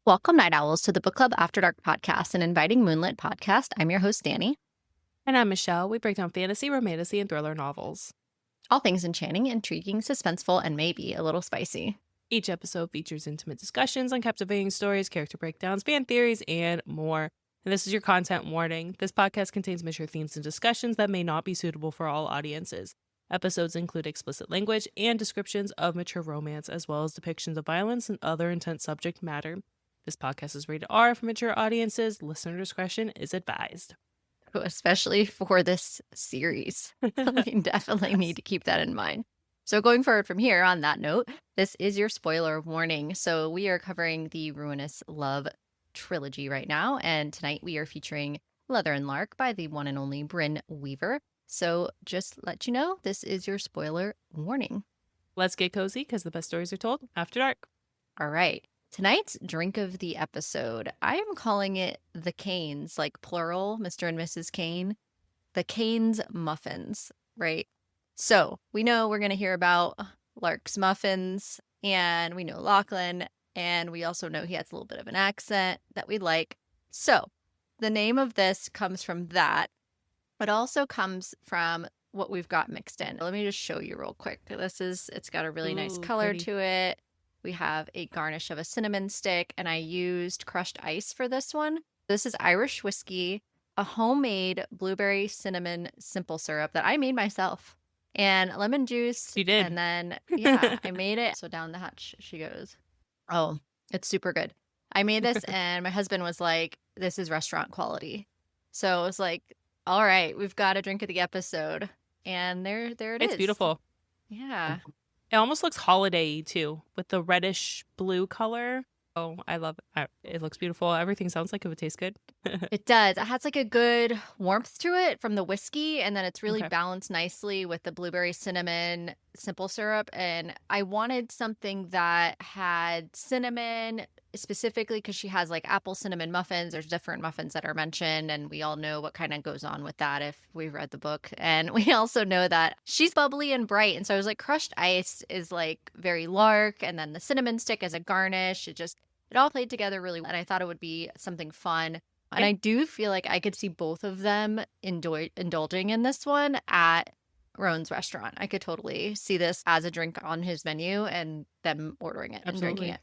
Welcome, Night Owls, to the Book Club After Dark podcast, an inviting moonlit podcast. I'm your host, Danny. And I'm Michelle. We break down fantasy, romantasy, and thriller novels. All things enchanting, intriguing, suspenseful, and maybe a little spicy. Each episode features intimate discussions on captivating stories, character breakdowns, fan theories, and more. And this is your content warning. This podcast contains mature themes and discussions that may not be suitable for all audiences. Episodes include explicit language and descriptions of mature romance, as well as depictions of violence and other intense subject matter. This podcast is rated R for mature audiences. Listener discretion is advised. Especially for this series. We definitely need to keep that in mind. So going forward from here, on that note, this is your spoiler warning. So we are covering the Ruinous Love trilogy right now, and tonight we are featuring Leather and Lark by the one and only Brynne Weaver. So just let you know, this is your spoiler warning. Let's get cozy because the best stories are told after dark. All right. Tonight's drink of the episode, I am calling it the Kanes, like plural, Mr. and Mrs. Kane. The Kanes Muffins, right? So we know we're going to hear about Lark's muffins, and we know Lachlan, and we also know he has a little bit of an accent that we like. So the name of this comes from that, but also comes from what we've got mixed in. Let me just show you real quick. It's got a really nice color to it. We have a garnish of a cinnamon stick, and I used crushed ice for this one. This is Irish whiskey, a homemade blueberry cinnamon simple syrup that I made myself, and lemon juice. You did. And then, yeah, I made it. So down the hatch she goes. Oh, it's super good. I made this, and my husband was like, this is restaurant quality. So it was like, all right, we've got a drink of the episode. And there it is. It's beautiful. Yeah. It almost looks holiday-y too, with the reddish blue color. Oh, I love it. It looks beautiful. Everything sounds like it would taste good. It does. It has like a good warmth to it from the whiskey, and then it's really balanced nicely with the blueberry cinnamon simple syrup. And I wanted something that had cinnamon specifically because she has like apple cinnamon muffins. There's different muffins that are mentioned, and we all know what kind of goes on with that if we've read the book. And we also know that she's bubbly and bright. And so I was like, crushed ice is like very Lark, and then the cinnamon stick as a garnish. It all played together really well, and I thought it would be something fun. And I do feel like I could see both of them indulging in this one at Rowan's restaurant. I could totally see this as a drink on his menu and them ordering it and drinking it.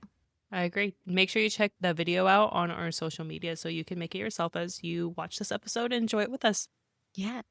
I agree. Make sure you check the video out on our social media so you can make it yourself as you watch this episode and enjoy it with us. Yeah.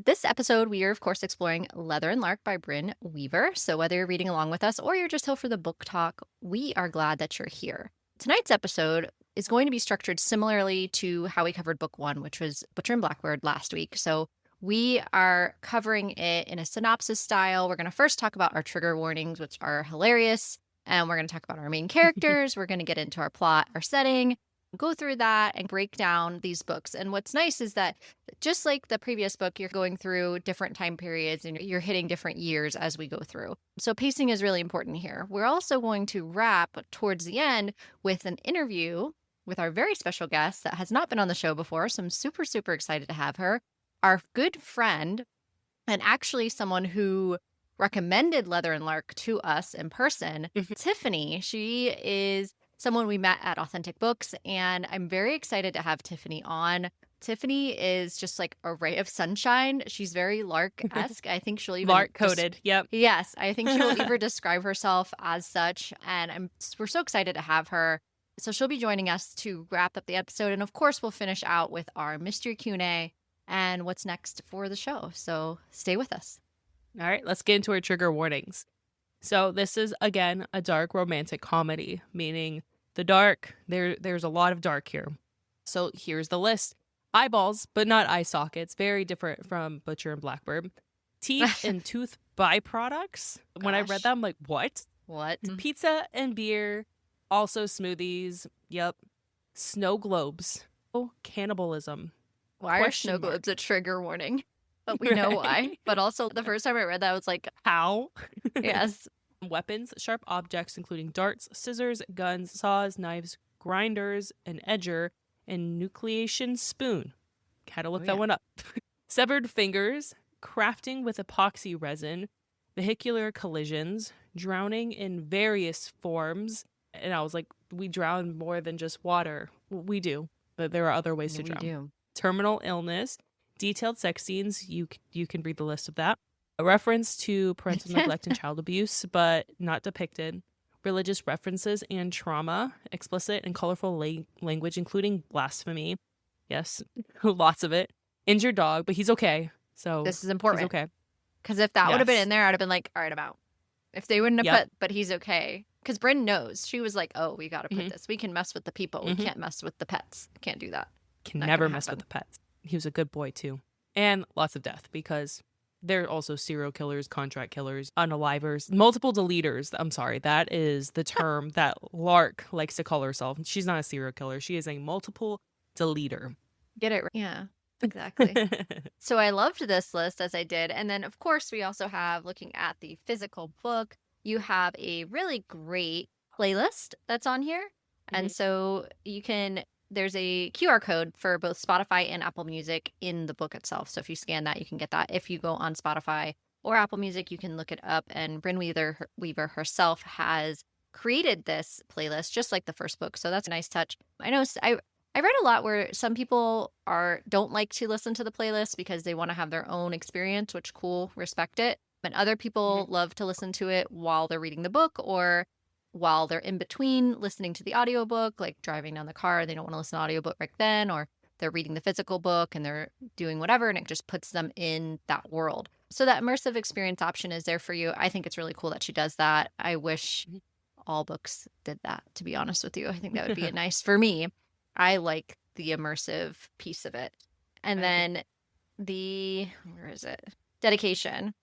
This episode, we are, of course, exploring Leather and Lark by Brynne Weaver. So whether you're reading along with us or you're just here for the book talk, we are glad that you're here. Tonight's episode is going to be structured similarly to how we covered book one, which was Butcher and Blackbird last week. So we are covering it in a synopsis style. We're going to first talk about our trigger warnings, which are hilarious. And we're going to talk about our main characters. We're going to get into our plot, our setting, go through that and break down these books. And what's nice is that just like the previous book, you're going through different time periods and you're hitting different years as we go through. So pacing is really important here. We're also going to wrap towards the end with an interview with our very special guest that has not been on the show before. So I'm super, super excited to have her. Our good friend, and actually someone who recommended Leather and Lark to us in person, Tiffany. She is someone we met at Authentic Books, and I'm very excited to have Tiffany on. Tiffany is just like a ray of sunshine. She's very Lark-esque. I think she'll even... Lark-coded, yep. Yes, I think she'll even describe herself as such, and we're so excited to have her. So she'll be joining us to wrap up the episode, and of course we'll finish out with our mystery Q&A and what's next for the show. So stay with us. All right, let's get into our trigger warnings. So this is, again, a dark romantic comedy, meaning the dark, there's a lot of dark here. So here's the list. Eyeballs, but not eye sockets. Very different from Butcher and Blackbird. Teeth and tooth byproducts. Gosh. When I read that, I'm like, what? What? Pizza and beer. Also smoothies. Yep. Snow globes. Oh, cannibalism. Why are snow globes a trigger warning? But we know why. But also, the first time I read that, I was like, how? Yes. Weapons, sharp objects, including darts, scissors, guns, saws, knives, grinders, an edger, and nucleation spoon. Had to look that one up. Severed fingers, crafting with epoxy resin, vehicular collisions, drowning in various forms. And I was like, we drown more than just water. We do, but there are other ways to drown. We do. Terminal illness, detailed sex scenes. You can read the list of that. A reference to parental neglect and child abuse, but not depicted. Religious references and trauma, explicit and colorful language, including blasphemy. Yes, lots of it. Injured dog, but he's okay. So this is important. He's okay. Because if that would have been in there, I'd have been like, all right, I'm out. If they wouldn't have put, but he's okay. Because Brynne knows. She was like, oh, we got to put this. We can mess with the people. We can't mess with the pets. Can't do that. Can never mess with the pets. He was a good boy, too. And lots of death, because they're also serial killers, contract killers, unalivers, multiple deleters. I'm sorry. That is the term that Lark likes to call herself. She's not a serial killer. She is a multiple deleter. Get it right. Yeah. Exactly. So I loved this list as I did. And then, of course, we also have, looking at the physical book, you have a really great playlist that's on here. And so there's a QR code for both Spotify and Apple Music in the book itself. So if you scan that, you can get that. If you go on Spotify or Apple Music, you can look it up. And Brynne Weaver herself has created this playlist just like the first book. So that's a nice touch. I know I read a lot where some people don't like to listen to the playlist because they want to have their own experience, which cool, respect it. But other people love to listen to it while they're reading the book or while they're in between listening to the audiobook, like driving down the car, they don't want to listen to audiobook right then, or they're reading the physical book and they're doing whatever, and it just puts them in that world. So that immersive experience option is there for you. I think it's really cool that she does that. I wish all books did that, to be honest with you. I think that would be nice for me. I like the immersive piece of it. And then where is it? Dedication.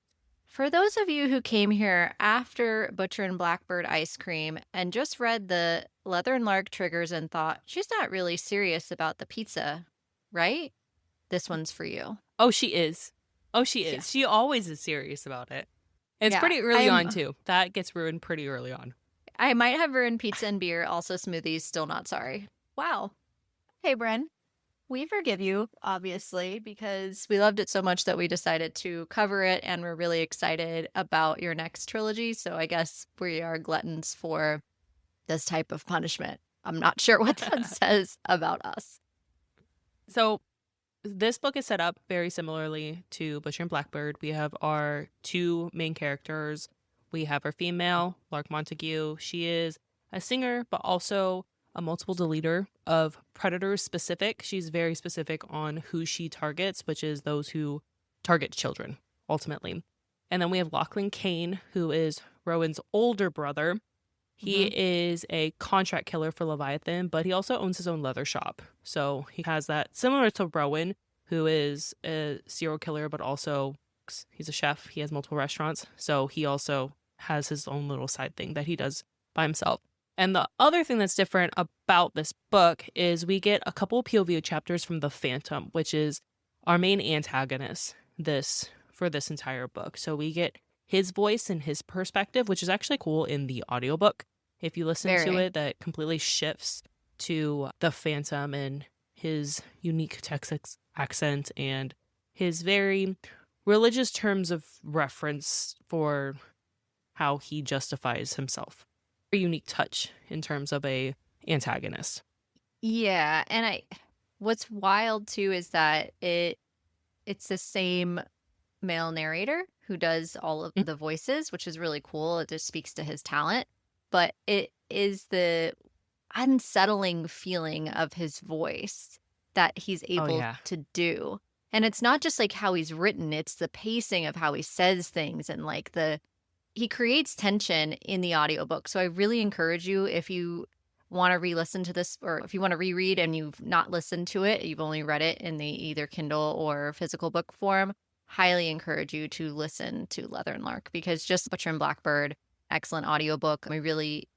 For those of you who came here after Butcher and Blackbird ice cream and just read the Leather and Lark triggers and thought, she's not really serious about the pizza, right? This one's for you. Oh, she is. Yeah. She always is serious about it. It's pretty early on, too. That gets ruined pretty early on. I might have ruined pizza and beer, also smoothies, still not sorry. Wow. Hey, Brynne. We forgive you, obviously, because we loved it so much that we decided to cover it, and we're really excited about your next trilogy. So I guess we are gluttons for this type of punishment. I'm not sure what that says about us. So this book is set up very similarly to Butcher and Blackbird. We have our two main characters. We have our female, Lark Montague. She is a singer, but also a multiple deleter of predators specific. She's very specific on who she targets, which is those who target children, ultimately. And then we have Lachlan Kane, who is Rowan's older brother. He is a contract killer for Leviathan, but he also owns his own leather shop. So he has that, similar to Rowan, who is a serial killer, but also he's a chef. He has multiple restaurants. So he also has his own little side thing that he does by himself. And the other thing that's different about this book is we get a couple of POV chapters from the Phantom, which is our main antagonist for this entire book. So we get his voice and his perspective, which is actually cool in the audiobook. If you listen to it, that completely shifts to the Phantom and his unique Texas accent and his very religious terms of reference for how he justifies himself. A unique touch in terms of a antagonist. Yeah, and what's wild too is that it's the same male narrator who does all of the voices, which is really cool. It just speaks to his talent, but it is the unsettling feeling of his voice that he's able to do. And it's not just like how he's written, it's the pacing of how he says things and like he creates tension in the audiobook. So I really encourage you, if you want to re-listen to this, or if you want to reread and you've not listened to it, you've only read it in the either Kindle or physical book form, highly encourage you to listen to Leather and Lark, because just Butcher and Blackbird, excellent audiobook. I really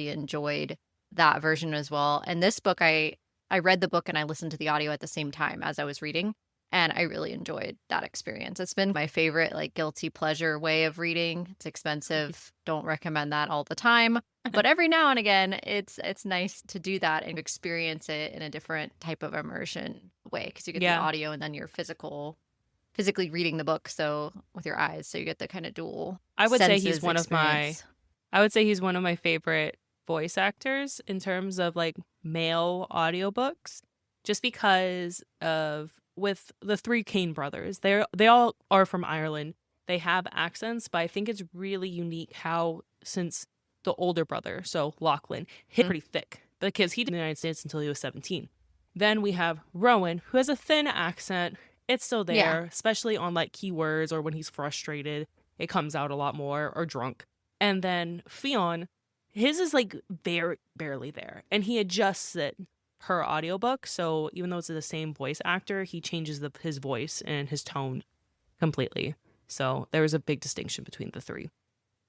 enjoyed that version as well. And this book, I read the book and I listened to the audio at the same time as I was reading. And I really enjoyed that experience. It's been my favorite, like, guilty pleasure way of reading. It's expensive. Don't recommend that all the time. But every now and again, it's nice to do that and experience it in a different type of immersion way. Because you get the audio and then you're physically reading the book, so with your eyes. So you get the kind of dual I would say he's one of my favorite voice actors in terms of like male audiobooks, just because of with the three Kane brothers, they all are from Ireland. They have accents, but I think it's really unique how, since the older brother, so Lachlan, hit pretty thick because he did in the United States until he was 17. Then we have Rowan, who has a thin accent. It's still there, Yeah. especially on like keywords or when he's frustrated. It comes out a lot more, or drunk. And then Fionn, his is like barely there. And he adjusts it her audiobook. So even though it's the same voice actor, he changes his voice and his tone completely. So there was a big distinction between the three.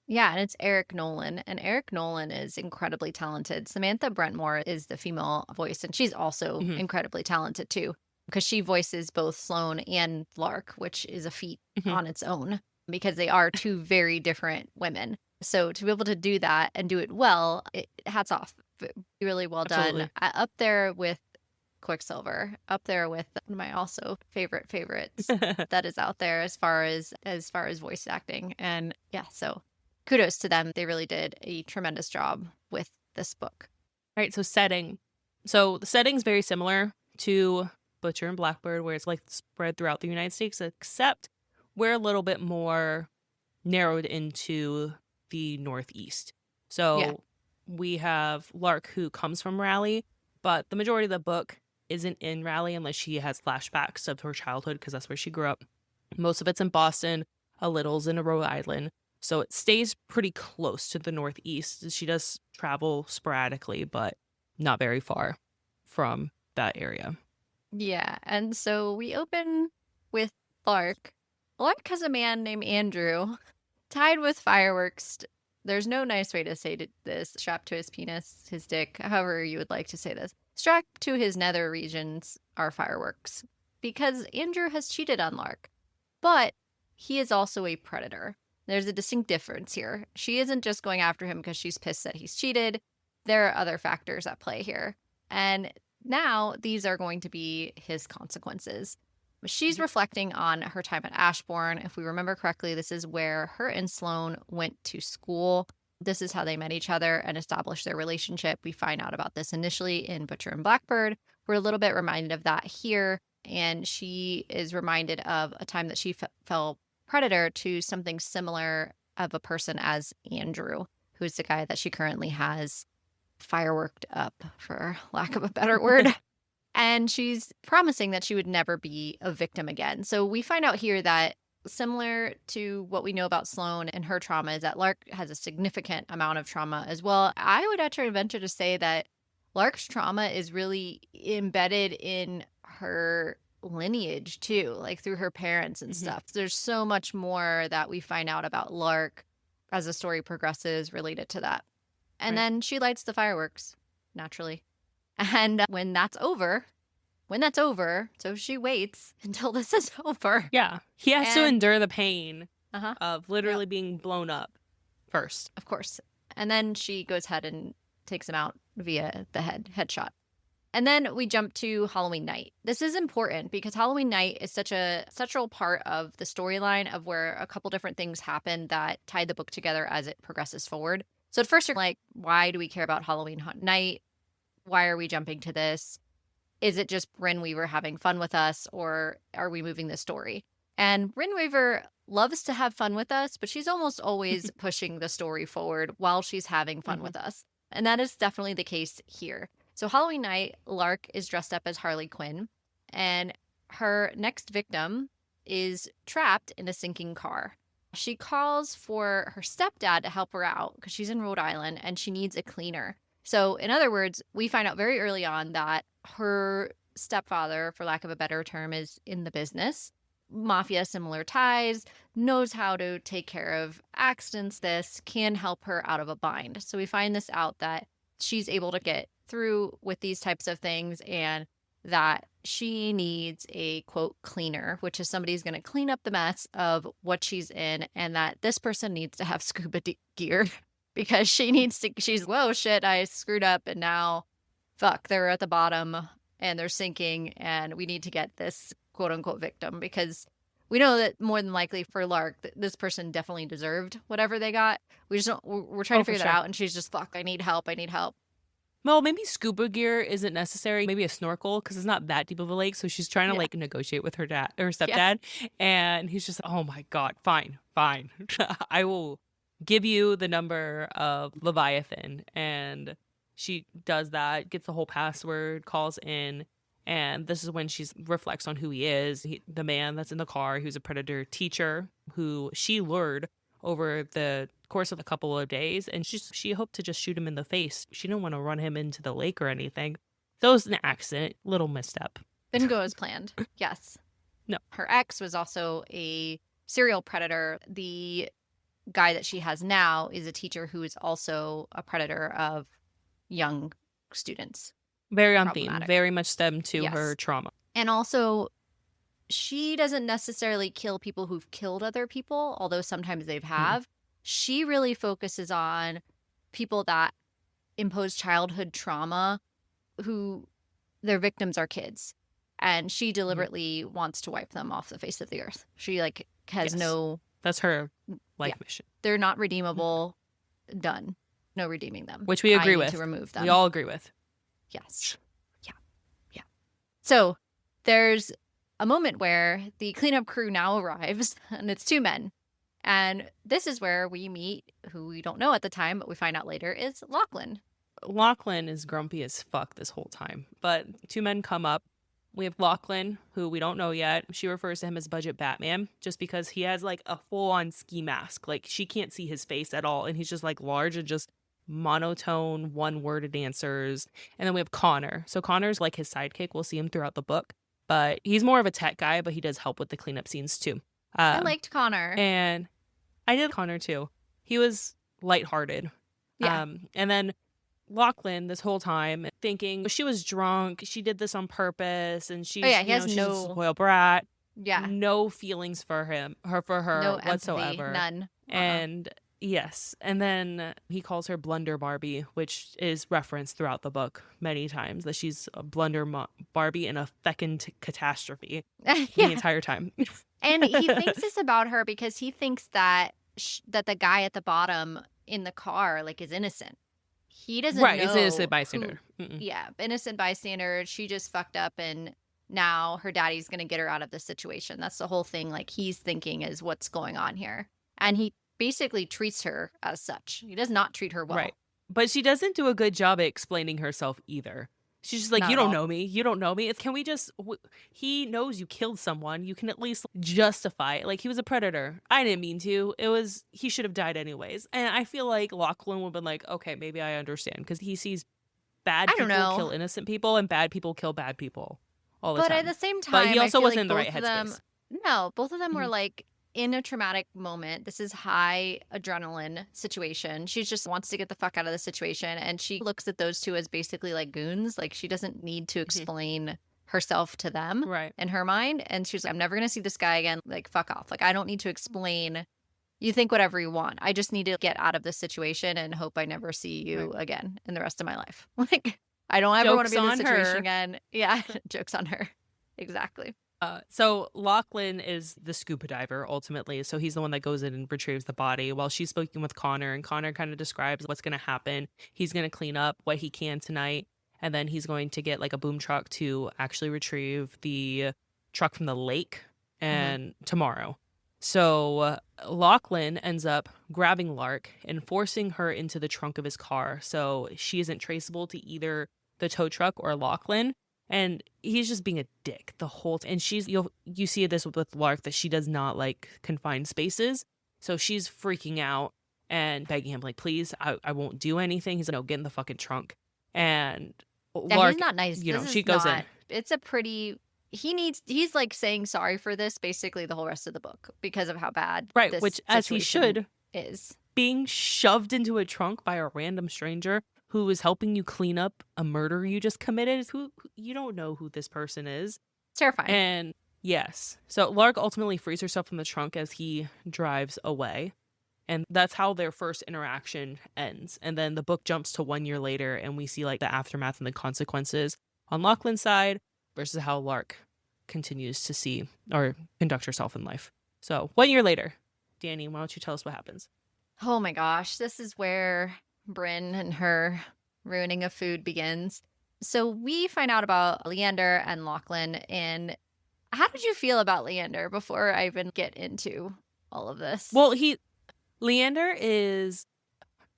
Yeah, and it's Eric Nolan, and Eric Nolan is incredibly talented. Samantha Brentmore is the female voice, and she's also incredibly talented too, because she voices both Sloane and Lark, which is a feat on its own, because they are two very different women. So to be able to do that and do it well, hats off. Really well Absolutely. done. Up there with Quicksilver, up there with one of my also favorites that is out there as far as voice acting. And yeah, so kudos to them. They really did a tremendous job with this book. All right, so setting. So the setting's very similar to Butcher and Blackbird, where it's like spread throughout the United States, except we're a little bit more narrowed into the Northeast. So we have Lark, who comes from Raleigh, but the majority of the book isn't in Raleigh unless she has flashbacks of her childhood, because that's where she grew up. Most of it's in Boston, a little's in Rhode Island. So it stays pretty close to the Northeast. She does travel sporadically, but not very far from that area. Yeah, and so we open with Lark. Lark has a man named Andrew tied with fireworks. There's no nice way to say this. Strapped to his penis, his dick, however you would like to say this. Strapped to his nether regions are fireworks, because Andrew has cheated on Lark. But he is also a predator. There's a distinct difference here. She isn't just going after him because she's pissed that he's cheated. There are other factors at play here. And now these are going to be his consequences. She's reflecting on her time at Ashbourne. If we remember correctly, this is where her and Sloane went to school. This is how they met each other and established their relationship. We find out about this initially in Butcher and Blackbird. We're a little bit reminded of that here. And she is reminded of a time that she fell predator to something similar of a person as Andrew, who's the guy that she currently has fireworked up, for lack of a better word. And she's promising that she would never be a victim again. So we find out here that, similar to what we know about Sloane and her trauma, is that Lark has a significant amount of trauma as well. I would actually venture to say that Lark's trauma is really embedded in her lineage too, like through her parents and stuff. There's so much more that we find out about Lark as the story progresses related to that. And then she lights the fireworks, naturally. And when that's over, so she waits until this is over. Yeah. He has to endure the pain Uh-huh. of literally being blown up first. Of course. And then she goes ahead and takes him out via the headshot. And then we jump to Halloween night. This is important because Halloween night is such a central part of the storyline, of where a couple different things happen that tie the book together as it progresses forward. So at first you're like, why do we care about Halloween night? Why are we jumping to this? Is it just Brynne Weaver having fun with us, or are we moving the story? And Brynne Weaver loves to have fun with us, but she's almost always pushing the story forward while she's having fun with us. And that is definitely the case here. So Halloween night, Lark is dressed up as Harley Quinn, and her next victim is trapped in a sinking car. She calls for her stepdad to help her out because she's in Rhode Island and she needs a cleaner. So in other words, we find out very early on that her stepfather, for lack of a better term, is in the business. Mafia similar ties, knows how to take care of accidents, can help her out of a bind. So we find this out, that she's able to get through with these types of things, and that she needs a, quote, cleaner, which is somebody who's going to clean up the mess of what she's in, and that this person needs to have scuba gear because she's, whoa, shit, I screwed up, and now, fuck, they're at the bottom and they're sinking, and we need to get this quote unquote victim, because we know that more than likely for Lark, this person definitely deserved whatever they got. We just don't, we're trying to figure that out. And she's just, fuck, I need help. I need help. Well, maybe scuba gear isn't necessary. Maybe a snorkel because it's not that deep of a lake. So she's trying to like negotiate with her dad or stepdad. And he's just, oh my God, fine. I will give you the number of Leviathan. And she does that, gets the whole password, calls in. And this is when she reflects on who he is. The man that's in the car, who's a predator teacher, who she lured over the course of a couple of days. And she hoped to just shoot him in the face. She didn't want to run him into the lake or anything. So it was an accident, little misstep. Didn't go as planned. Yes. No. Her ex was also a serial predator. The guy that she has now is a teacher who is also a predator of young students. Very on theme, very much stemmed to her trauma. And also, she doesn't necessarily kill people who've killed other people, although sometimes they have. She really focuses on people that impose childhood trauma who their victims are kids. And she deliberately wants to wipe them off the face of the earth. She like has no... That's her life mission. They're not redeemable. Done. No redeeming them. Which we agree with. To remove them. We all agree with. Yes. Yeah. So there's a moment where the cleanup crew now arrives, and it's 2 men. And this is where we meet, who we don't know at the time, but we find out later, is Lachlan. Lachlan is grumpy as fuck this whole time. But 2 men come up. We have Lachlan, who we don't know yet. She refers to him as Budget Batman, just because he has like a full-on ski mask. Like, she can't see his face at all. And he's just like large and just monotone, one-worded answers. And then we have Connor. So Connor's like his sidekick. We'll see him throughout the book. But he's more of a tech guy, but he does help with the cleanup scenes too. I liked Connor. And I did Connor too. He was lighthearted. Yeah. And then Lachlan this whole time thinking she was drunk. She did this on purpose. And she's, he has she's no a spoiled brat. Yeah. No feelings for her no whatsoever. Empathy, none. And yes. And then he calls her Blunder Barbie, which is referenced throughout the book many times, that she's a blunder Barbie and a fecund catastrophe the entire time. And he thinks this about her because he thinks that that the guy at the bottom in the car like is innocent. He doesn't know. Right, is innocent bystander. Yeah, innocent bystander. She just fucked up and now her daddy's going to get her out of the situation. That's the whole thing. Like, he's thinking is what's going on here. And he basically treats her as such. He does not treat her well. Right. But she doesn't do a good job at explaining herself either. She's just like, you don't know me. You don't know me. Can we just... He knows you killed someone. You can at least justify it. Like, he was a predator. I didn't mean to. He should have died anyways. And I feel like Lachlan would have been like, okay, maybe I understand. Because he sees bad people kill innocent people and bad people kill bad people all the time. But at the same time, but he also wasn't like in the right headspace. No, both of them were like in a traumatic moment. This is high adrenaline situation. She just wants to get the fuck out of the situation. And she looks at those 2 as basically like goons. Like, she doesn't need to explain herself to them in her mind. And she's like, I'm never going to see this guy again. Like, fuck off. Like, I don't need to explain. You think whatever you want. I just need to get out of this situation and hope I never see you again in the rest of my life. Like, I don't ever want to be in this situation again. Yeah. Joke's on her. Exactly. So Lachlan is the scuba diver, ultimately. So he's the one that goes in and retrieves the body while she's speaking with Connor. And Connor kind of describes what's going to happen. He's going to clean up what he can tonight. And then he's going to get like a boom truck to actually retrieve the truck from the lake and tomorrow. So Lachlan ends up grabbing Lark and forcing her into the trunk of his car. So she isn't traceable to either the tow truck or Lachlan. And he's just being a dick the whole time. And you see this with Lark, that she does not like confined spaces. So she's freaking out and begging him, like, please, I won't do anything. He's like, no, get in the fucking trunk. And Lark, he's not nice. she goes in. It's a pretty... He's like saying sorry for this basically the whole rest of the book because of how bad this which as he should is. Being shoved into a trunk by a random stranger who is helping you clean up a murder you just committed. Who you don't know who this person is. It's terrifying. And yes. So Lark ultimately frees herself from the trunk as he drives away. And that's how their first interaction ends. And then the book jumps to 1 year later and we see like the aftermath and the consequences on Lachlan's side versus how Lark continues to see or conduct herself in life. So 1 year later, Danny, why don't you tell us what happens? Oh my gosh, this is where Brynne and her ruining of food begins. So we find out about Leander and Lachlan. And how did you feel about Leander before I even get into all of this? Well, Leander is,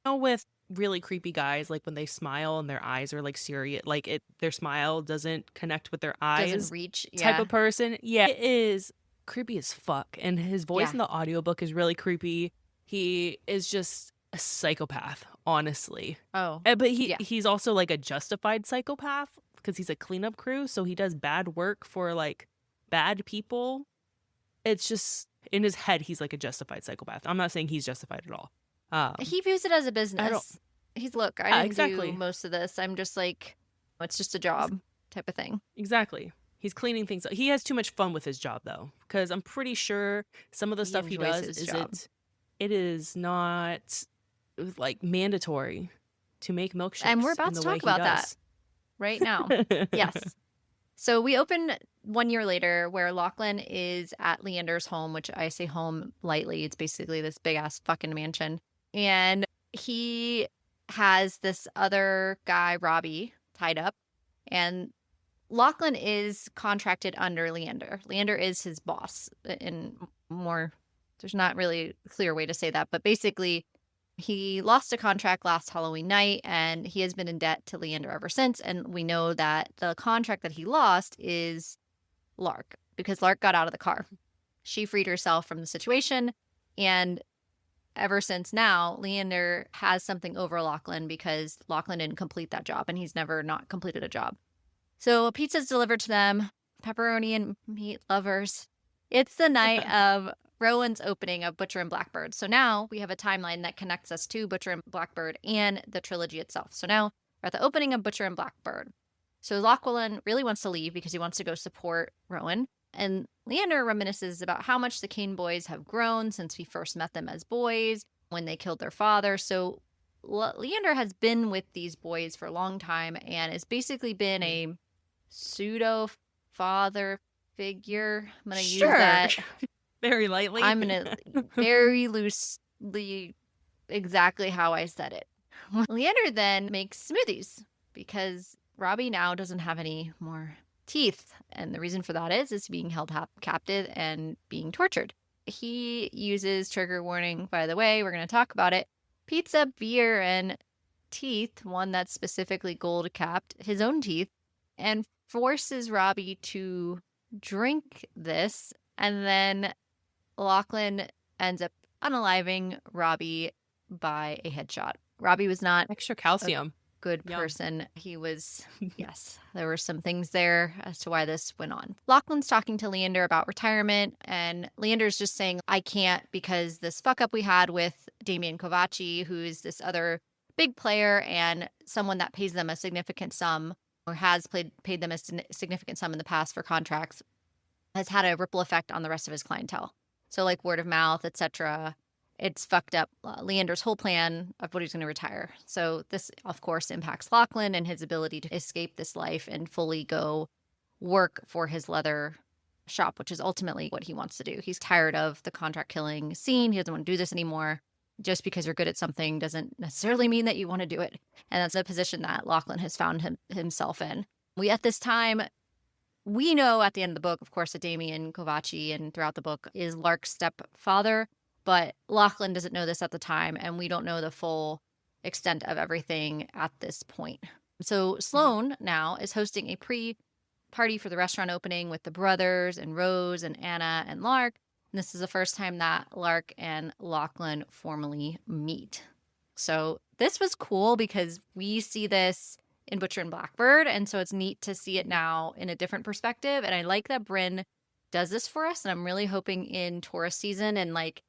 with really creepy guys, like when they smile and their eyes are like serious, like their smile doesn't connect with their eyes, doesn't reach. type Yeah. of person. Yeah, it is creepy as fuck. And his voice Yeah. in the audiobook is really creepy. He is just a psychopath, honestly. Oh. But yeah. he's also like a justified psychopath because he's a cleanup crew, so he does bad work for like bad people. It's just in his head he's like a justified psychopath. I'm not saying he's justified at all. He views it as a business. He's look, I didn't exactly. do most of this. I'm just like, it's just a job type of thing. Exactly. He's cleaning things up. He has too much fun with his job though, because I'm pretty sure some of the stuff he enjoys does his job. it is not like mandatory to make milkshakes. And we're about in the to way talk about he that does. right now. Yes. So we open 1 year later where Lachlan is at Leander's home, which I say home lightly. It's basically this big ass fucking mansion. And he has this other guy, Robbie, tied up. And Lachlan is contracted under Leander. Leander is his boss. In more, there's not really a clear way to say that. But basically, he lost a contract last Halloween night, and he has been in debt to Leander ever since. And we know that the contract that he lost is Lark, because Lark got out of the car. She freed herself from the situation, and ever since now, Leander has something over Lachlan because Lachlan didn't complete that job, and he's never not completed a job. So a pizza's delivered to them, pepperoni and meat lovers. It's the night of Rowan's opening of Butcher and Blackbird. So now we have a timeline that connects us to Butcher and Blackbird and the trilogy itself. So now we're at the opening of Butcher and Blackbird. So Lachlan really wants to leave because he wants to go support Rowan. And Leander reminisces about how much the Kane boys have grown since we first met them as boys when they killed their father. So Leander has been with these boys for a long time and has basically been a pseudo father figure. I'm going to use that very lightly. I'm going to very loosely, exactly how I said it. Leander then makes smoothies because Robbie now doesn't have any more teeth. And the reason for that is being held captive and being tortured. He uses, trigger warning, by the way, we're going to talk about it, pizza, beer, and teeth, one that's specifically gold capped, his own teeth, and forces Robbie to drink this. And then Lachlan ends up unaliving Robbie by a headshot. Robbie was not extra calcium. Good person. He was, yes, there were some things there as to why this went on. Lachlan's talking to Leander about retirement, and Leander's just saying, I can't because this fuck up we had with Damian Kovaci, who's this other big player and someone that pays them a significant sum or has paid them a significant sum in the past for contracts, has had a ripple effect on the rest of his clientele. So like word of mouth, etc. It's fucked up Leander's whole plan of what he's going to retire. So this, of course, impacts Lachlan and his ability to escape this life and fully go work for his leather shop, which is ultimately what he wants to do. He's tired of the contract killing scene. He doesn't want to do this anymore. Just because you're good at something doesn't necessarily mean that you want to do it. And that's a position that Lachlan has found himself in. At this time, we know at the end of the book, of course, that Damian Kovaci and throughout the book is Lark's stepfather. But Lachlan doesn't know this at the time, and we don't know the full extent of everything at this point. So Sloane now is hosting a pre-party for the restaurant opening with the brothers and Rose and Anna and Lark. And this is the first time that Lark and Lachlan formally meet. So this was cool because we see this in Butcher and Blackbird, and so it's neat to see it now in a different perspective. And I like that Brynne does this for us, and I'm really hoping in Taurus season and like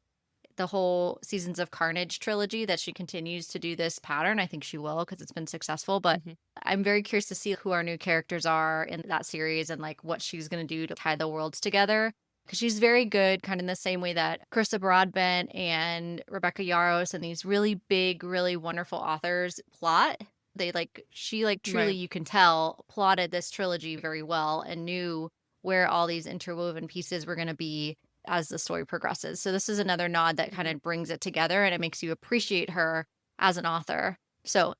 the whole Seasons of Carnage trilogy that she continues to do this pattern. I think she will because it's been successful, but I'm very curious to see who our new characters are in that series and like what she's going to do to tie the worlds together. Because she's very good, kind of in the same way that Krista Broadbent and Rebecca Yarros and these really big, really wonderful authors plot. She truly, you can tell, plotted this trilogy very well and knew where all these interwoven pieces were going to be as the story progresses. So this is another nod that kind of brings it together, and it makes you appreciate her as an author. So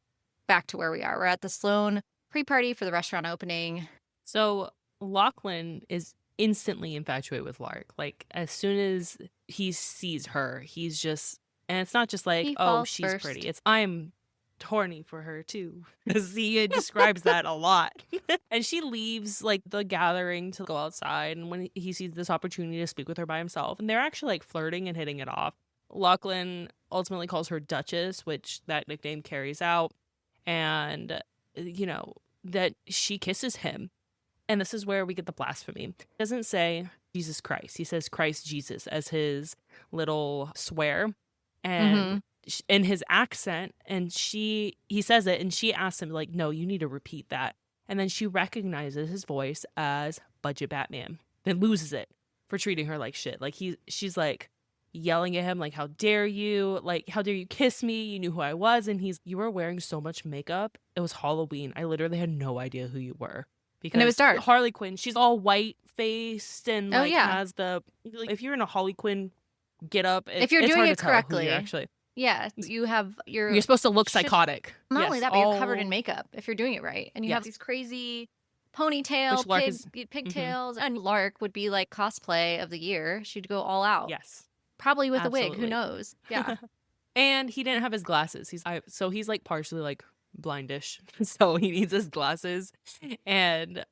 back to where we are. We're at the Sloan pre-party for the restaurant opening. So Lachlan is instantly infatuated with Lark. Like, as soon as he sees her, he's just, and it's not just like, He oh, falls she's first. pretty. It's, I'm horny for her too. Because he describes that a lot. And she leaves like the gathering to go outside. And when he sees this opportunity to speak with her by himself, and they're actually like flirting and hitting it off, Lachlan ultimately calls her Duchess, which that nickname carries out. And, you know, that she kisses him. And this is where we get the blasphemy. He doesn't say Jesus Christ. He says Christ Jesus as his little swear. And in his accent, and he says it, and she asks him, like, no, you need to repeat that. And then she recognizes his voice as Budget Batman. Then loses it for treating her like shit. Like, she's like yelling at him, like, how dare you? Like, how dare you kiss me? You knew who I was. And you were wearing so much makeup. It was Halloween. I literally had no idea who you were. Because and it was dark. Harley Quinn, she's all white faced and like has the, like, if you're in a Harley Quinn get up, if you're doing it correctly, actually. Yeah, you're supposed to look psychotic. Not only that, but you're covered in makeup if you're doing it right. And you have these crazy ponytail, pigtails. And Lark would be like cosplay of the year. She'd go all out. Yes. Probably with a wig. Who knows? Yeah. And he didn't have his glasses. He's like partially like blindish. So he needs his glasses. And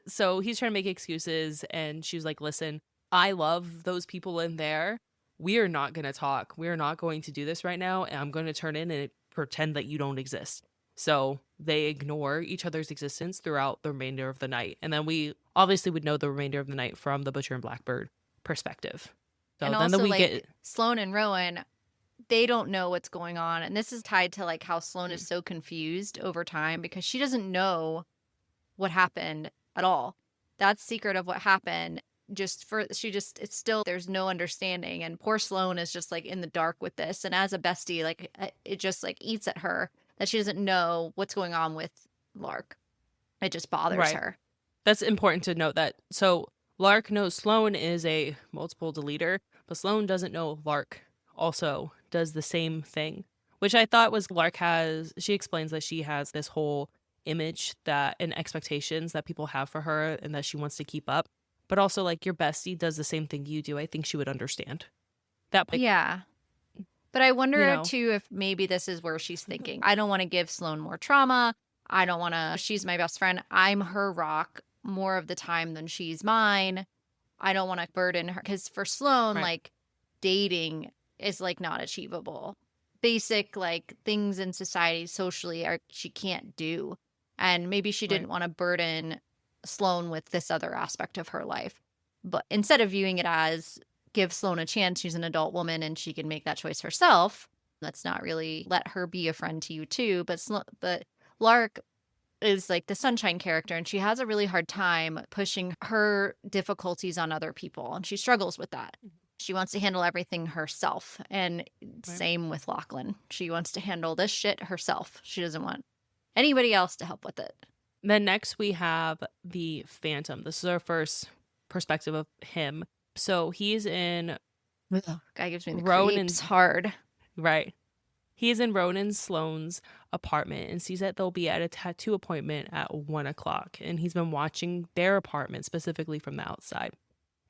so he's trying to make excuses. And she's like, listen, I love those people in there. We are not going to talk. We're not going to do this right now. And I'm going to turn in and pretend that you don't exist. So they ignore each other's existence throughout the remainder of the night. And then we obviously would know the remainder of the night from the Butcher and Blackbird perspective. So and then also, we like, get Sloan and Rowan, they don't know what's going on. And this is tied to like how Sloan is so confused over time because she doesn't know what happened at all. That's secret of what happened. It's still, there's no understanding. And poor Sloan is just like in the dark with this. And as a bestie, like it just like eats at her that she doesn't know what's going on with Lark. It just bothers her. That's important to note that. So Lark knows Sloan is a multiple deleter, but Sloan doesn't know Lark also does the same thing, which I thought was she explains that she has this whole image and expectations that people have for her and that she wants to keep up. But also, like, your bestie does the same thing you do. I think she would understand that. Yeah. But I wonder, too, if maybe this is where she's thinking, I don't want to give Sloan more trauma. I don't want to, she's my best friend. I'm her rock more of the time than she's mine. I don't want to burden her. Because for Sloan, like, dating is, like, not achievable. Basic, like, things in society socially she can't do. And maybe she didn't want to burden Sloan with this other aspect of her life. But instead of viewing it as give Sloan a chance, she's an adult woman and she can make that choice herself. Let's not really let her be a friend to you too. But Lark is like the sunshine character and she has a really hard time pushing her difficulties on other people. And she struggles with that. She wants to handle everything herself. And same with Lachlan. She wants to handle this shit herself. She doesn't want anybody else to help with it. Then next we have the Phantom. This is our first perspective of him. So he's in guy gives me the creeps hard. Right. He is in Ronan Sloan's apartment and sees that they'll be at a tattoo appointment at 1:00. And he's been watching their apartment specifically from the outside.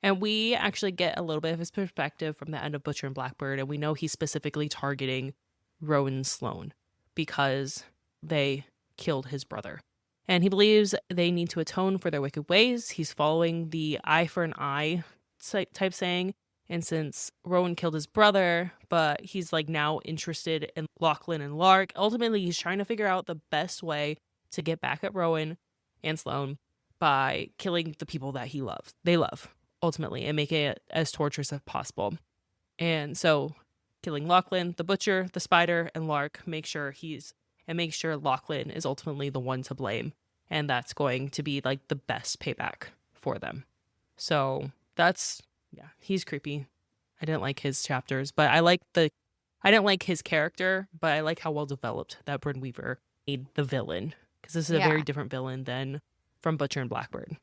And we actually get a little bit of his perspective from the end of Butcher and Blackbird. And we know he's specifically targeting Ronan Sloan because they killed his brother. And he believes they need to atone for their wicked ways. He's following the eye for an eye type saying. And since Rowan killed his brother, but he's like now interested in Lachlan and Lark, ultimately he's trying to figure out the best way to get back at Rowan and Sloan by killing the people that they love, ultimately, and making it as torturous as possible. And so killing Lachlan, the Butcher, the Spider, and Lark, make sure Lachlan is ultimately the one to blame. And that's going to be like the best payback for them. So he's creepy. I didn't like his chapters, but I didn't like his character, but I like how well developed that Brynne Weaver made the villain. Because this is a very different villain than from Butcher and Blackbird.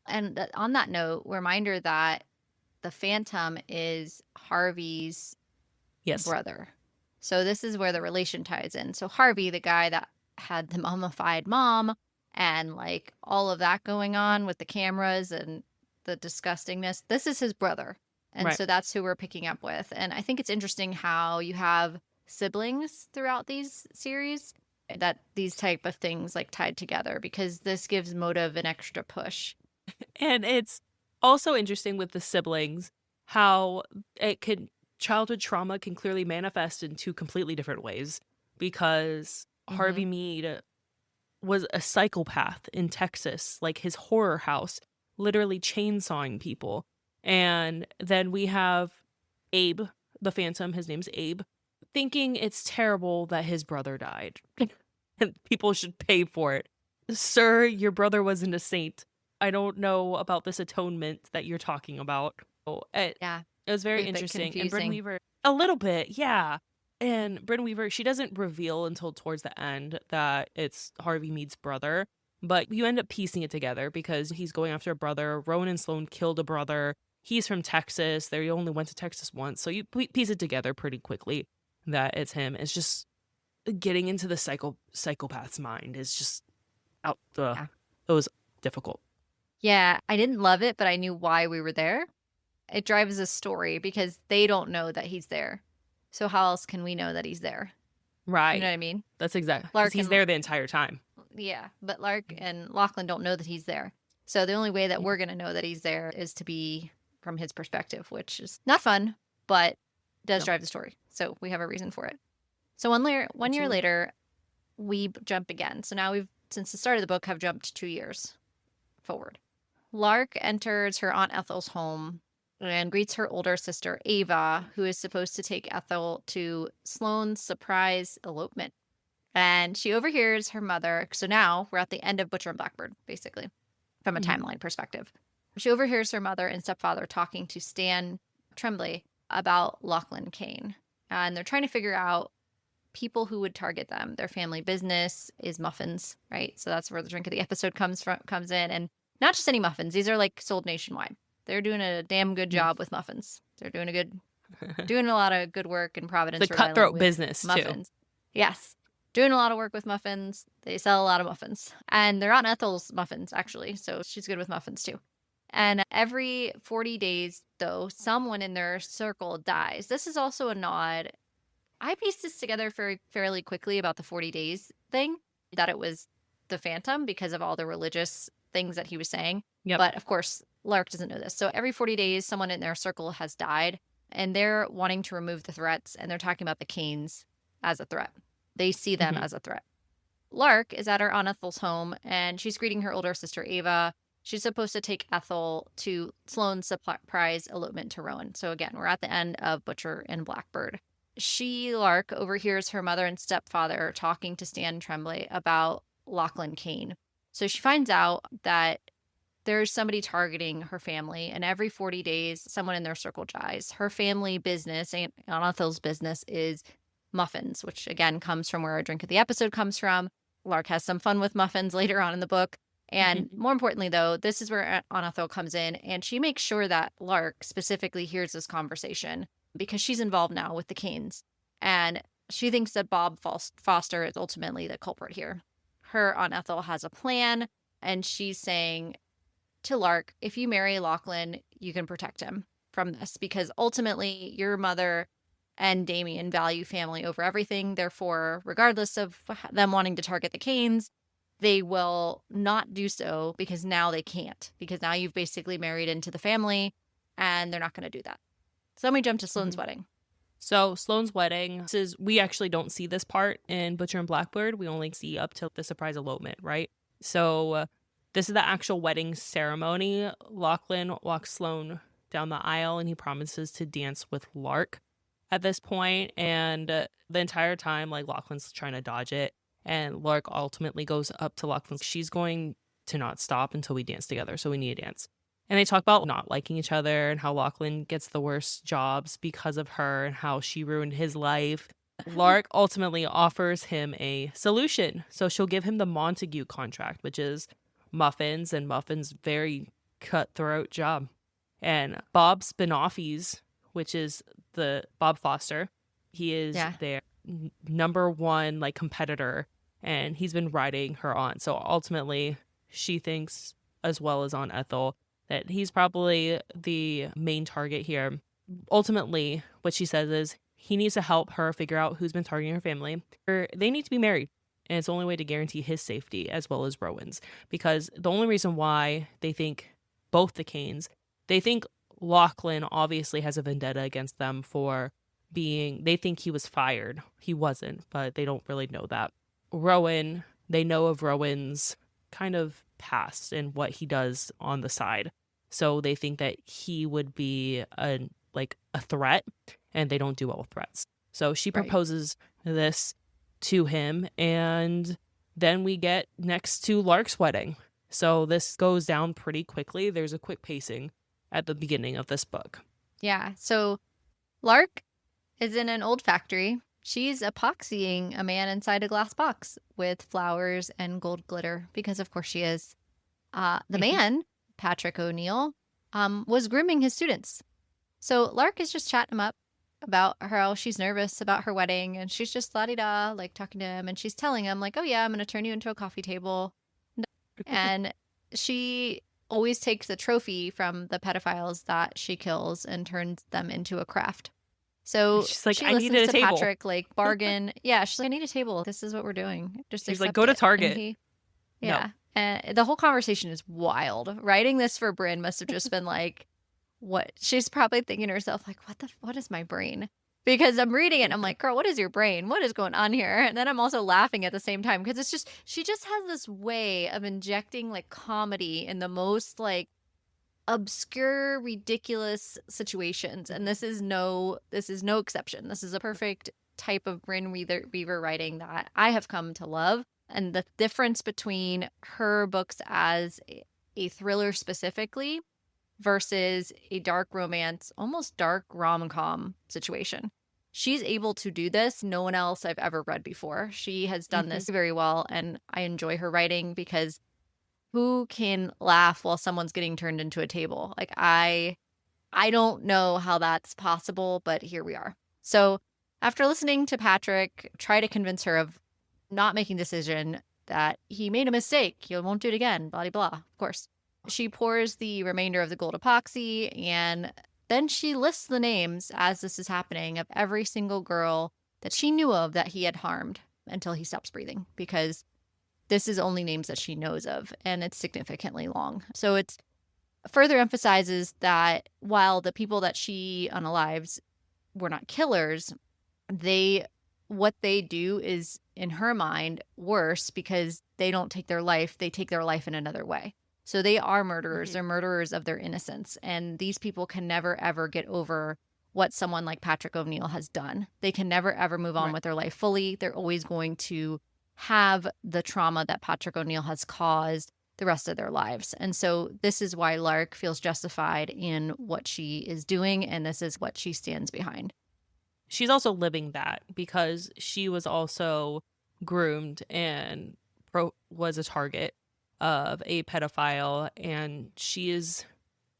And on that note, reminder that the Phantom is Harvey's Yes. brother. So this is where the relation ties in. So Harvey, the guy that had the mummified mom and like all of that going on with the cameras and the disgustingness, this is his brother. And Right. so that's who we're picking up with. And I think it's interesting how you have siblings throughout these series, that these type of things like tied together, because this gives motive an extra push. And it's also interesting with the siblings how childhood trauma can clearly manifest in two completely different ways, because Harvey Mead was a psychopath in Texas, like his horror house, literally chainsawing people. And then we have Abe, the Phantom, his name's Abe, thinking it's terrible that his brother died and people should pay for it. Sir, your brother wasn't a saint. I don't know about this atonement that you're talking about. Yeah. It was very It's a bit interesting. And Brynne confusing. Weaver, a little bit, yeah. And Brynne Weaver, she doesn't reveal until towards the end that it's Harvey Mead's brother, but you end up piecing it together because he's going after a brother. Rowan and Sloan killed a brother. He's from Texas. They only went to Texas once. So you piece it together pretty quickly that it's him. It's just getting into the psychopath's mind is just out. Yeah. It was difficult. Yeah, I didn't love it, but I knew why we were there. It drives a story because they don't know that he's there. So how else can we know that he's there? Right. You know what I mean? That's exactly. Lark Because he's and- there the entire time. Yeah, but Lark and Lachlan don't know that he's there. So the only way that we're going to know that he's there is to be from his perspective, which is not fun, but does drive the story. So we have a reason for it. So one year Absolutely. later, we jump again. So now we've, since the start of the book, have jumped 2 years forward. Lark enters her Aunt Ethel's home and greets her older sister, Ava, who is supposed to take Ethel to Sloane's surprise elopement. And she overhears her mother. So now we're at the end of Butcher and Blackbird, basically, from a timeline perspective. She overhears her mother and stepfather talking to Stan Tremblay about Lachlan Kane. And they're trying to figure out people who would target them. Their family business is Muffins, right? So that's where the drink of the episode comes in. And not just any muffins. These are like sold nationwide. They're doing a damn good job with muffins. They're doing a lot of good work in Providence. It's a cutthroat business muffins. too. Yes. Doing a lot of work with muffins. They sell a lot of muffins. And they're on Ethel's muffins, actually. So she's good with muffins too. And every 40 days, though, someone in their circle dies. This is also a nod. I pieced this together fairly quickly about the 40 days thing, that it was the Phantom because of all the religious things that he was saying. Yep. But of course, Lark doesn't know this. So every 40 days, someone in their circle has died, and they're wanting to remove the threats, and they're talking about the Kanes as a threat. They see them as a threat. Lark is at her Aunt Ethel's home, and she's greeting her older sister, Ava. She's supposed to take Ethel to Sloane's surprise elopement to Rowan. So again, we're at the end of Butcher and Blackbird. Lark, overhears her mother and stepfather talking to Stan Tremblay about Lachlan Kane. So she finds out that there's somebody targeting her family, and every 40 days, someone in their circle dies. Her family business, Aunt Ethel's business, is Muffins, which again comes from where our drink of the episode comes from. Lark has some fun with muffins later on in the book. And more importantly, though, this is where Aunt Ethel comes in, and she makes sure that Lark specifically hears this conversation because she's involved now with the Kanes. And she thinks that Bob Foster is ultimately the culprit here. Her Aunt Ethel has a plan, and she's saying to Lark, if you marry Lachlan, you can protect him from this, because ultimately your mother and Damien value family over everything. Therefore, regardless of them wanting to target the Kanes, they will not do so because now they can't, because now you've basically married into the family and they're not going to do that. So let me jump to Sloane's wedding. So Sloane's wedding, we actually don't see this part in Butcher and Blackbird. We only see up till the surprise elopement, right? So this is the actual wedding ceremony. Lachlan walks Sloane down the aisle and he promises to dance with Lark at this point. And the entire time, like, Lachlan's trying to dodge it. And Lark ultimately goes up to Lachlan. She's going to not stop until we dance together. So we need to dance. And they talk about not liking each other and how Lachlan gets the worst jobs because of her and how she ruined his life. Lark ultimately offers him a solution. So she'll give him the Montague contract, which is Muffins, and Muffins very cutthroat job. And Bob Spinoffies, which is the Bob Foster, he is their number one like competitor, and he's been riding her on. So ultimately, she thinks, as well as on Ethel, that he's probably the main target here. Ultimately, what she says is he needs to help her figure out who's been targeting her family. They need to be married, and it's the only way to guarantee his safety as well as Rowan's. Because the only reason why they think both the Kanes, they think Lachlan obviously has a vendetta against them for they think he was fired. He wasn't, but they don't really know that. Rowan, they know of Rowan's kind of past and what he does on the side. So they think that he would be a threat, and they don't do well with threats. So she proposes this to him, and then we get next to Lark's wedding. So this goes down pretty quickly. There's a quick pacing at the beginning of this book. Yeah. So Lark is in an old factory. She's epoxying a man inside a glass box with flowers and gold glitter because, of course, she is. The man, Patrick O'Neill, was grooming his students. So Lark is just chatting him up about how she's nervous about her wedding, and she's just la-di-da, like talking to him, and she's telling him, like, oh yeah, I'm going to turn you into a coffee table. And she always takes a trophy from the pedophiles that she kills and turns them into a craft. So she's like, she I listens needed a to table. Patrick like bargain. Yeah, she's like, I need a table. This is what we're doing. Just she's like, go to Target. Yeah. No. And the whole conversation is wild. Writing this for Brynne must have just been like, what? She's probably thinking to herself, like, what is my brain? Because I'm reading it and I'm like, girl, what is your brain? What is going on here? And then I'm also laughing at the same time because it's just, she just has this way of injecting like comedy in the most like obscure, ridiculous situations. And this is no exception. This is a perfect type of Brynne Weaver writing that I have come to love. And the difference between her books as a thriller specifically versus a dark romance, almost dark rom-com situation. She's able to do this. No one else I've ever read before. She has done this very well, and I enjoy her writing because who can laugh while someone's getting turned into a table? Like I don't know how that's possible, but here we are. So after listening to Patrick try to convince her of not making a decision, that he made a mistake, he won't do it again, blah, blah, blah, of course. She pours the remainder of the gold epoxy, and then she lists the names as this is happening of every single girl that she knew of that he had harmed until he stops breathing, because this is only names that she knows of, and it's significantly long. So it's further emphasizes that while the people that she unalives were not killers, what they do is, in her mind, worse because they don't take their life, they take their life in another way. So they are murderers. They're murderers of their innocence. And these people can never, ever get over what someone like Patrick O'Neill has done. They can never, ever move on with their life fully. They're always going to have the trauma that Patrick O'Neill has caused the rest of their lives. And so this is why Lark feels justified in what she is doing, and this is what she stands behind. She's also living that because she was also groomed and was a target of a pedophile, and she is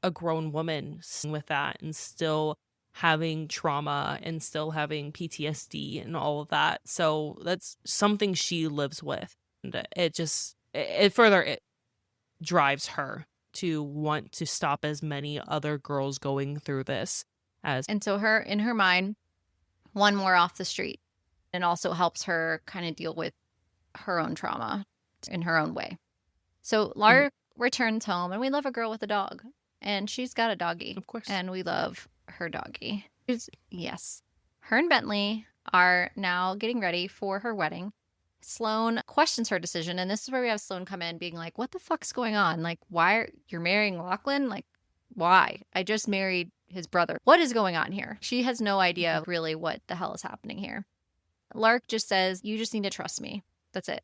a grown woman with that and still having trauma and still having PTSD and all of that. So that's something she lives with, and it further drives her to want to stop as many other girls going through this as. And so in her mind, one more off the street, and also helps her kind of deal with her own trauma in her own way. So Lark returns home, and we love a girl with a dog, and she's got a doggy, of course, and we love her doggy. Yes, her and Bentley are now getting ready for her wedding. Sloane questions her decision, and this is where we have Sloane come in being like, what the fuck's going on? Like, why you're marrying Lachlan? Like, why? I just married his brother. What is going on here? She has no idea really what the hell is happening here. Lark just says, you just need to trust me. That's it.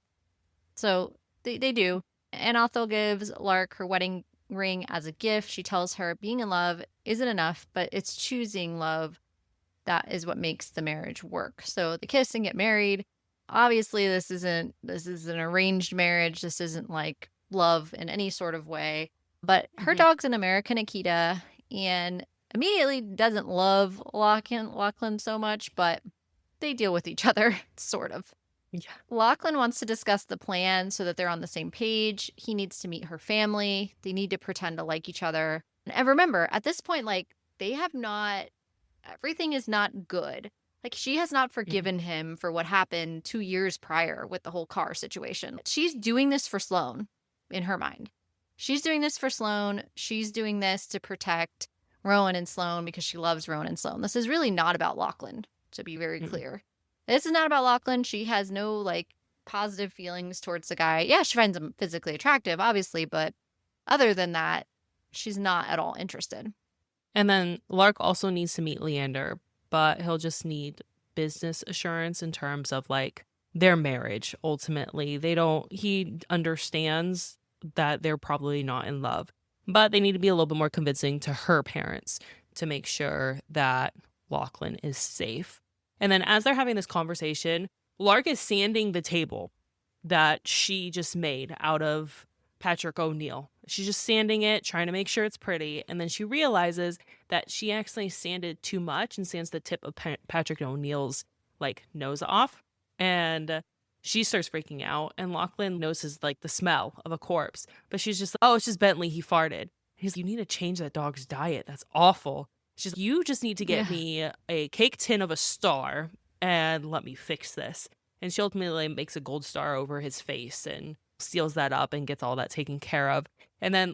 So they do. And Ethel gives Lark her wedding ring as a gift. She tells her being in love isn't enough, but it's choosing love that is what makes the marriage work. So they kiss and get married. Obviously, this is an arranged marriage. This isn't like love in any sort of way. But her dog's an American Akita and immediately doesn't love Lachlan so much, but they deal with each other, sort of. Yeah. Lachlan wants to discuss the plan so that they're on the same page. He needs to meet her family. They need to pretend to like each other. And remember, at this point, like, they have not, everything is not good. Like, she has not forgiven him for what happened 2 years prior with the whole car situation. She's doing this for Sloane, in her mind. She's doing this for Sloane. She's doing this to protect Rowan and Sloane because she loves Rowan and Sloane. This is really not about Lachlan, to be very clear. This is not about Lachlan. She has no, like, positive feelings towards the guy. Yeah, she finds him physically attractive, obviously, but other than that, she's not at all interested. And then Lark also needs to meet Leander, but he'll just need business assurance in terms of, like, their marriage, ultimately. He understands that they're probably not in love, but they need to be a little bit more convincing to her parents to make sure that Lachlan is safe. And then as they're having this conversation, Lark is sanding the table that she just made out of Patrick O'Neill. She's just sanding it, trying to make sure it's pretty. And then she realizes that she actually sanded too much and sands the tip of Patrick O'Neill's, like, nose off. And she starts freaking out. And Lachlan notices, like, the smell of a corpse. But she's just like, oh, it's just Bentley. He farted. He's like, you need to change that dog's diet. That's awful. She's like, you just need to get me a cake tin of a star and let me fix this. And she ultimately makes a gold star over his face and seals that up and gets all that taken care of. And then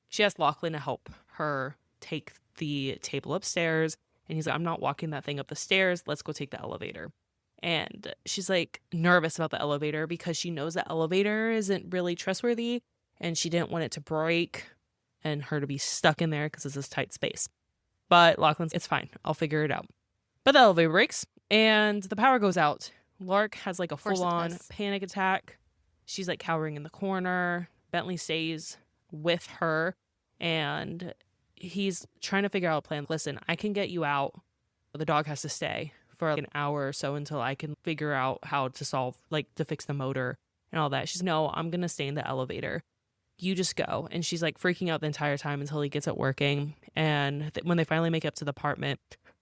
she asks Lachlan to help her take the table upstairs. And he's like, I'm not walking that thing up the stairs. Let's go take the elevator. And she's, like, nervous about the elevator because she knows the elevator isn't really trustworthy. And she didn't want it to break and her to be stuck in there because it's this tight space. But Lachlan's, it's fine. I'll figure it out. But the elevator breaks and the power goes out. Lark has, like, a full-on panic attack. She's, like, cowering in the corner. Bentley stays with her and he's trying to figure out a plan. Listen, I can get you out. The dog has to stay for, like, an hour or so until I can figure out how to solve, like, to fix the motor and all that. She's, no, I'm going to stay in the elevator. You just go. And she's, like, freaking out the entire time until he gets it working. And when they finally make it up to the apartment,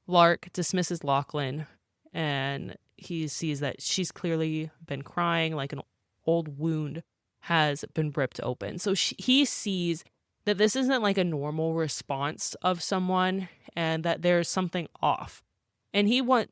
Lark dismisses Lachlan and he sees that she's clearly been crying, like an old wound has been ripped open. So he sees that this isn't, like, a normal response of someone and that there's something off. And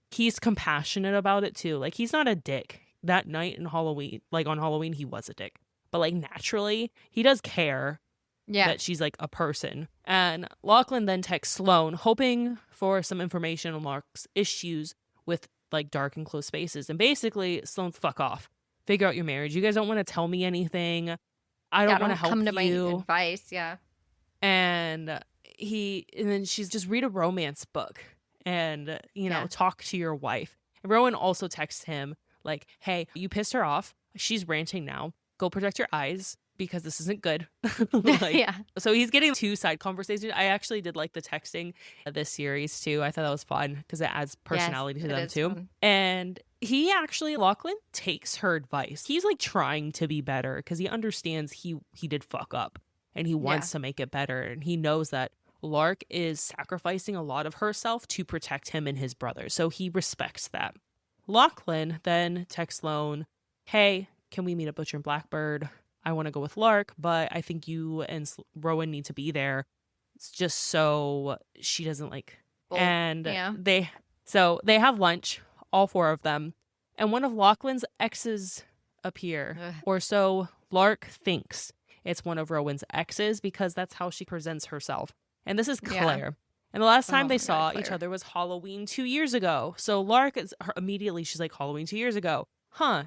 he's compassionate about it too. Like, he's not a dick. That night in Halloween, like, on Halloween, he was a dick. But, like, naturally, he does care that she's, like, a person. And Lachlan then texts Sloane, hoping for some information on Lark's issues with, like, dark and closed spaces. And basically, Sloane's, fuck off. Figure out your marriage. You guys don't want to tell me anything. I don't want to help you. Come to my advice, And then she's just read a romance book and, talk to your wife. And Rowan also texts him, like, hey, you pissed her off. She's ranting now. Go protect your eyes because this isn't good. So he's getting 2 side conversations. I actually did like the texting of this series too. I thought that was fun because it adds personality to them too. Fun. And Lachlan takes her advice. He's, like, trying to be better because he understands he did fuck up and he wants to make it better. And he knows that Lark is sacrificing a lot of herself to protect him and his brother. So he respects that. Lachlan then texts Sloane, hey, can we meet at Butcher and Blackbird? I want to go with Lark, but I think you and Rowan need to be there. It's just so she doesn't, like... And they have lunch, all 4 of them, and one of Lachlan's exes appear. Or so Lark thinks it's one of Rowan's exes because that's how she presents herself. And this is Claire. And the last time they saw each other was Halloween 2 years ago. So Lark immediately, she's like, Halloween 2 years ago.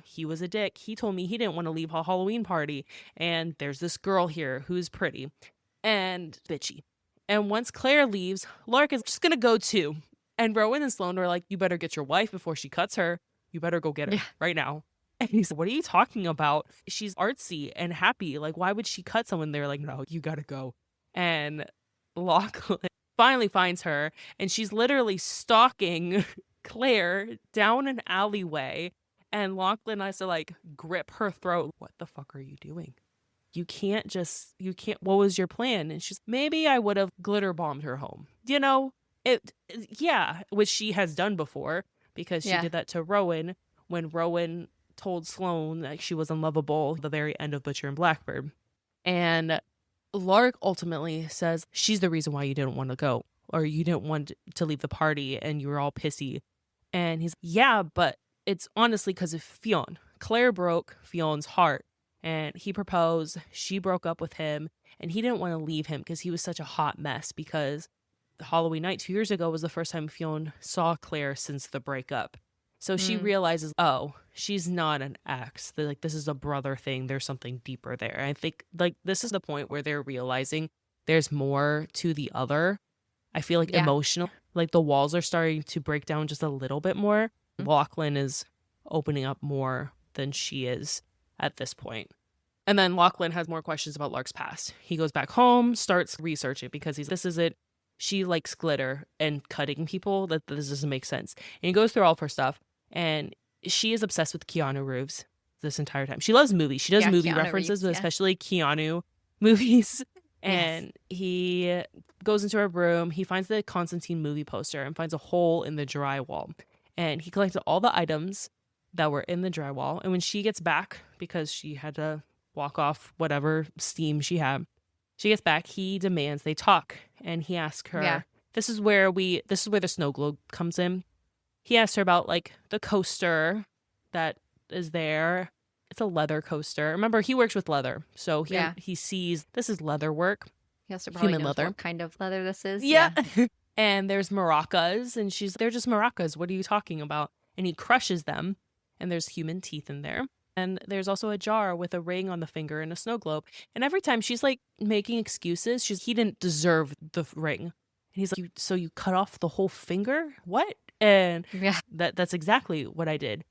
He was a dick. He told me he didn't want to leave a Halloween party. And there's this girl here who's pretty and bitchy. And once Claire leaves, Lark is just going to go too. And Rowan and Sloane are like, you better get your wife before she cuts her. You better go get her right now. And he's like, what are you talking about? She's artsy and happy. Like, why would she cut someone? They're like, no, you got to go. And Lachlan finally finds her. And she's literally stalking Claire down an alleyway. And Lachlan has to, like, grip her throat. What the fuck are you doing? you can't, what was your plan? And she's, maybe I would have glitter bombed her home. Yeah, which she has done before because she did that to Rowan when Rowan told Sloane that she was unlovable at the very end of Butcher and Blackbird. And Lark ultimately says she's the reason why you didn't want to go, or you didn't want to leave the party and you were all pissy. And he's, yeah, but it's honestly because of Fionn. Claire broke Fionn's heart and he proposed. She broke up with him and he didn't want to leave him because he was such a hot mess, because Halloween night 2 years ago was the first time Fionn saw Claire since the breakup. So she realizes, oh, she's not an ex. Like, this is a brother thing. There's something deeper there. And I think, like, this is the point where they're realizing there's more to the other. I feel like emotional, like the walls are starting to break down just a little bit more. Lachlan is opening up more than she is at this point. And then Lachlan has more questions about Lark's past. He goes back home, starts researching because this is it. She likes glitter and cutting people. That this doesn't make sense. And he goes through all of her stuff. And she is obsessed with Keanu Reeves this entire time. She loves movies. She does movie Keanu references, Reeves, but especially Keanu movies. And he goes into her room. He finds the Constantine movie poster and finds a hole in the drywall. And he collected all the items that were in the drywall. And when she gets back, because she had to walk off whatever steam she had, she gets back, he demands they talk. And he asks her, this is where the snow globe comes in. He asked her about, like, the coaster that is there. It's a leather coaster. Remember, he works with leather. So he sees this is leather work. He also probably human knows leather. what kind of leather this is. Yeah. And there's maracas. And they're just maracas. What are you talking about? And he crushes them. And there's human teeth in there. And there's also a jar with a ring on the finger and a snow globe. And every time she's, like, making excuses. He didn't deserve the ring. And he's like, so you cut off the whole finger? What? And that's exactly what I did.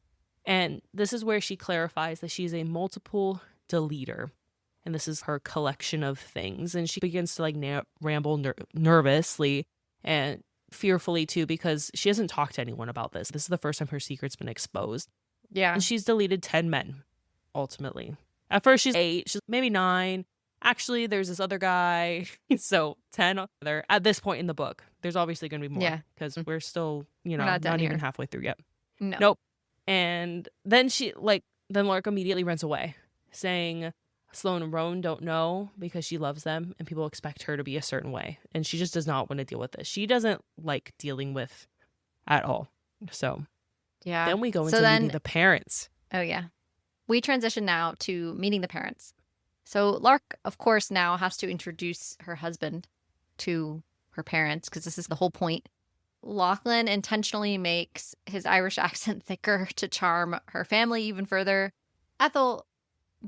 And this is where she clarifies that she's a multiple deleter. And this is her collection of things. And she begins to, like, ramble nervously and fearfully, too, because she hasn't talked to anyone about this. This is the first time her secret's been exposed. Yeah. And she's deleted 10 men, ultimately. At first, she's 8. She's maybe 9. Actually, there's this other guy. So 10 other at this point in the book. There's obviously going to be more. Yeah. Because we're still, not even halfway through yet. No. Nope. And then then Lark immediately runs away, saying Sloane and Rowan don't know because she loves them and people expect her to be a certain way. And she just does not want to deal with this. She doesn't like dealing with at all. So then we go into meeting the parents. Oh, yeah. We transition now to meeting the parents. So Lark, of course, now has to introduce her husband to her parents because this is the whole point. Lachlan intentionally makes his Irish accent thicker to charm her family even further. Ethel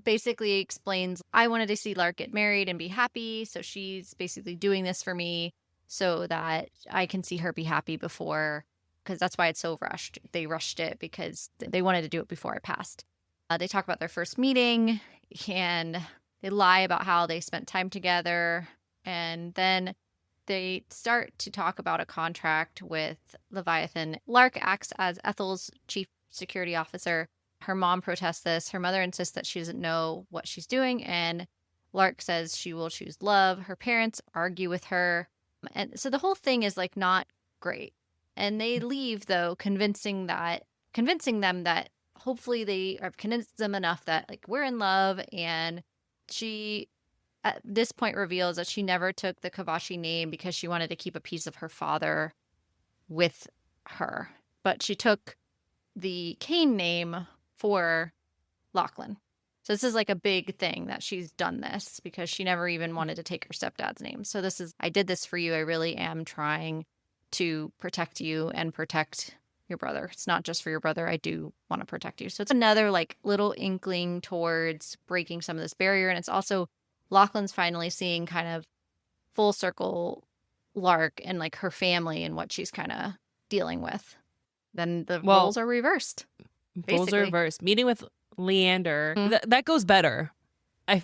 basically explains, I wanted to see Lark get married and be happy, so she's basically doing this for me so that I can see her be happy before, because that's why it's so rushed. They rushed it because they wanted to do it before I passed. They talk about their first meeting, and they lie about how they spent time together, and then they start to talk about a contract with Leviathan. Lark acts as Ethel's chief security officer. Her mom protests this. Her mother insists that she doesn't know what she's doing, and Lark says she will choose love. Her parents argue with her. And so the whole thing is, like, not great. And they leave, though, convincing them that hopefully they have convinced them enough that, like, we're in love. And she, at this point, reveals that she never took the Kavashi name because she wanted to keep a piece of her father with her. But she took the Kane name for Lachlan. So this is like a big thing that she's done this because she never even wanted to take her stepdad's name. So this is, I did this for you. I really am trying to protect you and protect your brother. It's not just for your brother. I do want to protect you. So it's another, like, little inkling towards breaking some of this barrier. And it's also Lachlan's finally seeing kind of full circle Lark and, like, her family and what she's kind of dealing with. Then the roles are reversed. Roles are reversed. Meeting with Leander, that goes better. I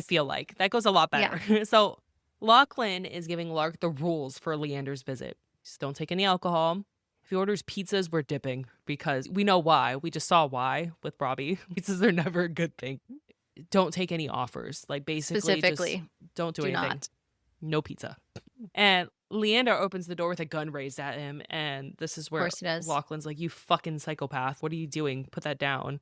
feel like that goes a lot better. Yeah. So Lachlan is giving Lark the rules for Leander's visit. Just don't take any alcohol. If he orders pizzas, we're dipping because we know why. We just saw why with Robbie. Pizzas are never a good thing. don't take any offers. Like, basically, Specifically, just don't do anything. not. No pizza. And Leander opens the door with a gun raised at him, and this is where course he does. Lachlan's like, "You fucking psychopath. What are you doing? Put that down."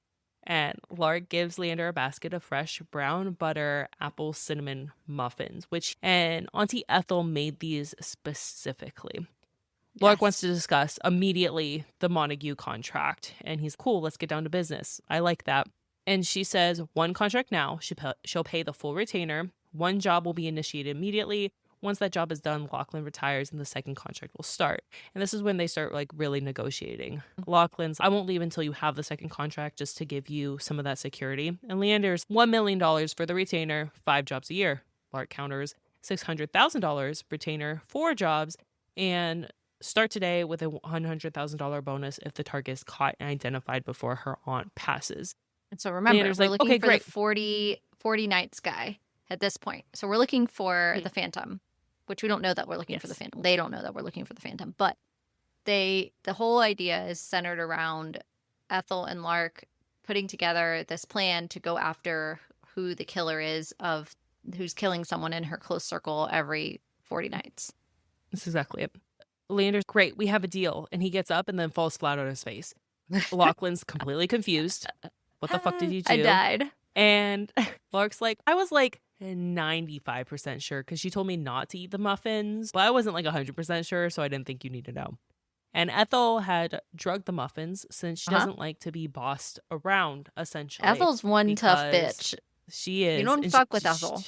And Lark gives Leander a basket of fresh brown butter apple cinnamon muffins, and Auntie Ethel made these specifically. Lark wants to discuss immediately the Montague contract, and he's cool. Let's get down to business. I like that. And she says, one contract now, she'll pay the full retainer. One job will be initiated immediately. Once that job is done, Lachlan retires and the second contract will start. And this is when they start like really negotiating. Lachlan's, I won't leave until you have the second contract, just to give you some of that security. And Leander's $1 million for the retainer, 5 jobs a year. Lark counters $600,000 retainer, 4 jobs, and start today with a $100,000 bonus if the target is caught and identified before her aunt passes. And so remember, Leander's we're like, looking okay, for great. the 40 nights guy at this point. So we're looking for the Phantom, which we don't know that we're looking for the Phantom. They don't know that we're looking for the Phantom. But the whole idea is centered around Ethel and Lark putting together this plan to go after who the killer is of who's killing someone in her close circle every 40 nights. That's exactly it. Leander's, great, we have a deal. And he gets up and then falls flat on his face. Lachlan's completely confused. What the fuck did you do? I died. And Lark's like, I was like 95% sure because she told me not to eat the muffins, but I wasn't like 100% sure, so I didn't think you need to know. And Ethel had drugged the muffins since she doesn't like to be bossed around, essentially. Ethel's one tough bitch. She is. You don't fuck with Ethel.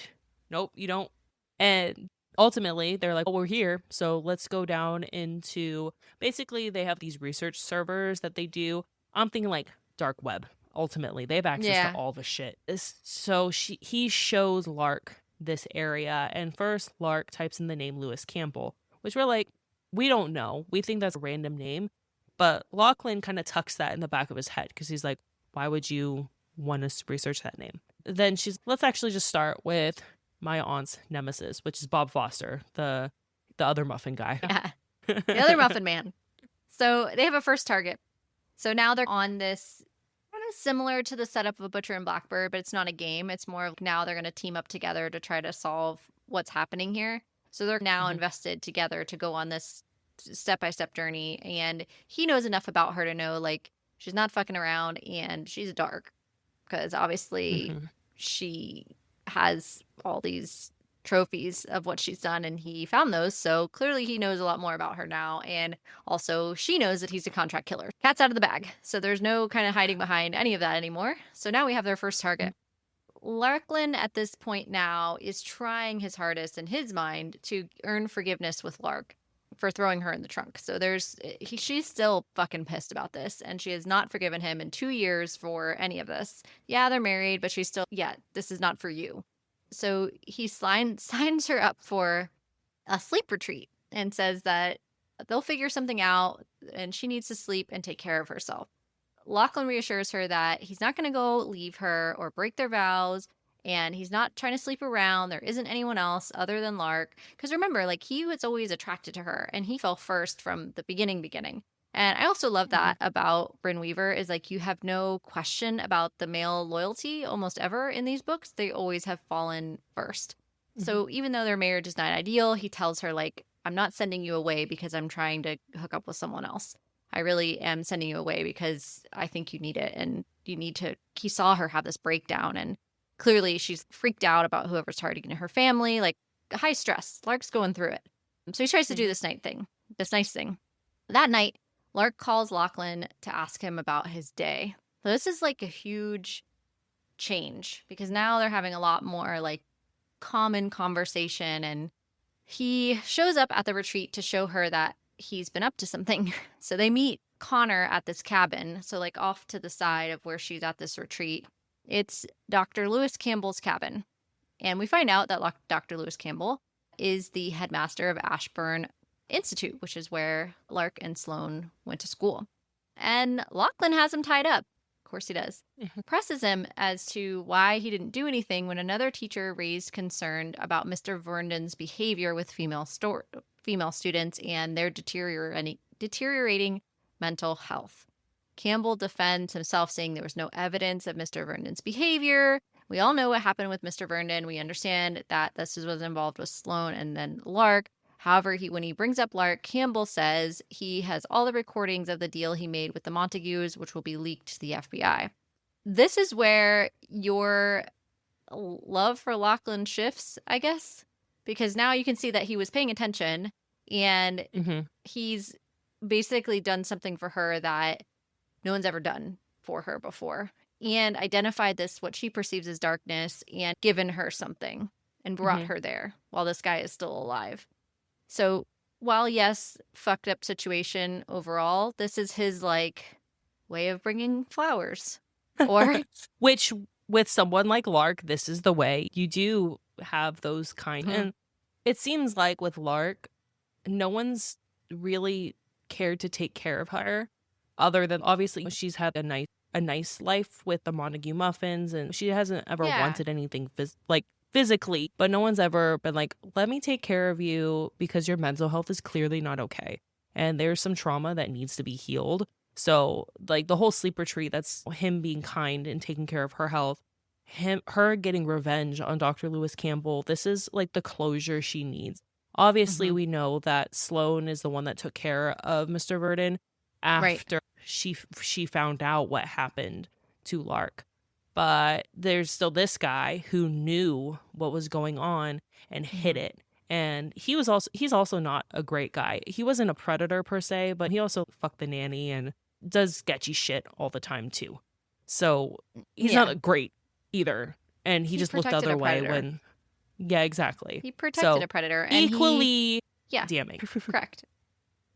Nope, you don't. And ultimately, they're like, well, we're here, so let's go down into, basically, they have these research servers that they do. I'm thinking like dark web. Ultimately, they have access to all the shit. So he shows Lark this area, and first Lark types in the name Lewis Campbell, which we're like, we don't know. We think that's a random name, but Lachlan kind of tucks that in the back of his head because he's like, why would you want us to research that name? Then let's actually just start with my aunt's nemesis, which is Bob Foster, the other muffin guy. Yeah, the other muffin man. So they have a first target. So now they're on this kind of similar to the setup of a Butcher and Blackbird, but it's not a game. It's more of now they're going to team up together to try to solve what's happening here. So they're now invested together to go on this step-by-step journey. And he knows enough about her to know, like, she's not fucking around and she's dark. Because obviously she has all these trophies of what she's done and he found those. So clearly he knows a lot more about her now. And also she knows that he's a contract killer. Cat's out of the bag. So there's no kind of hiding behind any of that anymore. So now we have their first target. Lachlan at this point now is trying his hardest in his mind to earn forgiveness with Lark for throwing her in the trunk. So she's still fucking pissed about this, and she has not forgiven him in 2 years for any of this. Yeah, they're married, but she's still, this is not for you. So he signs her up for a sleep retreat and says that they'll figure something out and she needs to sleep and take care of herself. Lachlan reassures her that he's not going to go leave her or break their vows, and he's not trying to sleep around. There isn't anyone else other than Lark. Because remember, like, he was always attracted to her, and he fell first from the beginning. And I also love that about Brynne Weaver is, like, you have no question about the male loyalty almost ever in these books. They always have fallen first. So even though their marriage is not ideal, he tells her, like, I'm not sending you away because I'm trying to hook up with someone else. I really am sending you away because I think you need it, and you need to. He saw her have this breakdown, and clearly she's freaked out about whoever's targeting her family, like high stress. Lark's going through it. So he tries to do this nice thing. That night, Lark calls Lachlan to ask him about his day. So this is like a huge change because now they're having a lot more like common conversation, and he shows up at the retreat to show her that he's been up to something. So they meet Connor at this cabin. So like off to the side of where she's at this retreat. It's Dr. Lewis Campbell's cabin. And we find out that Dr. Lewis Campbell is the headmaster of Ashburn Institute, which is where Lark and Sloane went to school. And Lachlan has him tied up. Of course he does. Presses him as to why he didn't do anything when another teacher raised concern about Mr. Verndon's behavior with female students and their deteriorating mental health. Campbell defends himself, saying there was no evidence of Mr. Verndon's behavior, We all know what happened with Mr. Vernon. We understand that this was involved with Sloane and then Lark. However, when he brings up Lark, Campbell says he has all the recordings of the deal he made with the Montagues, which will be leaked to the FBI. This is where your love for Lachlan shifts, I guess, because now you can see that he was paying attention and he's basically done something for her that no one's ever done for her before, and identified this, what she perceives as darkness, and given her something and brought her there while this guy is still alive. So while, yes, fucked up situation overall, this is his like way of bringing flowers. Or which with someone like Lark, this is the way. You do have those kind. And it seems like with Lark, no one's really cared to take care of her, other than obviously she's had a nice life with the Montague Muffins, and she hasn't ever wanted anything physically, but no one's ever been like, let me take care of you because your mental health is clearly not okay. And there's some trauma that needs to be healed. So like the whole sleep retreat, that's him being kind and taking care of her health, her getting revenge on Dr. Lewis Campbell. This is like the closure she needs. Obviously, we know that Sloane is the one that took care of Mr. Verdon after she found out what happened to Lark. But there's still this guy who knew what was going on and hid it. And he's also not a great guy. He wasn't a predator per se, but he also fucked the nanny and does sketchy shit all the time too. So he's not great either. And he just looked the other way when... Yeah, exactly. He protected a predator. And equally damning. Correct.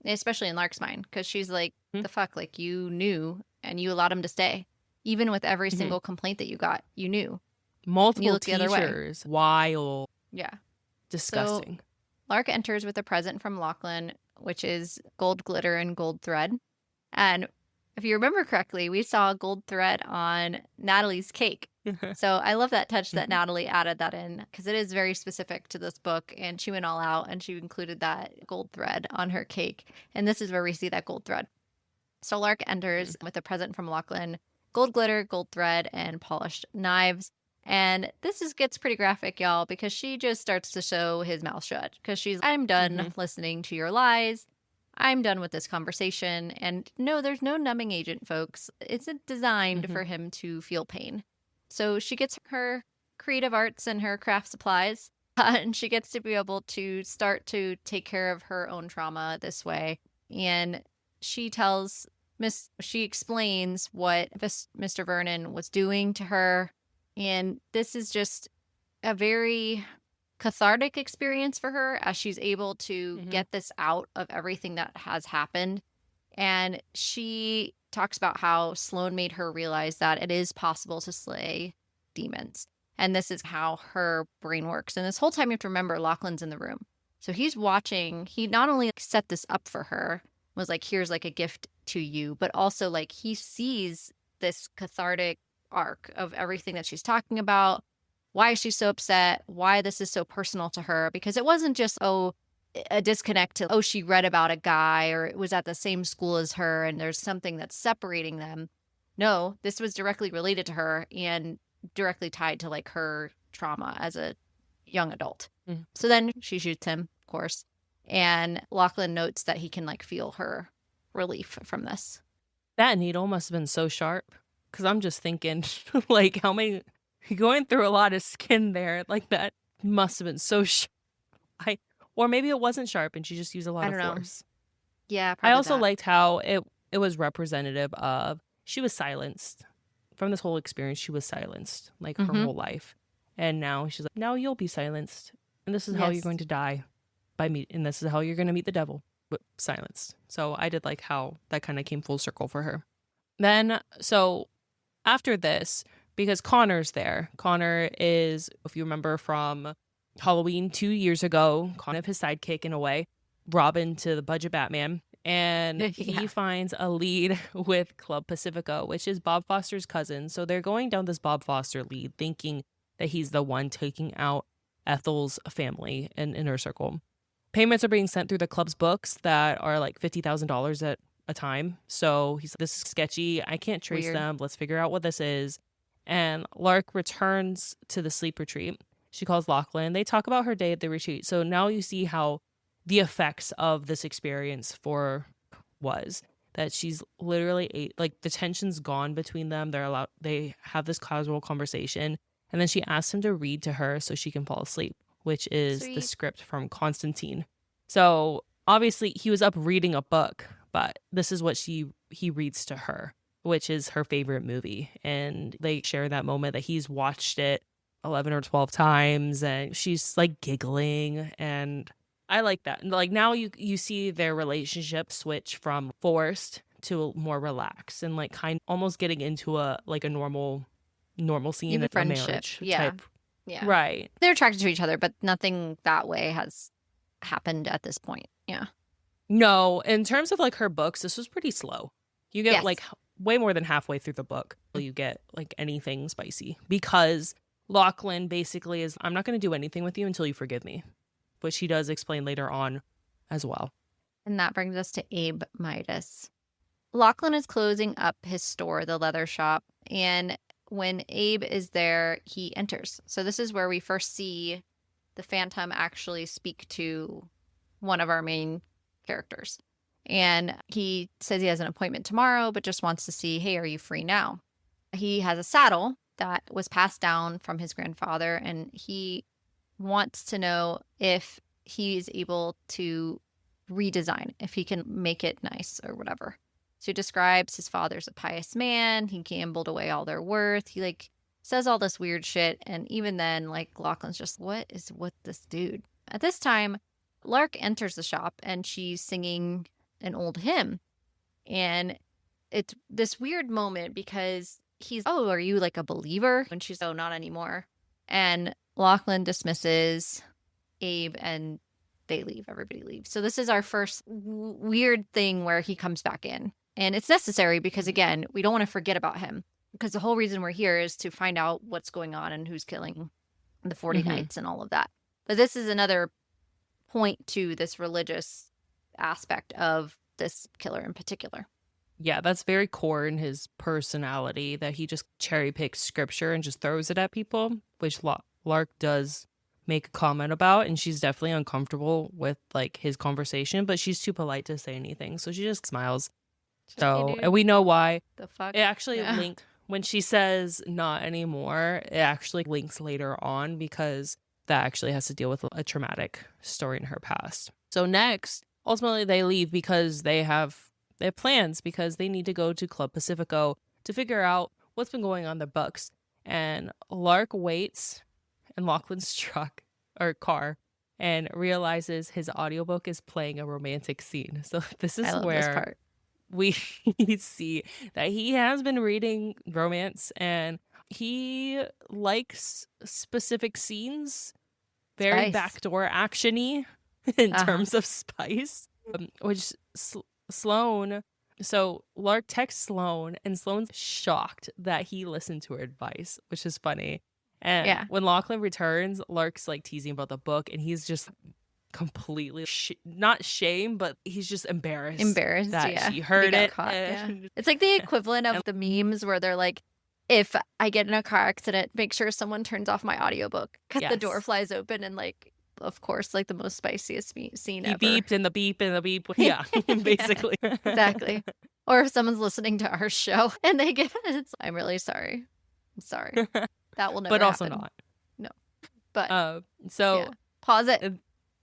Especially in Lark's mind, because she's like, the fuck? Like, you knew and you allowed him to stay. Even with every single complaint that you got, you knew. Multiple teachers. Wild. Yeah. Disgusting. So, Lark enters with a present from Lachlan, which is gold glitter and gold thread. And if you remember correctly, we saw gold thread on Natalie's cake. So I love that touch that Natalie added that in, because it is very specific to this book, and she went all out and she included that gold thread on her cake. And this is where we see that gold thread. So Lark enters with a present from Lachlan, gold glitter, gold thread, and polished knives. And this gets pretty graphic, y'all, because she just starts to show his mouth shut, because I'm done listening to your lies. I'm done with this conversation. And no, there's no numbing agent, folks. It's designed for him to feel pain. So she gets her creative arts and her craft supplies, and she gets to be able to start to take care of her own trauma this way. And she explains what Mr. Vernon was doing to her. And this is just a very cathartic experience for her, as she's able to get this out of everything that has happened. And she talks about how Sloane made her realize that it is possible to slay demons. And this is how her brain works. And this whole time you have to remember Lachlan's in the room. So he's watching. He not only set this up for her, was like, here's like a gift to you, but also like he sees this cathartic arc of everything that she's talking about, why she's so upset, why this is so personal to her, because it wasn't just, a disconnect to, she read about a guy or it was at the same school as her and there's something that's separating them. No, this was directly related to her and directly tied to like her trauma as a young adult. So then she shoots him, of course, and Lachlan notes that he can like feel her relief from this. That needle must have been so sharp, because I'm just thinking like how many, going through a lot of skin there, like that must have been so sharp. Or maybe it wasn't sharp and she just used a lot of force. Yeah, I also liked how it was representative of, she was silenced. From this whole experience, she was silenced, like her whole life. And now she's like, now you'll be silenced. And this is how you're going to die and this is how you're going to meet the devil, but silenced. So I did like how that kind of came full circle for her. Then, so after this, because Connor's there. Connor is, if you remember from Halloween 2 years ago, kind of his sidekick in a way, Robin to the budget Batman, and he finds a lead with Club Pacifico, which is Bob Foster's cousin. So they're going down this Bob Foster lead, thinking that he's the one taking out Ethel's family and inner circle. Payments are being sent through the club's books that are like $50,000 at a time. So he's like, this is sketchy. I can't trace them. Let's figure out what this is. And Lark returns to the sleep retreat. She calls Lachlan. They talk about her day at the retreat. So now you see how the effects of this experience for was that she's literally like the tension's gone between them. They have this casual conversation, and then she asks him to read to her so she can fall asleep, which is the Sweet. script from Constantine. So obviously he was up reading a book, but this is what he reads to her, which is her favorite movie. And they share that moment that he's watched it 11 or 12 times, and she's like giggling, and I like that. Like now you see their relationship switch from forced to more relaxed and like kind of almost getting into a normal scene Even in a friendship. marriage Yeah. type. Yeah. Right. They're attracted to each other, but nothing that way has happened at this point. Yeah. No, in terms of like her books, this was pretty slow. You get Yes. like way more than halfway through the book, you get like anything spicy, because Lachlan basically is, I'm not going to do anything with you until you forgive me, which he does explain later on as well. And that brings us to Abe Midas. Lachlan is closing up his store, the leather shop, and when Abe is there, he enters. So this is where we first see the Phantom actually speak to one of our main characters. And he says he has an appointment tomorrow, but just wants to see, hey, are you free now? He has a saddle that was passed down from his grandfather, and he wants to know if he is able to redesign, if he can make it nice or whatever. So he describes his father's a pious man. He gambled away all their worth. He like says all this weird shit. And even then, like Lachlan's just, what is with this dude? At this time, Lark enters the shop and she's singing an old hymn. And it's this weird moment because he's, oh, are you like a believer? And she's, oh, not anymore. And Lachlan dismisses Abe and they leave. Everybody leaves. So this is our first weird thing where he comes back in. And it's necessary because, again, we don't want to forget about him. Because the whole reason we're here is to find out what's going on and who's killing the 40 Knights and all of that. But this is another point to this religious aspect of this killer in particular. Yeah, that's very core in his personality, that he just cherry picks scripture and just throws it at people, which Lark does make a comment about, and she's definitely uncomfortable with like his conversation, but she's too polite to say anything, so she just smiles. So, and we know why. The fuck? It actually linked when she says not anymore, it actually links later on because that actually has to deal with a traumatic story in her past. So next, ultimately they leave because they have plans, because they need to go to Club Pacifico to figure out what's been going on in their books. And Lark waits in Lachlan's truck or car and realizes his audiobook is playing a romantic scene. So this is where this part. We see that he has been reading romance and he likes specific scenes, very backdoor action-y in terms of spice, which Sloane, so Lark texts Sloane and Sloane's shocked that he listened to her advice, which is funny. And when Lachlan returns, Lark's like teasing about the book and he's just completely not shame, but he's just embarrassed that she heard it. Caught, it's like the equivalent of the memes where they're like, if I get in a car accident, make sure someone turns off my audiobook because the door flies open and like, of course, like the most spiciest scene ever. He beeped and the beep and the beep. Yeah, basically. Exactly. Or if someone's listening to our show and they get it, I'm really sorry. I'm sorry. That will never but also happen. not. No. But pause it.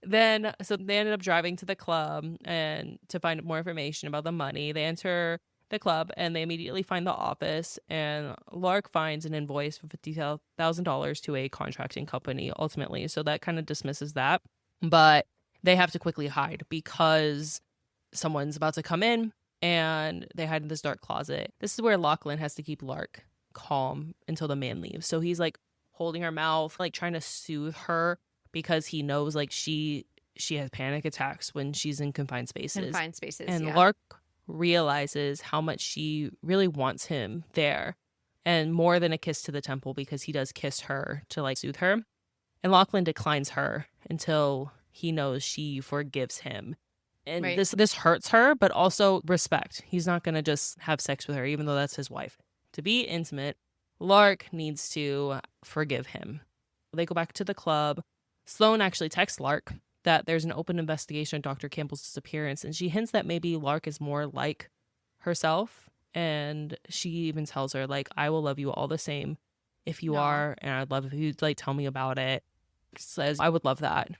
Then, so they ended up driving to the club and to find more information about the money. They enter the club and they immediately find the office, and Lark finds an invoice for $50,000 to a contracting company ultimately. So that kind of dismisses that. But they have to quickly hide because someone's about to come in, and they hide in this dark closet. This is where Lachlan has to keep Lark calm until the man leaves. So he's like holding her mouth, like trying to soothe her, because he knows like she has panic attacks when she's in confined spaces. And Lark realizes how much she really wants him there, and more than a kiss to the temple, because he does kiss her to like soothe her. And Lachlan declines her until he knows she forgives him. And this hurts her, but also respect. He's not going to just have sex with her, even though that's his wife. To be intimate Lark needs to forgive him. They go back to the club. Sloane actually texts Lark that there's an open investigation of Dr. Campbell's disappearance, and she hints that maybe Lark is more like herself. And she even tells her, like, I will love you all the same if you are, and I'd love if you'd, like, tell me about it. Says, I would love that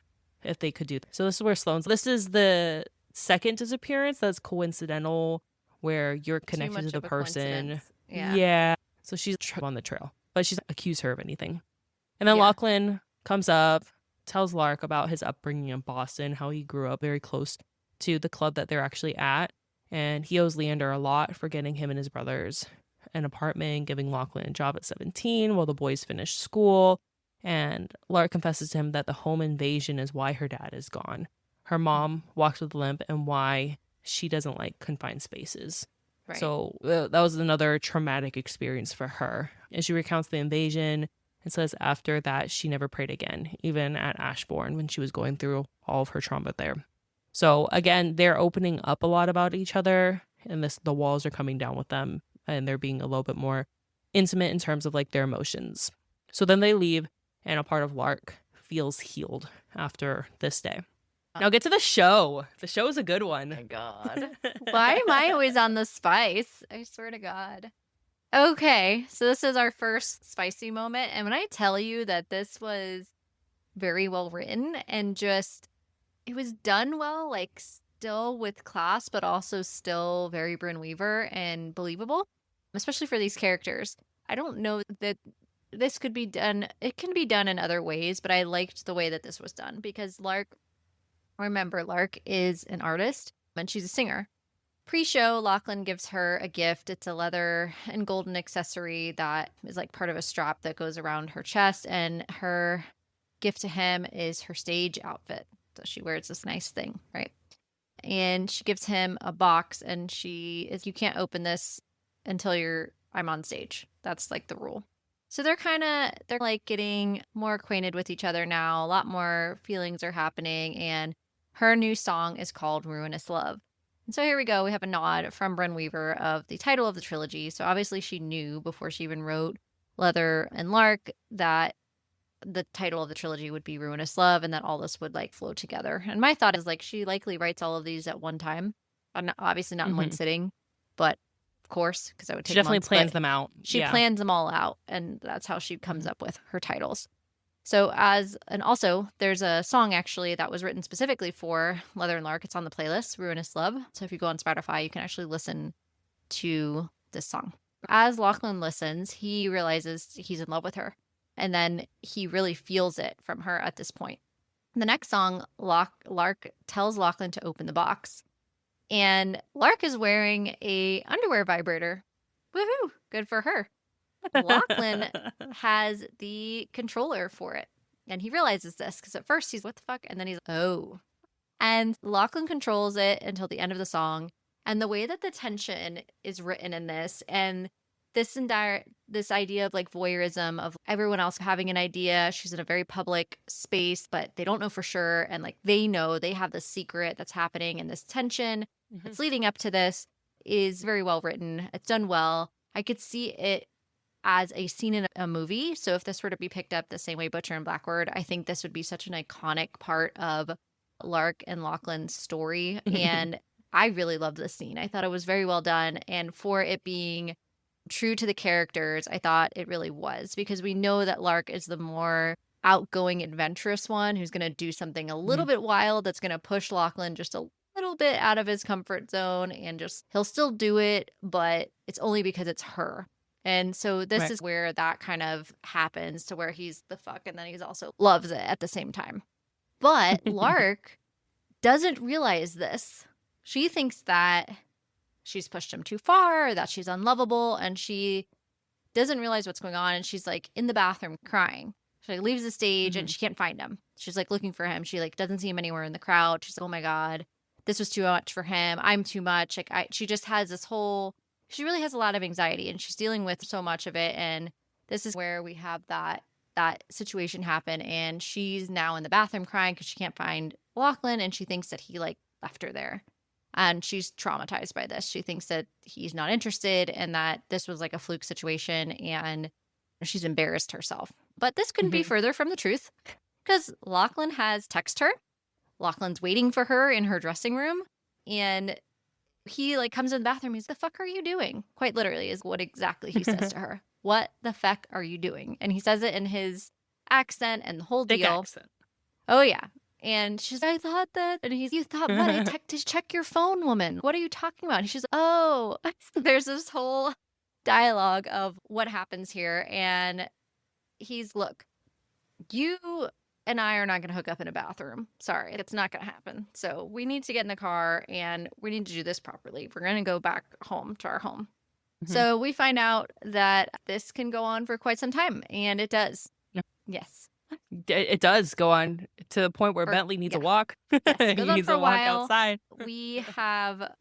if they could do that. So this is where this is the second disappearance that's coincidental, where you're connected to the person. Yeah. So she's on the trail, but she doesn't accuse her of anything. And then Lachlan comes up, tells Lark about his upbringing in Boston, how he grew up very close to the club that they're actually at. And he owes Leander a lot for getting him and his brothers an apartment, giving Lachlan a job at 17 while the boys finish school. And Lark confesses to him that the home invasion is why her dad is gone. Her mom walks with a limp, and why she doesn't like confined spaces. Right. So that was another traumatic experience for her. And she recounts the invasion and says after that she never prayed again, even at Ashbourne when she was going through all of her trauma there. So again, they're opening up a lot about each other, and the walls are coming down with them, and they're being a little bit more intimate in terms of like their emotions. So then they leave, and a part of Lark feels healed after this day. Now get to the show. The show is a good one. Oh my God. Why am I always on the spice? I swear to God. Okay, so this is our first spicy moment. And when I tell you that this was very well written and just, it was done well, like still with class, but also still very Brynne Weaver and believable, especially for these characters. I don't know that this could be done. It can be done in other ways, but I liked the way that this was done because Lark is an artist and she's a singer. Pre-show, Lachlan gives her a gift. It's a leather and golden accessory that is like part of a strap that goes around her chest, and her gift to him is her stage outfit. So she wears this nice thing, right? And she gives him a box, and you can't open this until I'm on stage. That's like the rule. So they're like getting more acquainted with each other now. A lot more feelings are happening, and her new song is called Ruinous Love. And so here we go. We have a nod from Brynne Weaver of the title of the trilogy. So obviously she knew before she even wrote Leather and Lark that the title of the trilogy would be Ruinous Love, and that all this would like flow together. And my thought is like she likely writes all of these at one time. Obviously not in one sitting, but of course, because I would take She definitely months, plans them out. She plans them all out, and that's how she comes up with her titles. So also there's a song actually that was written specifically for Leather and Lark. It's on the playlist, Ruinous Love. So if you go on Spotify, you can actually listen to this song. As Lachlan listens, he realizes he's in love with her. And then he really feels it from her at this point. The next song, Lark tells Lachlan to open the box. And Lark is wearing a underwear vibrator. Woohoo! Good for her. Lachlan has the controller for it. And he realizes this because at first he's, what the fuck? And then he's, oh. And Lachlan controls it until the end of the song. And the way that the tension is written in this, and this idea of like voyeurism of everyone else having an idea. She's in a very public space, but they don't know for sure. And like they know they have this secret that's happening, and this tension that's leading up to this is very well written. It's done well. I could see it as a scene in a movie. So if this were to be picked up the same way Butcher and Blackbird, I think this would be such an iconic part of Lark and Lachlan's story. And I really loved this scene. I thought it was very well done. And for it being true to the characters, I thought it really was, because we know that Lark is the more outgoing, adventurous one who's going to do something a little bit wild that's going to push Lachlan just a little bit out of his comfort zone, and just he'll still do it, but it's only because it's her. And so this is where that kind of happens, to where he's the fuck and then he's also loves it at the same time. But Lark doesn't realize this. She thinks that she's pushed him too far, that she's unlovable, and she doesn't realize what's going on. And she's like in the bathroom crying. She like leaves the stage and she can't find him. She's like looking for him. She like doesn't see him anywhere in the crowd. She's like, oh my God, this was too much for him. I'm too much. Like she just has this whole, she really has a lot of anxiety, and she's dealing with so much of it. And this is where we have that situation happen. And she's now in the bathroom crying because she can't find Lachlan, and she thinks that he like left her there. And she's traumatized by this. She thinks that he's not interested and that this was like a fluke situation. And She's embarrassed herself. But this couldn't be Mhm. further from the truth because Lachlan has texted her. Lachlan's waiting for her in her dressing room, and he like comes in the bathroom. He's, "The fuck are you doing?" Quite literally is what exactly he says to her. "What the fuck are you doing?" And he says it in his accent and the whole Thick deal. accent. Oh yeah. And she's, "I thought that," and he's, "You thought what? I texted to check your phone, woman. What are you talking about?" And she's like, "Oh." There's this whole dialogue of what happens here, and he's, "Look, you and I are not going to hook up in a bathroom. Sorry, it's not going to happen. So we need to get in the car and we need to do this properly. We're going to go back home to our home." Mhm. So we find out that this can go on for quite some time, and it does. Yeah. Yes. It does go on to the point where Or- Bentley needs a yeah. walk. Yes, it He goes on needs for a a walk while. outside. We have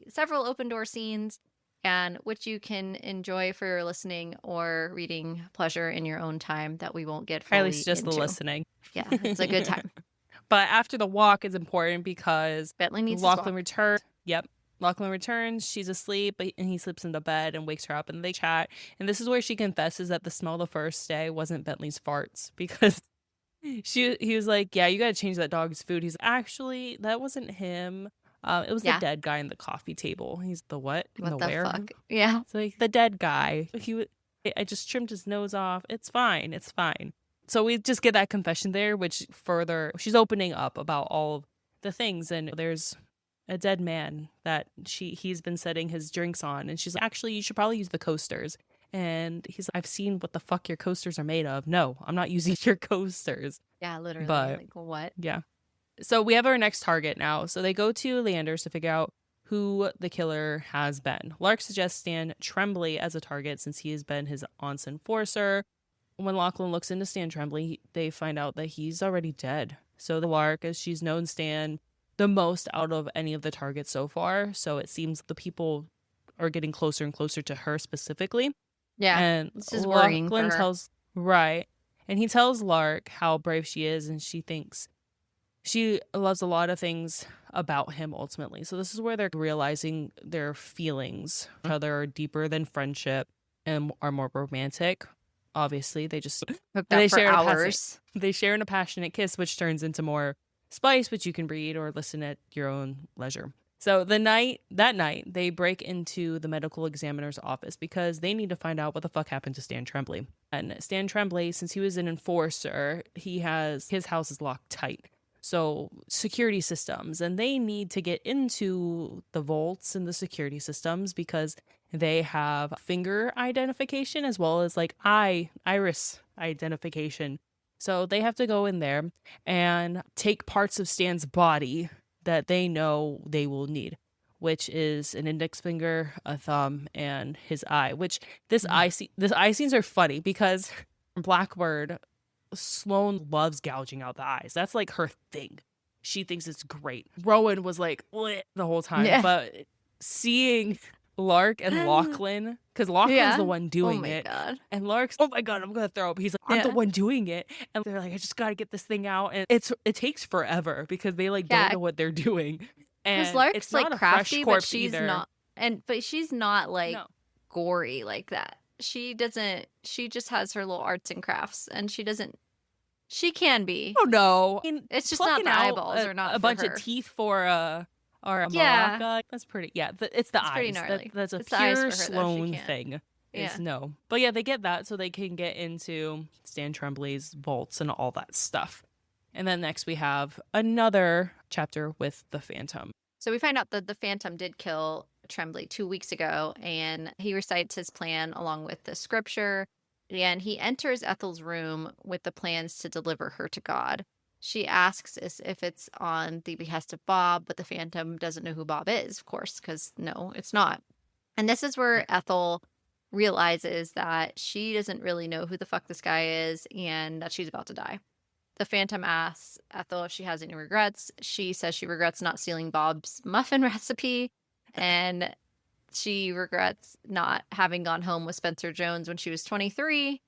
several open door scenes, and which you can enjoy for your listening or reading pleasure in your own time that we won't get Or fully at least just into. the listening. Yeah, it's a good time. But after the walk is important because Bentley needs his Lachlan walk. returns. Yep. Lachlan returns. She's asleep, and he slips into bed and wakes her up, and they chat. And this is where she confesses that the smell the first day wasn't Bentley's farts because he was like, "Yeah, you got to change that dog's food." He's actually, that wasn't him. It was Yeah. the dead guy in the coffee table. He's the what? In What the where? fuck? Yeah. It's like the dead guy. I just trimmed his nose off. It's fine. It's fine. So we just get that confession there, which further she's opening up about all the things, and there's a dead man that he's been setting his drinks on, and she's like, "Actually, you should probably use the coasters." And he's like, "I've seen what the fuck your coasters are made of. No, I'm not using your coasters." Yeah, literally. But like, what? yeah. So we have our next target now. So they go to Leander's to figure out who the killer has been. Lark suggests Stan Tremblay as a target since he has been his aunt's enforcer. When Lachlan looks into Stan Tremblay, they find out that he's already dead. So the Lark, as she's known Stan the most out of any of the targets so far. So it seems the people are getting closer and closer to her specifically. Yeah. And This is worrying for Lachlan her. tells, right. And he tells Lark how brave she is, and she thinks she loves a lot of things about him ultimately. So this is where they're realizing their feelings for each other are deeper than friendship and are more romantic. Obviously, they just Hooked they up for share in a hours. they share in a passionate kiss, which turns into more spice, which you can read or listen at your own leisure. So that night, they break into the medical examiner's office because they need to find out what the fuck happened to Stan Tremblay. And Stan Tremblay, since he was an enforcer, his house is locked tight. So security systems, and they need to get into the vaults and the security systems because they have finger identification as well as like iris identification. So they have to go in there and take parts of Stan's body that they know they will need, which is an index finger, a thumb, and his eye. Which this eye scenes are funny because Blackbird, Sloane loves gouging out the eyes. That's like her thing. She thinks it's great. Rowan was like bleh the whole time, Yeah. but seeing Lark and Lachlan, because Lachlan's the one doing it, God. and Lark's, "Oh my god, I'm gonna throw up." He's like, "I'm the Yeah. one doing it," and they're like, "I just gotta get this thing out," and it takes forever because they like Yeah. don't know what they're doing. Because And Lark's it's not like a fresh crafty, but corpse she's either. not. But she's not like No. gory like that. She doesn't. She just has her little arts and crafts, and she doesn't. She can be. Oh no! I mean, It's just not plucking the out eyeballs are not a for bunch her. of teeth for a Yeah. maraca. That's pretty. Yeah, it's the It's pretty eyes. gnarly. That's a It's the eyes pure for her, though. She Sloane can't. thing. Yeah. Is no, but yeah, they get that so they can get into Stan Tremblay's vaults and all that stuff. And then next we have another chapter with the Phantom. So we find out that the Phantom did kill Tremblay 2 weeks ago, and he recites his plan along with the scripture, and he enters Ethel's room with the plans to deliver her to God. She asks if it's on the behest of Bob, but the Phantom doesn't know who Bob is, of course, because no, it's not. And this is where Ethel realizes that she doesn't really know who the fuck this guy is and that she's about to die. The Phantom asks Ethel if she has any regrets. She says she regrets not stealing Bob's muffin recipe, and she regrets not having gone home with Spencer Jones when she was 23.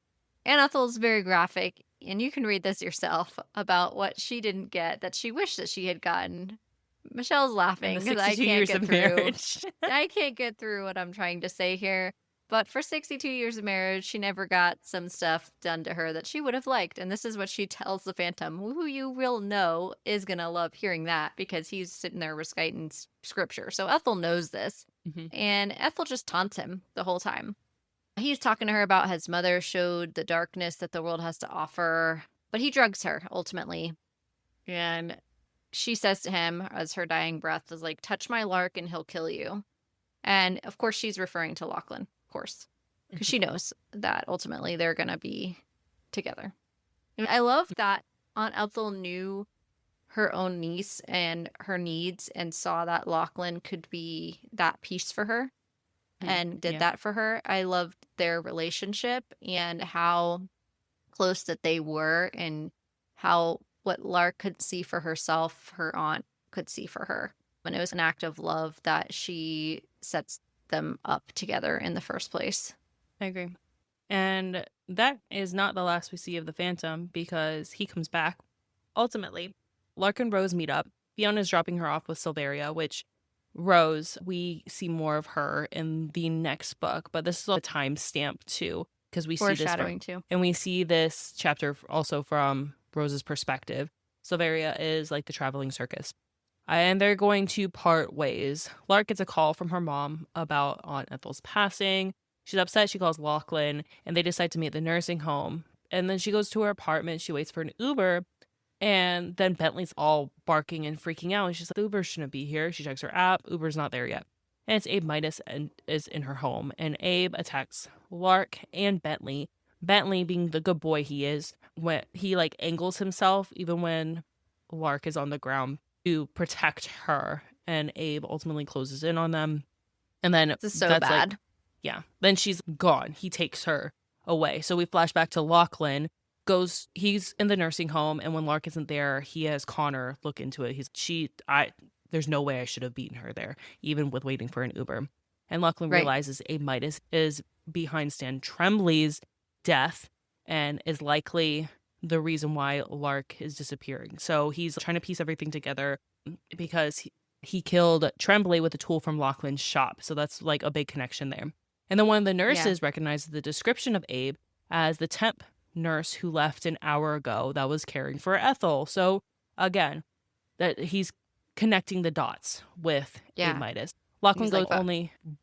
And Ethel's very graphic, and you can read this yourself about what she didn't get that she wished that she had gotten. Michelle's laughing And the because I 62 can't years get of through. marriage. I can't get through what I'm trying to say here. But for 62 years of marriage, she never got some stuff done to her that she would have liked. And this is what she tells the Phantom, who you will know is going to love hearing that because he's sitting there reciting scripture. So Ethel knows this. Mhm. And Ethel just taunts him the whole time. He's talking to her about his mother showed the darkness that the world has to offer, but he drugs her ultimately. And she says to him as her dying breath is like, touch my lark and he'll kill you. And of course, she's referring to Lachlan, of course, because she knows that ultimately they're going to be together. And I love that Aunt Ethel knew her own niece and her needs and saw that Lachlan could be that piece for her and did that for her. I loved their relationship and how close that they were and how what Lark could see for herself, her aunt could see for her. And it was an act of love that she sets them up together in the first place. I agree. And that is not the last we see of the Phantom because he comes back. Ultimately, Lark and Rose meet up. Fiona's dropping her off with Silveria, which Rose, we see more of her in the next book, but this is a timestamp too, because we see this too. And we see this chapter also from Rose's perspective. Silveria is like the traveling circus. And they're going to part ways. Lark gets a call from her mom about Aunt Ethel's passing. She's upset. She calls Lachlan, and they decide to meet at the nursing home. And then she goes to her apartment. She waits for an Uber. And then Bentley's all barking and freaking out. She's like, Uber shouldn't be here. She checks her app. Uber's not there yet. And it's Abe Midas and is in her home. And Abe attacks Lark and Bentley. Bentley, being the good boy he is, when he like angles himself even when Lark is on the ground to protect her. And Abe ultimately closes in on them. And then this is so bad. Like, yeah. Then she's gone. He takes her away. So we flash back to Lachlan. He's in the nursing home, and when Lark isn't there, he has Connor look into it. There's no way I should have beaten her there, even with waiting for an Uber. And Lachlan realizes Abe Midas is behind Stan Tremblay's death and is likely the reason why Lark is disappearing. So he's trying to piece everything together because he killed Tremblay with a tool from Lachlan's shop. So that's like a big connection there. And then one of the nurses recognizes the description of Abe as the temp nurse who left an hour ago that was caring for Ethel. So again, that he's connecting the dots with Abe Midas. Lachlan goes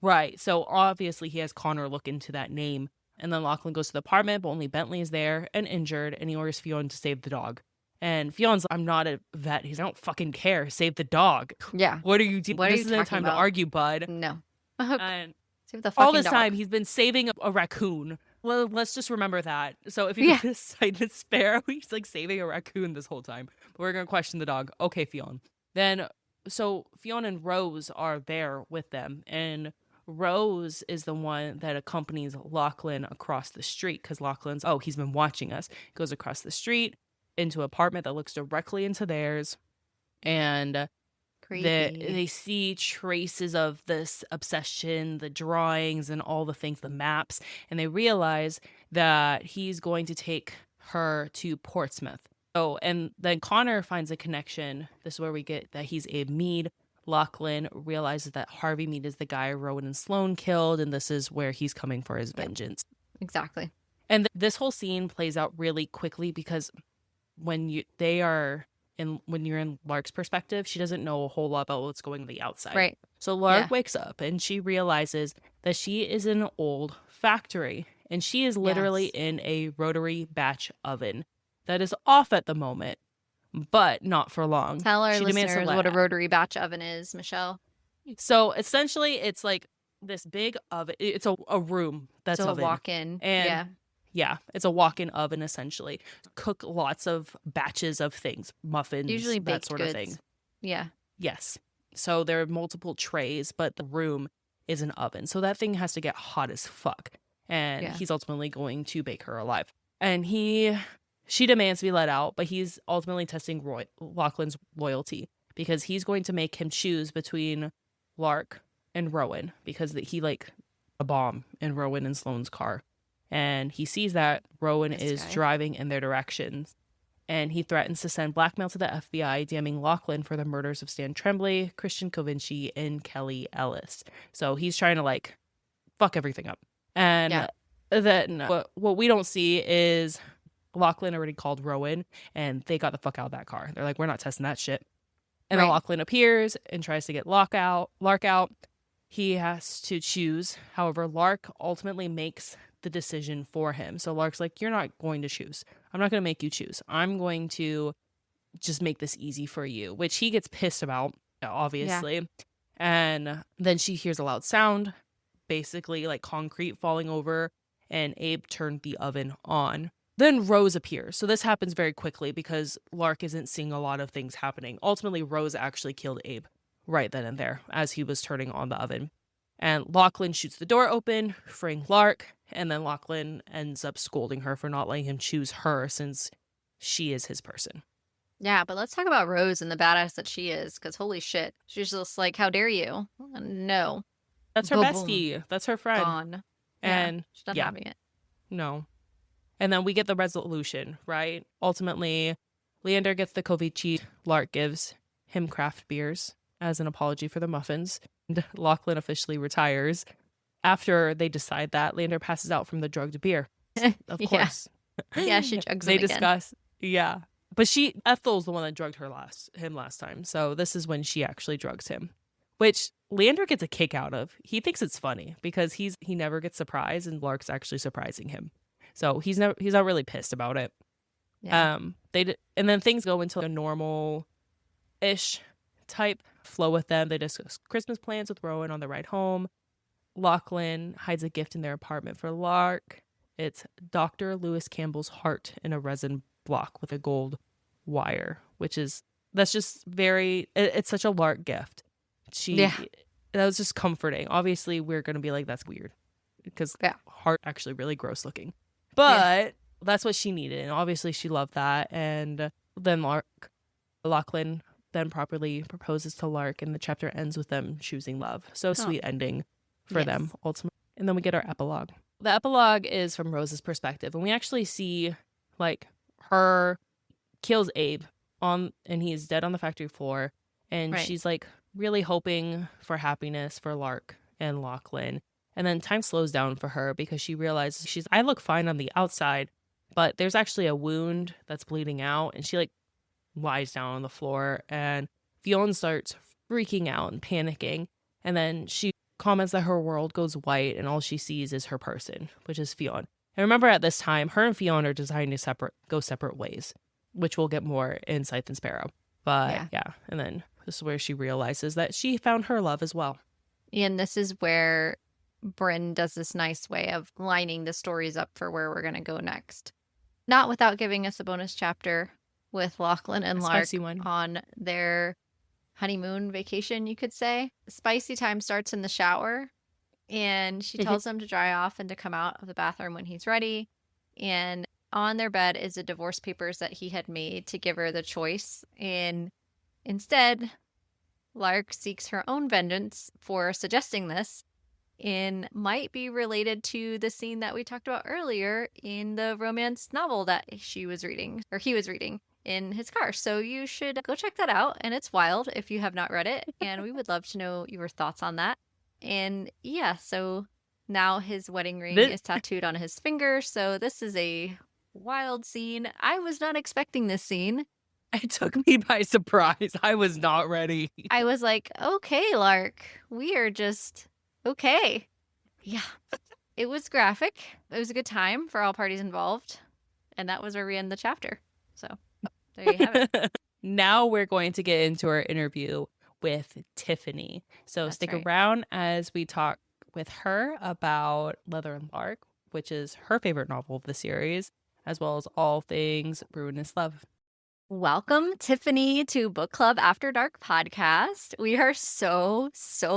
right. So obviously he has Connor look into that name. And then Lachlan goes to the apartment, but only Bentley is there and injured, and he orders Fiona to save the dog. And Fiona's like, I'm not a vet. I don't fucking care. Save the dog. Yeah. What are you doing? This isn't a time to argue, bud. No. And save the fucking all this dog. time, he's been saving a raccoon. Well, let's just remember that. So if you could cite the sparrow, he's like saving a raccoon this whole time. But we're going to question the dog. Okay, Fiona. Then, so Fiona and Rose are there with them. And Rose is the one that accompanies Lachlan across the street because Lachlan's, he's been watching us. Goes across the street into an apartment that looks directly into theirs. And they see traces of this obsession, the drawings and all the things, the maps. And they realize that he's going to take her to Portsmouth. Oh, and then Connor finds a connection. This is where we get that he's Abe Mead. Lachlan realizes that Harvey Mead is the guy Rowan and Sloane killed, and this is where he's coming for his vengeance. Exactly. And this whole scene plays out really quickly because when you're in Lark's perspective, she doesn't know a whole lot about what's going on the outside. Right. So Lark wakes up and she realizes that she is in an old factory, and she is literally in a rotary batch oven that is off at the moment. But not for long. Tell our listeners what a rotary batch oven is, Michelle. So essentially, it's like this big oven. It's a room that's a oven. walk-in. And yeah, it's a walk-in oven essentially. Cook lots of batches of things, muffins, usually that sort goods. of thing. Yeah. Yes. So there are multiple trays, but the room is an oven. So that thing has to get hot as fuck. And he's ultimately going to bake her alive. And she demands to be let out, but he's ultimately testing Lachlan's loyalty because he's going to make him choose between Lark and Rowan because he like a bomb in Rowan and Sloane's car. And he sees that Rowan is driving in their directions. And he threatens to send blackmail to the FBI, damning Lachlan for the murders of Stan Tremblay, Christian Covinci, and Kelly Ellis. So he's trying to like fuck everything up. And then what we don't see is Lachlan already called Rowan and they got the fuck out of that car. They're like, we're not testing that shit. And then Lachlan appears and tries to get Lark out. He has to choose. However, Lark ultimately makes the decision for him. So Lark's like, you're not going to choose. I'm not going to make you choose. I'm going to just make this easy for you, which he gets pissed about, obviously. Yeah. And then she hears a loud sound, basically like concrete falling over, and Abe turned the oven on. Then Rose appears. So this happens very quickly because Lark isn't seeing a lot of things happening. Ultimately, Rose actually killed Abe right then and there as he was turning on the oven. And Lachlan shoots the door open, freeing Lark, and then Lachlan ends up scolding her for not letting him choose her since she is his person. Yeah, but let's talk about Rose and the badass that she is, because holy shit. She's just like, how dare you? No. That's her bestie. That's her friend. Gone. And she's not having it. No. And then we get the resolution, right? Ultimately, Leander gets the Kovici. Lark gives him craft beers as an apology for the muffins. And Lachlan officially retires. After they decide that, Leander passes out from the drugged beer. Of course. Yeah, she drugs him again. They discuss. Yeah. But Ethel's the one that drugged him last time. So this is when she actually drugs him, which Leander gets a kick out of. He thinks it's funny because he never gets surprised and Lark's actually surprising him. So he's not really pissed about it. Yeah. And then things go into a normal-ish type flow with them. They discuss Christmas plans with Rowan on the ride home. Lachlan hides a gift in their apartment for Lark. It's Dr. Lewis Campbell's heart in a resin block with a gold wire, that's just it's such a Lark gift. That was just comforting. Obviously, we're going to be like, that's weird because heart actually really gross looking. But that's what she needed. And obviously she loved that. And then Lachlan then properly proposes to Lark and the chapter ends with them choosing love. So sweet ending for them ultimately. And then we get our epilogue. The epilogue is from Rose's perspective. And we actually see like her kills Abe and he's dead on the factory floor. And she's like really hoping for happiness for Lark and Lachlan. And then time slows down for her because she realizes I look fine on the outside, but there's actually a wound that's bleeding out. And she like lies down on the floor and Fionn starts freaking out and panicking. And then she comments that her world goes white and all she sees is her person, which is Fionn. And remember at this time, her and Fionn are designed to go separate ways, which we'll get more in Scythe and Sparrow. But yeah. And then this is where she realizes that she found her love as well. And this is where Brynne does this nice way of lining the stories up for where we're going to go next. Not without giving us a bonus chapter with Lachlan and Lark on their honeymoon vacation, you could say. Spicy time starts in the shower, and she tells him to dry off and to come out of the bathroom when he's ready. And on their bed is the divorce papers that he had made to give her the choice. And instead, Lark seeks her own vengeance for suggesting this, and might be related to the scene that we talked about earlier in the romance novel that he was reading in his car. So you should go check that out. And it's wild if you have not read it. And we would love to know your thoughts on that. And yeah, so now his wedding ring is tattooed on his finger. So this is a wild scene. I was not expecting this scene. It took me by surprise. I was not ready. I was like, okay, Lark, we are just okay. Yeah. It was graphic. It was a good time for all parties involved. And that was where we end the chapter. So there you have it. Now we're going to get into our interview with Tiffany. So stick around as we talk with her about Leather and Lark, which is her favorite novel of the series, as well as all things Ruinous Love. Welcome, Tiffany, to Book Club After Dark podcast. We are so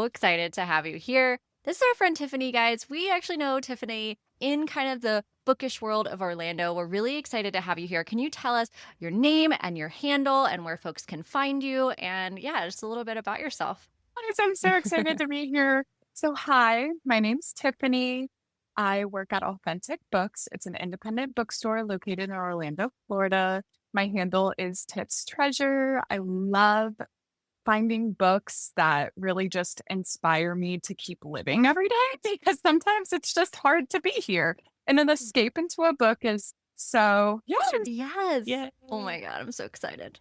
excited to have you here. This is our friend Tiffany, guys. We actually know Tiffany in kind of the bookish world of Orlando. We're really excited to have you here. Can you tell us your name and your handle and where folks can find you? And yeah, just a little bit about yourself. I'm so excited to be here. So hi, my name's Tiffany. I work at Authentic Books. It's an independent bookstore located in Orlando, Florida. My handle is Tips Treasure. I love finding books that really just inspire me to keep living every day, because sometimes it's just hard to be here. And an escape into a book is so, Yes. Yeah. Oh my God, I'm so excited.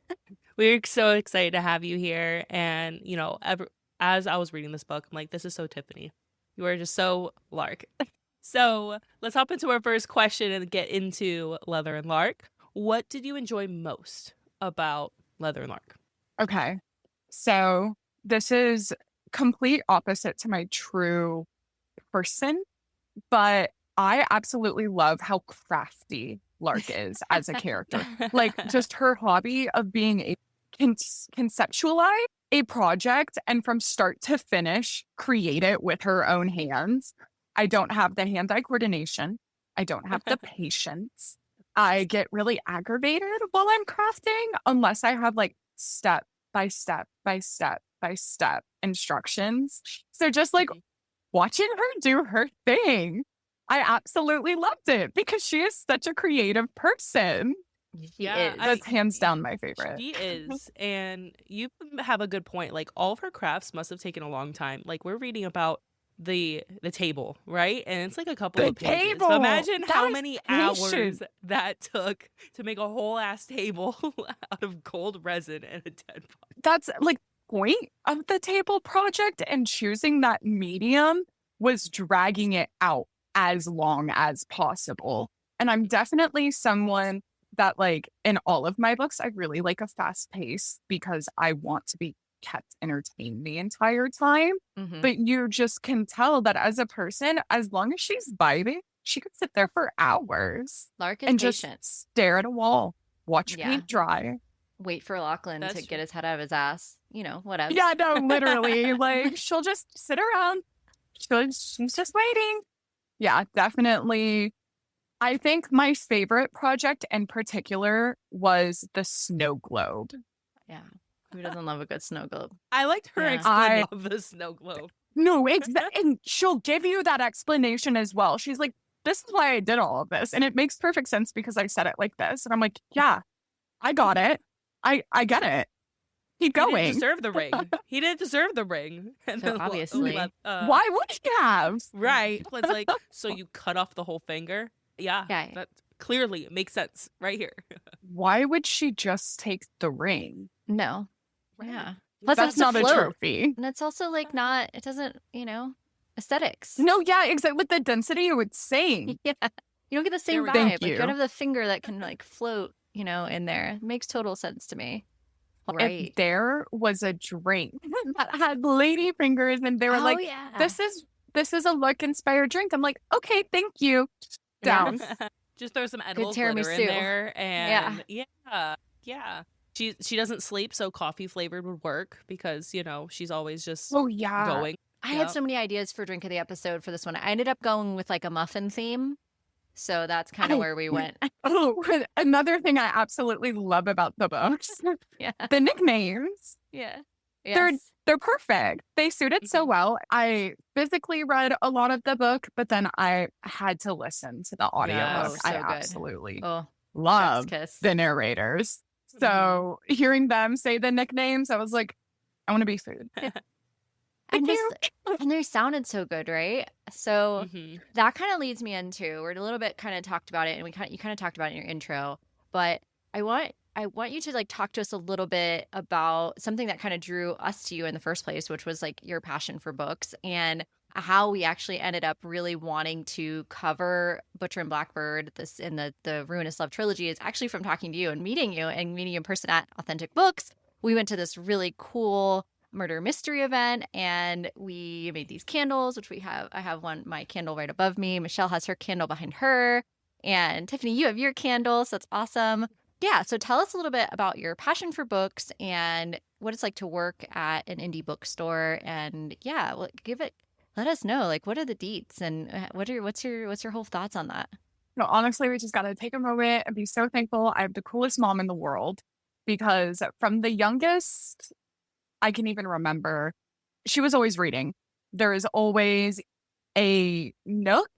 We're so excited to have you here. And, as I was reading this book, I'm like, this is so Tiffany. You are just so Lark. So let's hop into our first question and get into Leather and Lark. What did you enjoy most about Leather and Lark? Okay. So this is complete opposite to my true person, but I absolutely love how crafty Lark is as a character. Like, just her hobby of being a conceptualize a project and from start to finish create it with her own hands. I don't have the hand-eye coordination. I don't have the patience. I get really aggravated while I'm crafting unless I have like step by step by step by step instructions. So just like watching her do her thing, I absolutely loved it because she is such a creative person. She is. That's hands down my favorite. She is. And you have a good point. Like, all of her crafts must have taken a long time. Like, we're reading about the table, right? And it's like a couple of pages. Table! So imagine That how is many patient. hours that took to make a whole ass table out of gold resin and a dead body. That's like point of the table project, and choosing that medium was dragging it out as long as possible. And I'm definitely someone that, like, in all of my books, I really like a fast pace because I want to be kept entertained the entire time. Mhm. But you just can tell that as a person, as long as she's vibing, she could sit there for hours Lark is and patient. just stare at a wall, watch Yeah. paint dry. Wait for Lachlan That's to true. get his head out of his ass. Whatever. Yeah, no, literally. Like, she'll just sit around. She's just waiting. Yeah, definitely. I think my favorite project in particular was the snow globe. Yeah. Who doesn't love a good snow globe? I liked her Yeah. explanation of the snow globe. No, and she'll give you that explanation as well. She's like, this is why I did all of this. And it makes perfect sense because I said it like this. And I'm like, yeah, I got it. I get it. Keep He going. didn't deserve the ring. He didn't deserve the ring. And So then obviously. Why would he have? Right. It's like, so you cut off the whole finger? Yeah. Yeah. That clearly makes sense right here. Why would she just take the ring? No. Right. Yeah. Plus, That's it has not to a float. trophy. And it's also like not, it doesn't, aesthetics. No, yeah, exactly. With the density, it would sing. Yeah. You don't get the same There we vibe. go. Thank Like, you you. don't have the finger that can like float, in there. It makes total sense to me. Right. If there was a drink that had lady fingers and they were like, yeah. this is a look inspired drink. I'm like, okay, thank you. Down. Just throw some edible tiramisu. glitter in there, and yeah. She doesn't sleep, so coffee flavored would work because she's always just Oh yeah. going. I had so many ideas for drink of the episode for this one. I ended up going with like a muffin theme. So that's kind of Oh. where we went. Oh, another thing I absolutely love about the books, Yeah. the nicknames. Yeah. They're perfect. They suit it so well. I physically read a lot of the book, but then I had to listen to the audiobook. Yes. Oh, I so good. absolutely Oh, love chef's kiss. the narrators. So hearing them say the nicknames, I was like, I want to be food. And, Thank you. and they sounded so good, right? So Mhm. that kind of leads me into, we're a little bit kind of talked about it, and you kind of talked about it in your intro, but I want you to like talk to us a little bit about something that kind of drew us to you in the first place, which was like your passion for books and how we actually ended up really wanting to cover Butcher and Blackbird this in the Ruinous Love trilogy is actually from talking to you and meeting you in person at Authentic Books. We went to this really cool murder mystery event and we made these candles, which I have my candle right above me. Michelle has her candle behind her, and Tiffany, you have your candle, so that's awesome. Yeah, so tell us a little bit about your passion for books and what it's like to work at an indie bookstore, and let us know, like, what are the deets and what's your whole thoughts on that? No, honestly, we just got to take a moment and be so thankful. I have the coolest mom in the world because from the youngest I can even remember, she was always reading. There is always a nook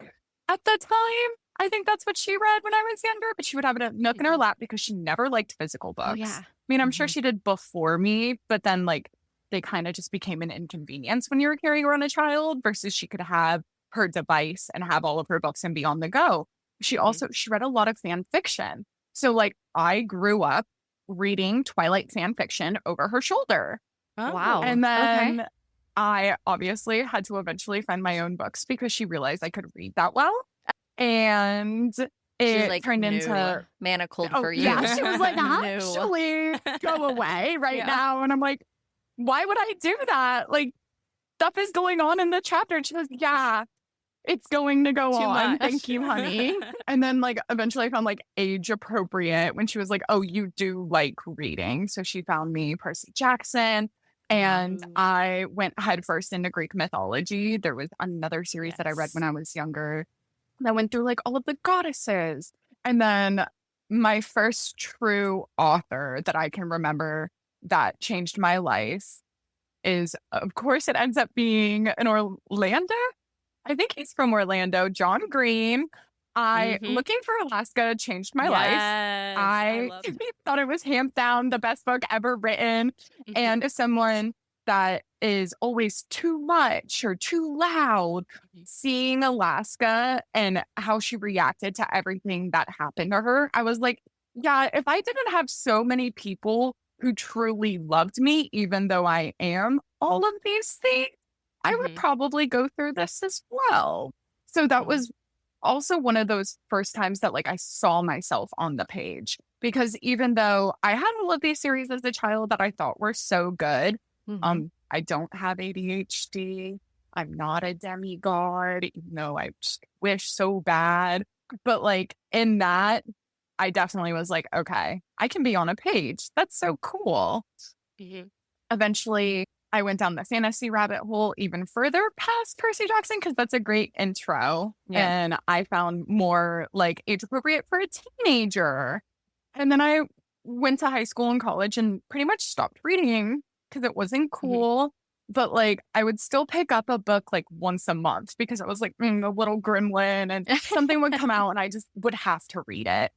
at the time. I think that's what she read when I was younger, but she would have a nook in her lap because she never liked physical books. Oh yeah. I mean, I'm sure she did before me, but then like they kind of just became an inconvenience when you were carrying around a child versus she could have her device and have all of her books and be on the go. She read a lot of fan fiction. So like I grew up reading Twilight fan fiction over her shoulder. Oh. Wow. And then Okay. I obviously had to eventually find my own books because she realized I could read that well. And She was it like, turned no, into manacled oh, for you. yeah, she was like, No. actually, go away right Yeah. now. And I'm like, why would I do that? Like, stuff is going on in the chapter. And she goes, yeah, it's going to go Too on. much. Thank you, honey. And then, like, eventually I found, like, age appropriate when she was like, oh, you do like reading. So she found me Percy Jackson. And Ooh. I went headfirst into Greek mythology. There was another series that I read Yes. when I was younger. And I went through like all of the goddesses. And then my first true author that I can remember that changed my life is, of course, it ends up being an Orlando. I think he's from Orlando, John Green. Looking for Alaska changed my life. Yes, I love thought it was hands down the best book ever written. Mhm. And as someone that is always too much or too loud, seeing Alaska and how she reacted to everything that happened to her, I was like, yeah, if I didn't have so many people who truly loved me, even though I am all of these things, I would probably go through this as well. So that was also one of those first times that like I saw myself on the page, because even though I had all of these series as a child that I thought were so good, Mhm. I don't have ADHD. I'm not a demigod, even though I just wish so bad. But like in that, I definitely was like, okay, I can be on a page. That's so cool. Mhm. Eventually, I went down the fantasy rabbit hole even further past Percy Jackson because that's a great intro. Yeah. And I found more like age appropriate for a teenager. And then I went to high school and college and pretty much stopped reading because it wasn't cool. But like I would still pick up a book like once a month because I was like a little gremlin and something would come out and I just would have to read it.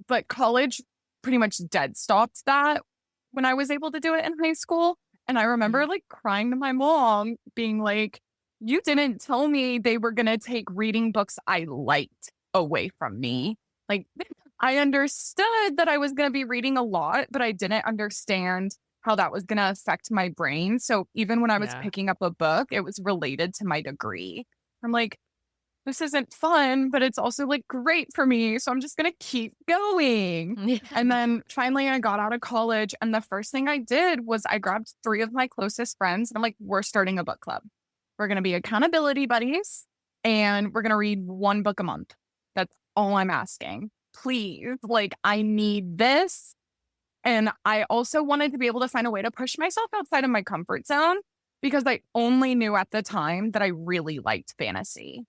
But college pretty much dead stopped that when I was able to do it in high school. And I remember like crying to my mom, being like, you didn't tell me they were going to take reading books I liked away from me. Like, I understood that I was going to be reading a lot, but I didn't understand how that was going to affect my brain. So even when I was Yeah. picking up a book, it was related to my degree. I'm like, this isn't fun, but it's also like great for me. So I'm just going to keep going. Yeah. And then finally I got out of college. And the first thing I did was I grabbed 3 of my closest friends. And I'm like, we're starting a book club. We're going to be accountability buddies and we're going to read 1 book a month. That's all I'm asking. Please. Like, I need this. And I also wanted to be able to find a way to push myself outside of my comfort zone because I only knew at the time that I really liked fantasy.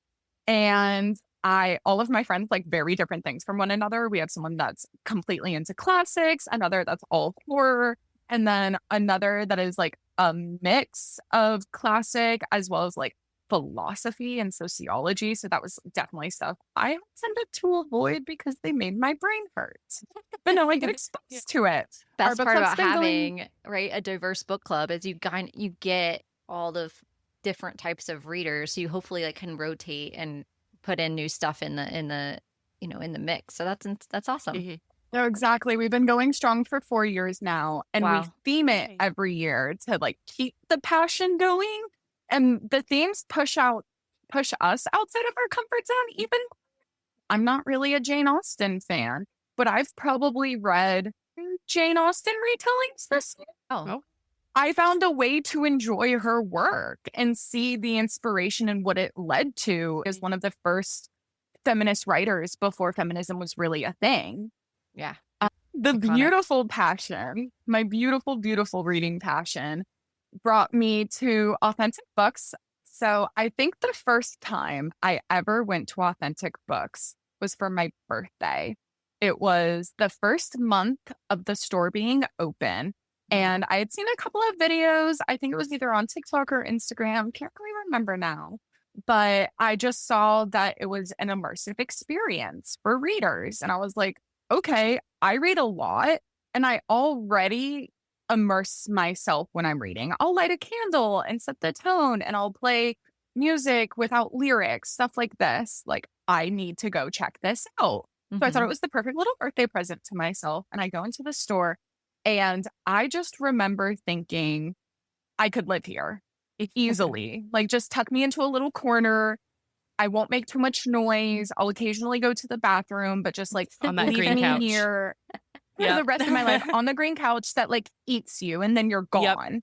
And all of my friends like very different things from one another. We have someone that's completely into classics, another that's all horror, and then another that is like a mix of classic as well as like philosophy and sociology. So that was definitely stuff I tended to avoid because they made my brain hurt. But no, I get exposed to it. Our Best book part club's about been going- having a diverse book club is you get all the different types of readers. So you hopefully like can rotate and put in new stuff in the in the mix. So that's awesome. No, exactly. We've been going strong for 4 years now, and we Wow. theme it Nice. every year to like keep the passion going. And the themes push us outside of our comfort zone. Even I'm not really a Jane Austen fan, but I've probably read Jane Austen retellings this year. Oh. I found a way to enjoy her work and see the inspiration and what it led to as one of the first feminist writers before feminism was really a thing. Yeah. The Iconic. beautiful passion, my beautiful, beautiful reading passion brought me to Authentic Books. So I think the first time I ever went to Authentic Books was for my birthday. It was the first month of the store being open. And I had seen a couple of videos. I think it was either on TikTok or Instagram. Can't really remember now. But I just saw that it was an immersive experience for readers. And I was like, okay, I read a lot and I already immerse myself when I'm reading. I'll light a candle and set the tone, and I'll play music without lyrics, stuff like this. Like, I need to go check this out. So I thought it was the perfect little birthday present to myself. And I go into the store, and I just remember thinking I could live here easily. Like, just tuck me into a little corner. I won't make too much noise. I'll occasionally go to the bathroom, but just like On that leave green me couch. here for Yep. the rest of my life on the green couch that like eats you and then you're Yep. gone.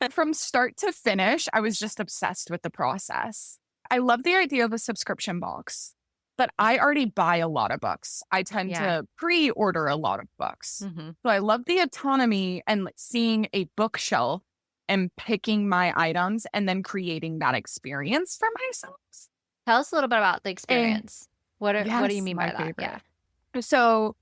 From start to finish, I was just obsessed with the process. I love the idea of a subscription box, but I already buy a lot of books. I tend Yeah. to pre-order a lot of books. Mm-hmm. So I love the autonomy and like, seeing a bookshelf and picking my items and then creating that experience for myself. Tell us a little bit about the experience. What do you Yes, mean by my that? favorite. Yeah. So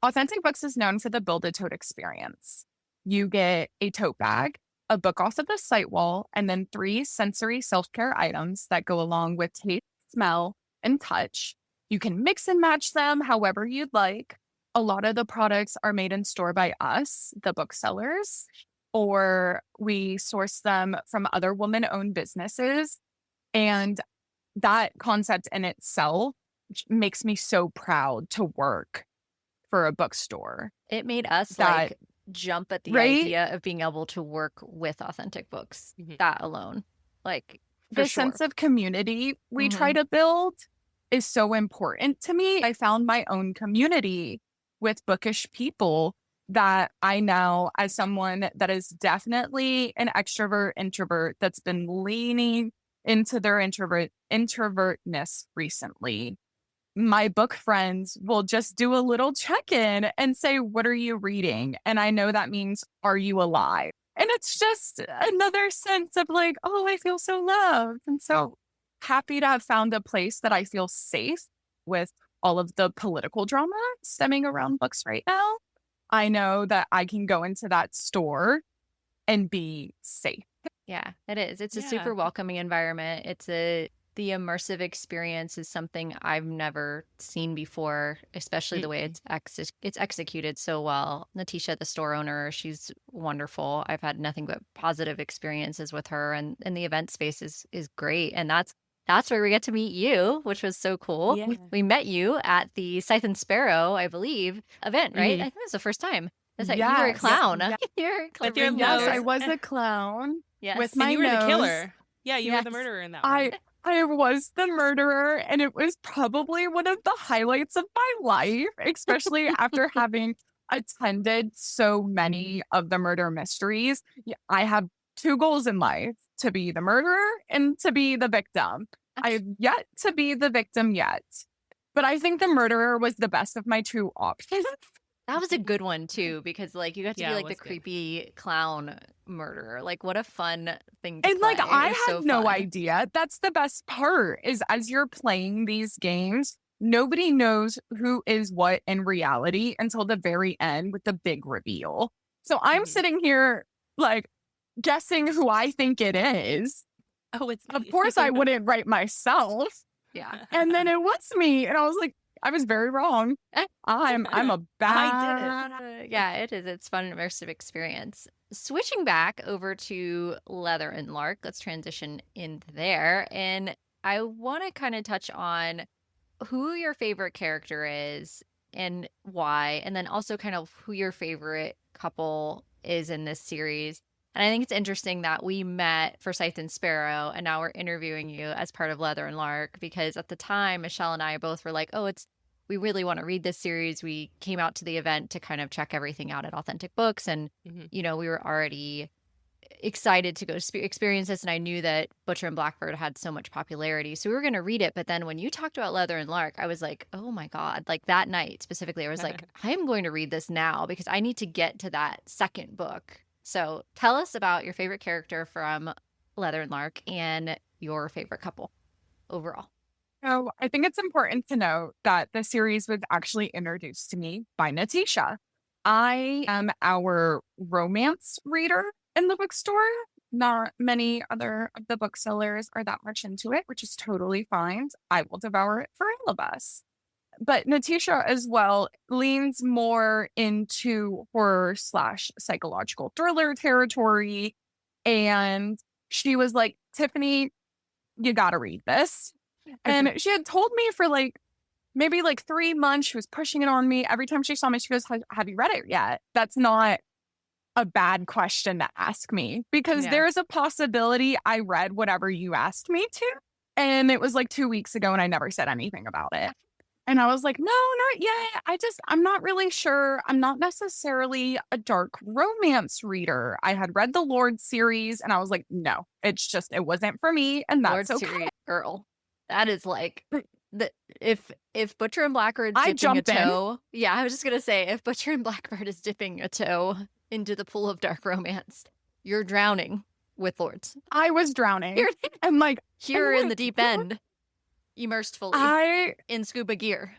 Authentic Books is known for the Build-A-Tote experience. You get a tote bag, a book off of the site wall, and then 3 sensory self-care items that go along with taste, smell, and touch. You can mix and match them however you'd like. A lot of the products are made in store by us, the booksellers, or we source them from other woman-owned businesses. And that concept in itself makes me so proud to work for a bookstore. It made us That- like jump at the right? idea of being able to work with Authentic Books. Mhm. That alone. Like The for sure. sense of community we Mhm. try to build is so important to me. I found my own community with bookish people that I know, as someone that is definitely an extrovert introvert that's been leaning into their introvertness recently. My book friends will just do a little check-in and say, "What are you reading?" And I know that means, "Are you alive?" And it's just another sense of like, oh, I feel so loved. And so happy to have found a place that I feel safe with all of the political drama stemming around books right now. I know that I can go into that store and be safe. Yeah, it is. It's a Yeah. super welcoming environment. The immersive experience is something I've never seen before, especially the way it's executed so well. Natisha, the store owner, she's wonderful. I've had nothing but positive experiences with her, and the event space is great. And that's where we get to meet you, which was so cool. Yeah. We met you at the Scythe and Sparrow, I believe, event, right? Mhm. I think it was the first time. That's like, you were a Yes, clown. yes. You were With your clever Yes, nose. I was a clown Yes. with And my you were the nose. killer. Yeah, you were the Yes. murderer in that I one. I was the murderer, and it was probably one of the highlights of my life, especially after having attended so many of the murder mysteries. I have 2 goals in life: to be the murderer and to be the victim. I have yet to be the victim yet, but I think the murderer was the best of my 2 options. That was a good one too, because like you got to Yeah, be it like the was good. creepy clown murderer. Like what a fun thing to And play. like, It I was had so no fun. idea. That's the best part, is as you're playing these games, nobody knows who is what in reality until the very end with the big reveal. So I'm Mhm. sitting here like guessing who I think it is. Oh, it's Of me. course I wouldn't write myself. Yeah. And then it was me. And I was like, I was very wrong. I'm a bad. Yeah, it is. It's fun, immersive experience. Switching back over to Leather and Lark, let's transition into there. And I want to kind of touch on who your favorite character is and why, and then also kind of who your favorite couple is in this series. And I think it's interesting that we met for Scythe and Sparrow, and now we're interviewing you as part of Leather and Lark, because at the time, Michelle and I both were like, oh, we really want to read this series. We came out to the event to kind of check everything out at Authentic Books. And, Mhm. we were already excited to go experience this. And I knew that Butcher and Blackbird had so much popularity. So we were going to read it. But then when you talked about Leather and Lark, I was like, oh my God. Like that night specifically, I was like, I'm going to read this now because I need to get to that second book. So tell us about your favorite character from Leather and Lark and your favorite couple overall. So I think it's important to note that the series was actually introduced to me by Natisha. I am our romance reader in the bookstore. Not many other of the booksellers are that much into it, which is totally fine. I will devour it for all of us. but Natisha as well leans more into horror / psychological thriller territory. And she was like, Tiffany, you got to read this. And she had told me for maybe 3 months, she was pushing it on me. Every time she saw me, she goes, have you read it yet? That's not a bad question to ask me, because there's a possibility I read whatever you asked me to. And it was 2 weeks ago and I never said anything about it. And I was like, no, not yet. I'm not really sure. I'm not necessarily a dark romance reader. I had read the Lord series and I was like, no, it wasn't for me. And that's Lord okay. series, girl. That is if Butcher and Blackbird I dipping a jumped in. toe. Yeah, I was just gonna say, if Butcher and Blackbird is dipping a toe into the pool of dark romance, you're drowning with Lords. I was drowning. I'm like, Here in the deep end, immersed fully in scuba gear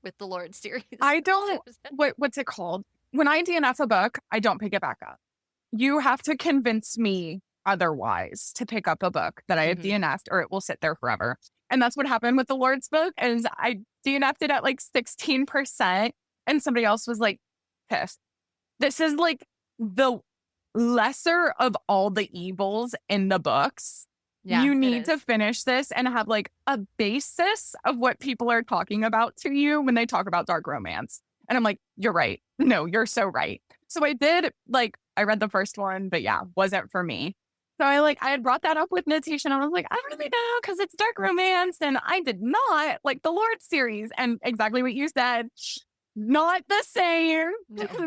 with the Lord series. I don't, what's it called? When I DNF a book, I don't pick it back up. You have to convince me otherwise to pick up a book that I have DNF'd, or it will sit there forever. And that's what happened with the Lord's book, is I DNF'd it at 16%, and somebody else was pissed. This is the lesser of all the evils in the books. Yeah, you need to finish this and have a basis of what people are talking about to you when they talk about dark romance. And I'm like, you're right. No, you're so right. So I did, I read the first one, but yeah, wasn't for me. So I had brought that up with Natisha, and I was like, I really know, because it's dark romance, and I did not like the Lord series. And exactly what you said, not the same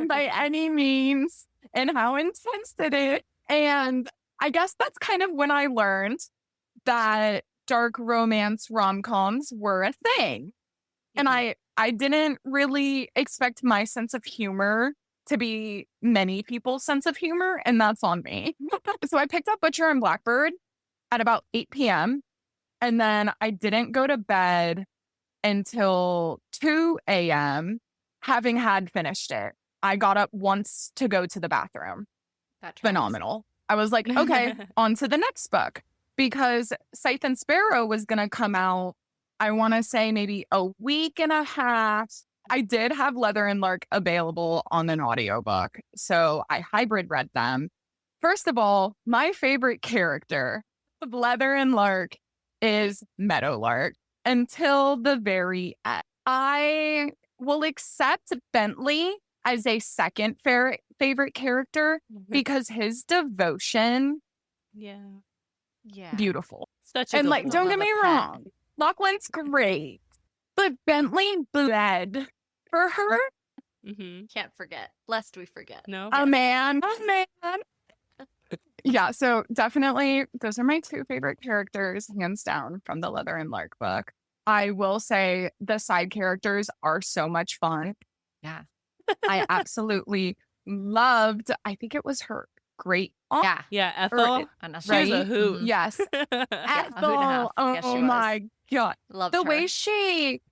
by any means, and how intense it is. And I guess that's kind of when I learned that dark romance rom-coms were a thing. And I didn't really expect my sense of humor to be many people's sense of humor, and that's on me. So I picked up Butcher and Blackbird at about 8 p.m. And then I didn't go to bed until 2 a.m. having had finished it. I got up once to go to the bathroom. Phenomenal. I was like, okay, on to the next book, because Scythe and Sparrow was going to come out, I want to say maybe a week and a half. I did have Leather and Lark available on an audiobook, so I hybrid read them. First of all, my favorite character of Leather and Lark is Meadowlark until the very end. I will accept Bentley as a second favorite character because his devotion, beautiful. Such a don't get me wrong, Lachlan's great, but Bentley bled for her. Can't forget, lest we forget. No, a man. Yeah, so definitely those are my two favorite characters, hands down, from the Leather and Lark book. I will say the side characters are so much fun. Yeah. I absolutely loved, I think it was her great aunt. Yeah, Ethel. She was a hoot. Yes. Ethel. Oh my God. Loved the her. way she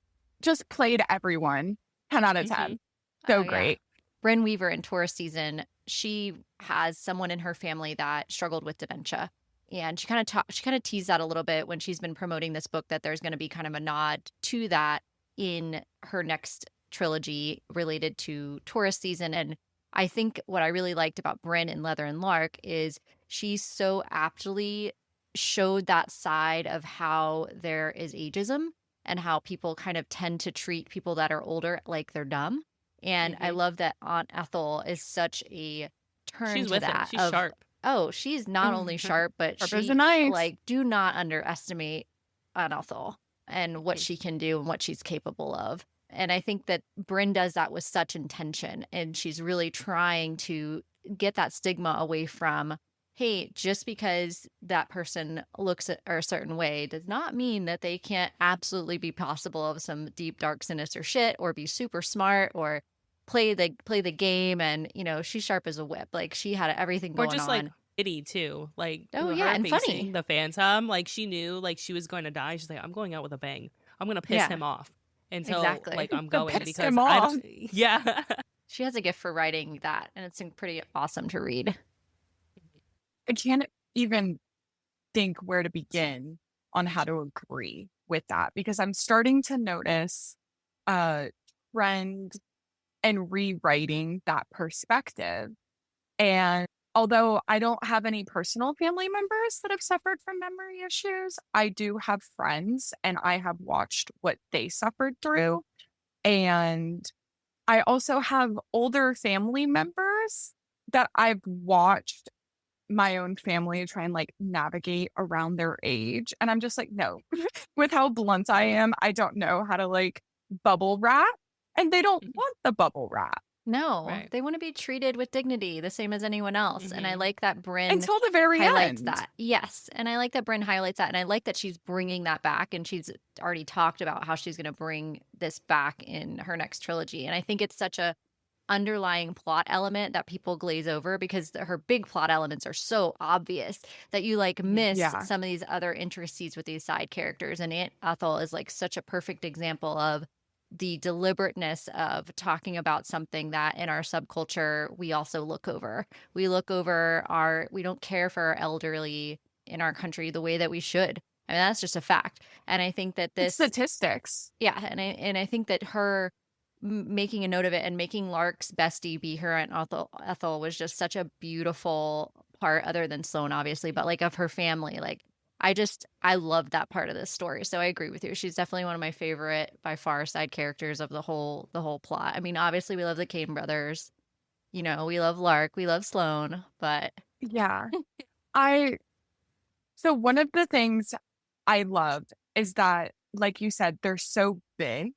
just played everyone. 10 out of 10. So great. Brynne Weaver in Taurus season, she has someone in her family that struggled with dementia. And she kind of teased that a little bit when she's been promoting this book, that there's going to be kind of a nod to that in her next trilogy related to Taurus season. And I think what I really liked about Brynne in Leather and Lark is she so aptly showed that side of how there is ageism and how people kind of tend to treat people that are older like they're dumb. And I love that Aunt Ethel is such a turn She's to with that. it. She's sharp. Oh, she's not only sharp, but Sharp she as a knife. do not underestimate Aunt Ethel and what she can do and what she's capable of. And I think that Brynne does that with such intention, and she's really trying to get that stigma away from, hey, just because that person looks a certain way does not mean that they can't absolutely be possible of some deep, dark, sinister shit, or be super smart, or play the game. And she's sharp as a whip. Like, she had everything going on. Or just witty too. And funny. The Phantom, she knew she was going to die. She's like, I'm going out with a bang. I'm gonna piss him off until I'm going, because him off. Yeah. She has a gift for writing that, and it's pretty awesome to read. I can't even think where to begin on how to agree with that, because I'm starting to notice trend in rewriting that perspective. And although I don't have any personal family members that have suffered from memory issues, I do have friends and I have watched what they suffered through. And I also have older family members that I've watched my own family try and like navigate around their age. And I'm just like, no, with how blunt I am, I don't know how to like bubble wrap. And they don't want the bubble wrap. No, Right. they want to be treated with dignity, the same as anyone else. And I like that Brynne Until the very highlights end. that. Yes. And I like that Brynne highlights that. And I like that she's bringing that back. And she's already talked about how she's going to bring this back in her next trilogy. And I think it's such a underlying plot element that people glaze over because her big plot elements are so obvious that you like miss Yeah. some of these other intricacies with these side characters. And Aunt Ethel is like such a perfect example of the deliberateness of talking about something that in our subculture we also look over. We look over we don't care for our elderly in our country the way that we should. I mean, that's just a fact. And I think that It's statistics. yeah, and I think that her making a note of it and making Lark's bestie be her Aunt Ethel was just such a beautiful part, other than Sloane, obviously, but like of her family. Like I love that part of this story. So I agree with you. She's definitely one of my favorite by far side characters of the whole plot. I mean, obviously we love the Kane brothers. You know, we love Lark, we love Sloane, but Yeah. So one of the things I loved is that, like you said, they're so big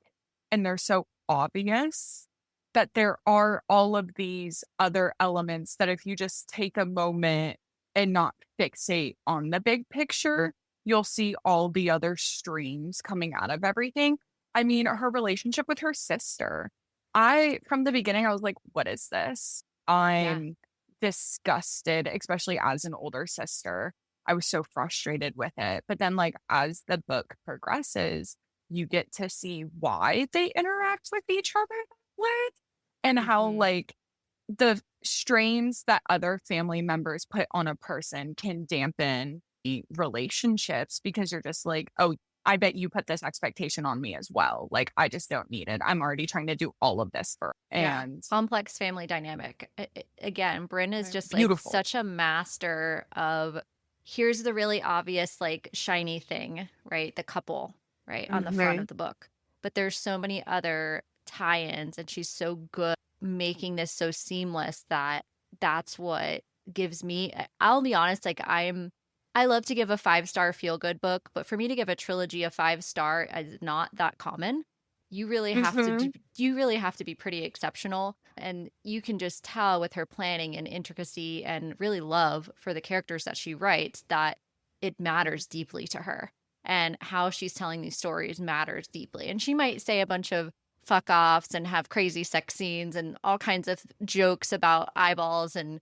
and they're so obvious that there are all of these other elements that if you just take a moment and not fixate on the big picture, you'll see all the other streams coming out of everything. I mean, her relationship with her sister. From the beginning, I was like, what is this? I'm disgusted, especially as an older sister. I was so frustrated with it. But then, like, as the book progresses, you get to see why they interact with each other with and how, like, the strains that other family members put on a person can dampen the relationships because you're just like, oh, I bet you put this expectation on me as well. Like, I just don't need it. I'm already trying to do all of this for and complex family dynamic. Again, Brynne is just like beautiful. such a master of here's the really obvious like shiny thing, right? The couple, right, on the front of the book. But there's so many other tie-ins and she's so good making this so seamless that that's what gives me, I'll be honest, like I love to give a 5-star feel-good book, but for me to give a trilogy a 5-star is not that common. You really have to be pretty exceptional, and you can just tell with her planning and intricacy and really love for the characters that she writes that it matters deeply to her, and how she's telling these stories matters deeply. And she might say a bunch of fuck offs and have crazy sex scenes and all kinds of jokes about eyeballs and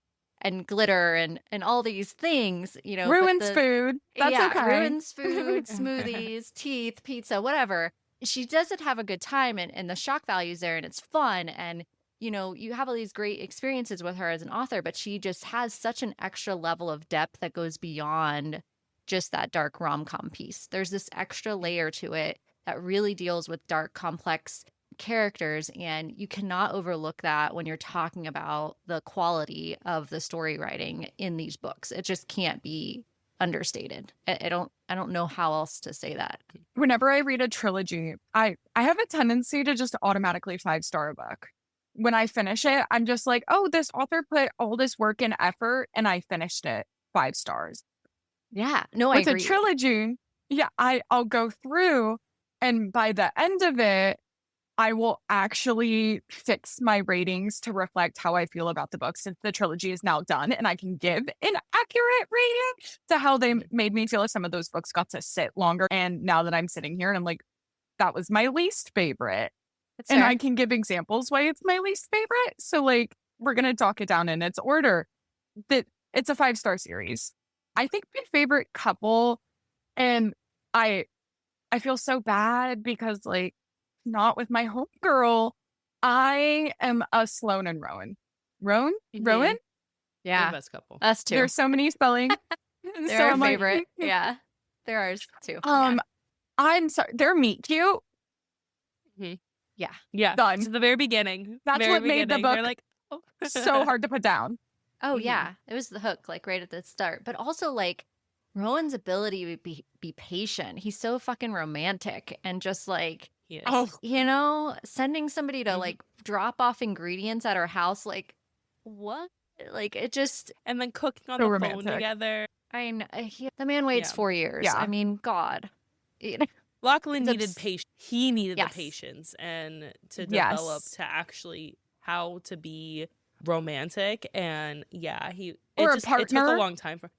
glitter and all these things, you know, ruins food. That's okay. Ruins food, smoothies, teeth, pizza, whatever. She doesn't have a good time, and the shock value's there and it's fun. And, you know, you have all these great experiences with her as an author, but she just has such an extra level of depth that goes beyond just that dark rom-com piece. There's this extra layer to it that really deals with dark, complex characters, and you cannot overlook that when you're talking about the quality of the story writing in these books. It just can't be understated. I don't know how else to say that. Whenever I read a trilogy, I have a tendency to just automatically 5-star a book. When I finish it, I'm just like, oh, this author put all this work and effort and I finished it 5 stars. Yeah. No, I agree. With a trilogy, yeah, I'll go through and by the end of it, I will actually fix my ratings to reflect how I feel about the book since the trilogy is now done and I can give an accurate rating to how they made me feel. If some of those books got to sit longer. And now that I'm sitting here and I'm like, that was my least favorite. That's and fair. I can give examples why it's my least favorite. So like, we're going to talk it down in its order. That it's a 5-star series. I think my favorite couple, and I feel so bad because like, not with my homegirl. I am a Sloane and Rowan. Rowan? Rowan? Yeah. Best couple. Us too. There's so many spelling. They're our favorite. Yeah. They're ours too. I'm sorry. They're meet cute. Yeah. Yeah. Done. To the very beginning. That's Very what made the beginning. They're book like, oh. so hard to put down. Oh, Mhm. yeah. It was the hook, like, right at the start. But also, like, Rowan's ability to be patient. He's so fucking romantic and just, like, He is. Oh, you know, sending somebody to, Mhm. like, drop off ingredients at her house, like, what? Like, it just, And then cooking on So the romantic. phone together. I know, the man waits Yeah. 4 years. Yeah. I mean, God. You know, Lachlan It's needed obs- patience. He needed Yes. the patience and to Yes. develop to actually how to be romantic. And yeah, Or a it took a partner. long time for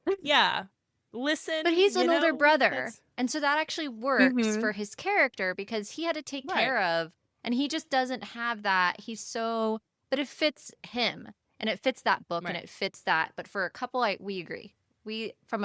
listen. But he's you an older know, brother. that's- And so that actually works Mhm. for his character because he had to take Right. care of, and he just doesn't have that. He's so, but it fits him and it fits that book and Right. it fits that. But for a couple, we agree. We, from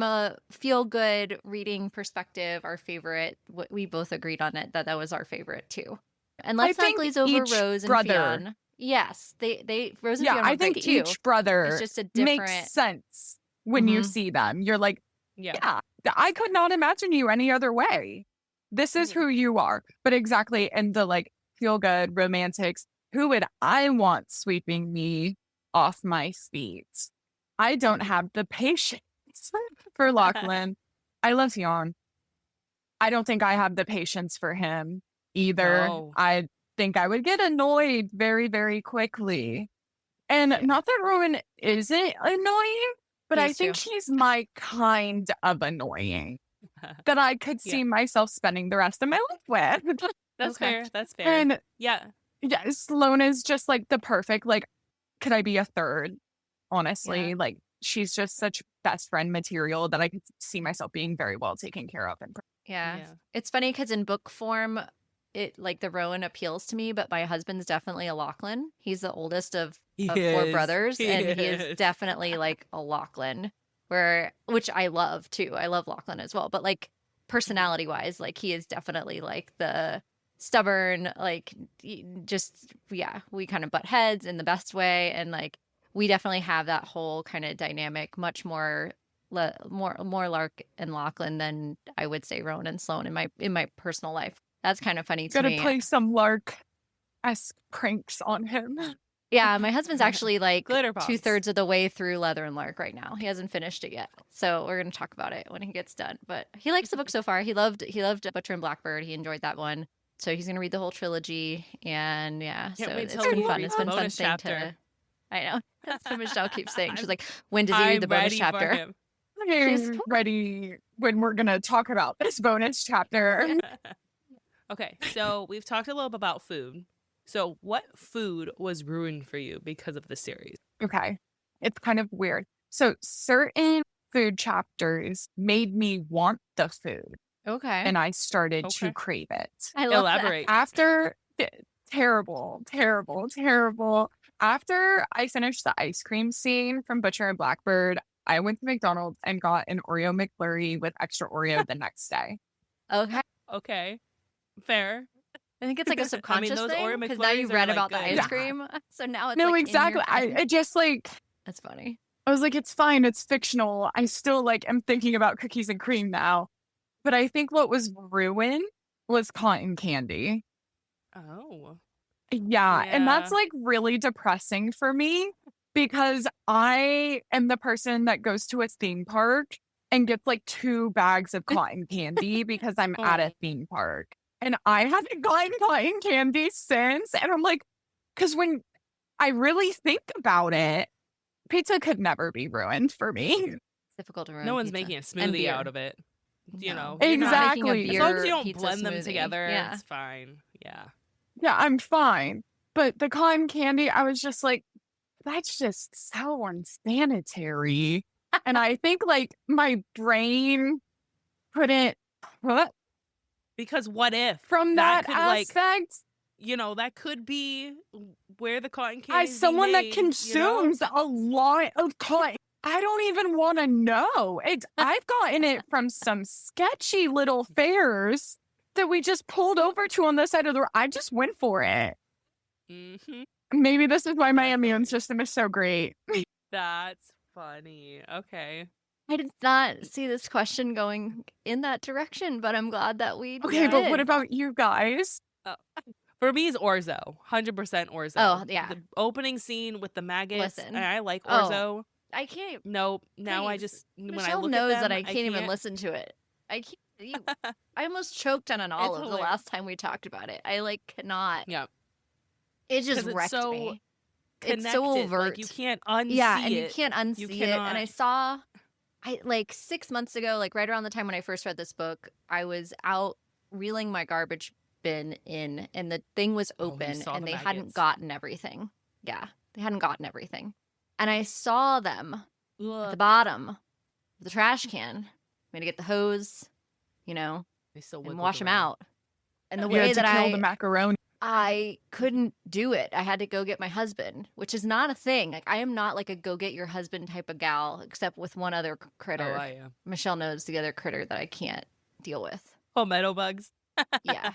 a feel good reading perspective, our favorite, we both agreed on it that was our favorite too. And let's not think glaze over each Rose and brother- Fionn. Yes, they Rose and Yeah, Fionn were I think great too. each brother It's just a different. makes sense when you Mhm. see them. You're like, Yeah. yeah, I could not imagine you any other way. This is Mhm. who you are. But exactly, and the like feel good romantics, who would I want sweeping me off my feet? I don't have the patience for Lachlan. I love Fionn. I don't think I have the patience for him either. No. I think I would get annoyed very, very quickly. And Yeah. not that Rowan isn't annoying, but He I is think too. she's my kind of annoying that I could see Yeah. myself spending the rest of my life with. That's Okay. fair. That's fair. And Yeah. yeah, Sloane is just like the perfect, like, could I be a third? Honestly, Yeah. like, she's just such best friend material that I could see myself being very well taken care of. And Yeah. Yeah. It's funny because in book form, it like the Rowan appeals to me, but my husband's definitely a Lachlan. He's the oldest of He 4 is. brothers, He and he is. is definitely like a Lachlan, which I love too. I love Lachlan as well, but like personality wise, like he is definitely like the stubborn, like just we kind of butt heads in the best way, and like we definitely have that whole kind of dynamic, much more Lark and Lachlan than I would say Rowan and Sloane in my personal life. That's kind of funny to gotta me. play some Lark-esque pranks on him. Yeah, my husband's actually like Glitter bombs. 2/3 of the way through Leather and Lark right now. He hasn't finished it yet, so we're gonna talk about it when he gets done. But he likes the book so far. He loved Butcher and Blackbird. He enjoyed that one, so he's gonna read the whole trilogy. And yeah, Can't so wait it's till been he fun. reads It's been the fun bonus thing chapter. to. I know that's what Michelle keeps saying. She's I'm- like, "When does he read the bonus ready chapter?" For him. I'm ready when we're gonna talk about this bonus chapter. Okay, so we've talked a little bit about food. So what food was ruined for you because of the series? Okay. It's kind of weird. So certain food chapters made me want the food Okay, and I started Okay. to crave it. I love Elaborate. After terrible. After I finished the ice cream scene from Butcher and Blackbird, I went to McDonald's and got an Oreo McFlurry with extra Oreo the next day. that. Okay, Okay, fair. I think it's like a subconscious those thing Oreo because now you McFlurries are, read like, about the good. ice Yeah. cream, so now it's No, like in your exactly. head. I just like That's funny. I was like, it's fine. It's fictional. I still like am thinking about cookies and cream now. But I think what was ruined was cotton candy. Oh. Yeah. And that's Yeah. like really depressing for me because I am the person that goes to a theme park and gets like 2 bags of cotton candy because I'm at a theme park. And I haven't gotten cotton candy since. And I'm like, because when I really think about it, pizza could never be ruined for me. It's difficult to ruin. No one's pizza. making a And smoothie beer. out of it. You No. know, You're not making a Exactly. as long as beer you don't pizza blend them smoothie. together, Yeah. it's fine. Yeah. Yeah, I'm fine. But the cotton candy, I was just like, that's just so unsanitary. And I think like my brain couldn't Because what if from That that, could, like, aspect. that could be where the cotton candy As someone that made, consumes a lot of cotton, I don't even want to know. I've gotten it from some sketchy little fairs that we just pulled over to on the side of the road. I just went for it. Mhm. Maybe this is why my That's immune funny. system is so great. That's funny. Okay. I did not see this question going in that direction, but I'm glad that we Okay, but what did. about you guys? For me, it's orzo. 100% orzo. Oh, yeah. The opening scene with the maggots. Listen. And I like Oh, orzo. I can't. Nope. Now I Please. just when Michelle I look knows at them, that I can't even listen to it. I can't. I almost choked on an olive the hilarious. last time we talked about it. I like cannot. Yeah. It just 'Cause it's wrecked so me. Connected. It's so overt. Like you can't unsee yeah, and it. you can't unsee it. And I saw, like 6 months ago, like right around the time when I first read this book, I was out reeling my garbage bin in, and the thing was open, and they hadn't gotten everything. Yeah, they hadn't gotten everything, and I saw them at the bottom of the trash can. I'm gonna get the hose, you know, and wash them out. And the way that kill the macaroni. I couldn't do it. I had to go get my husband, which is not a thing. Like, I am not like a go get your husband type of gal, except with one other critter. Oh, I am. Michelle knows the other critter that I can't deal with. Palmetto bugs. Yeah.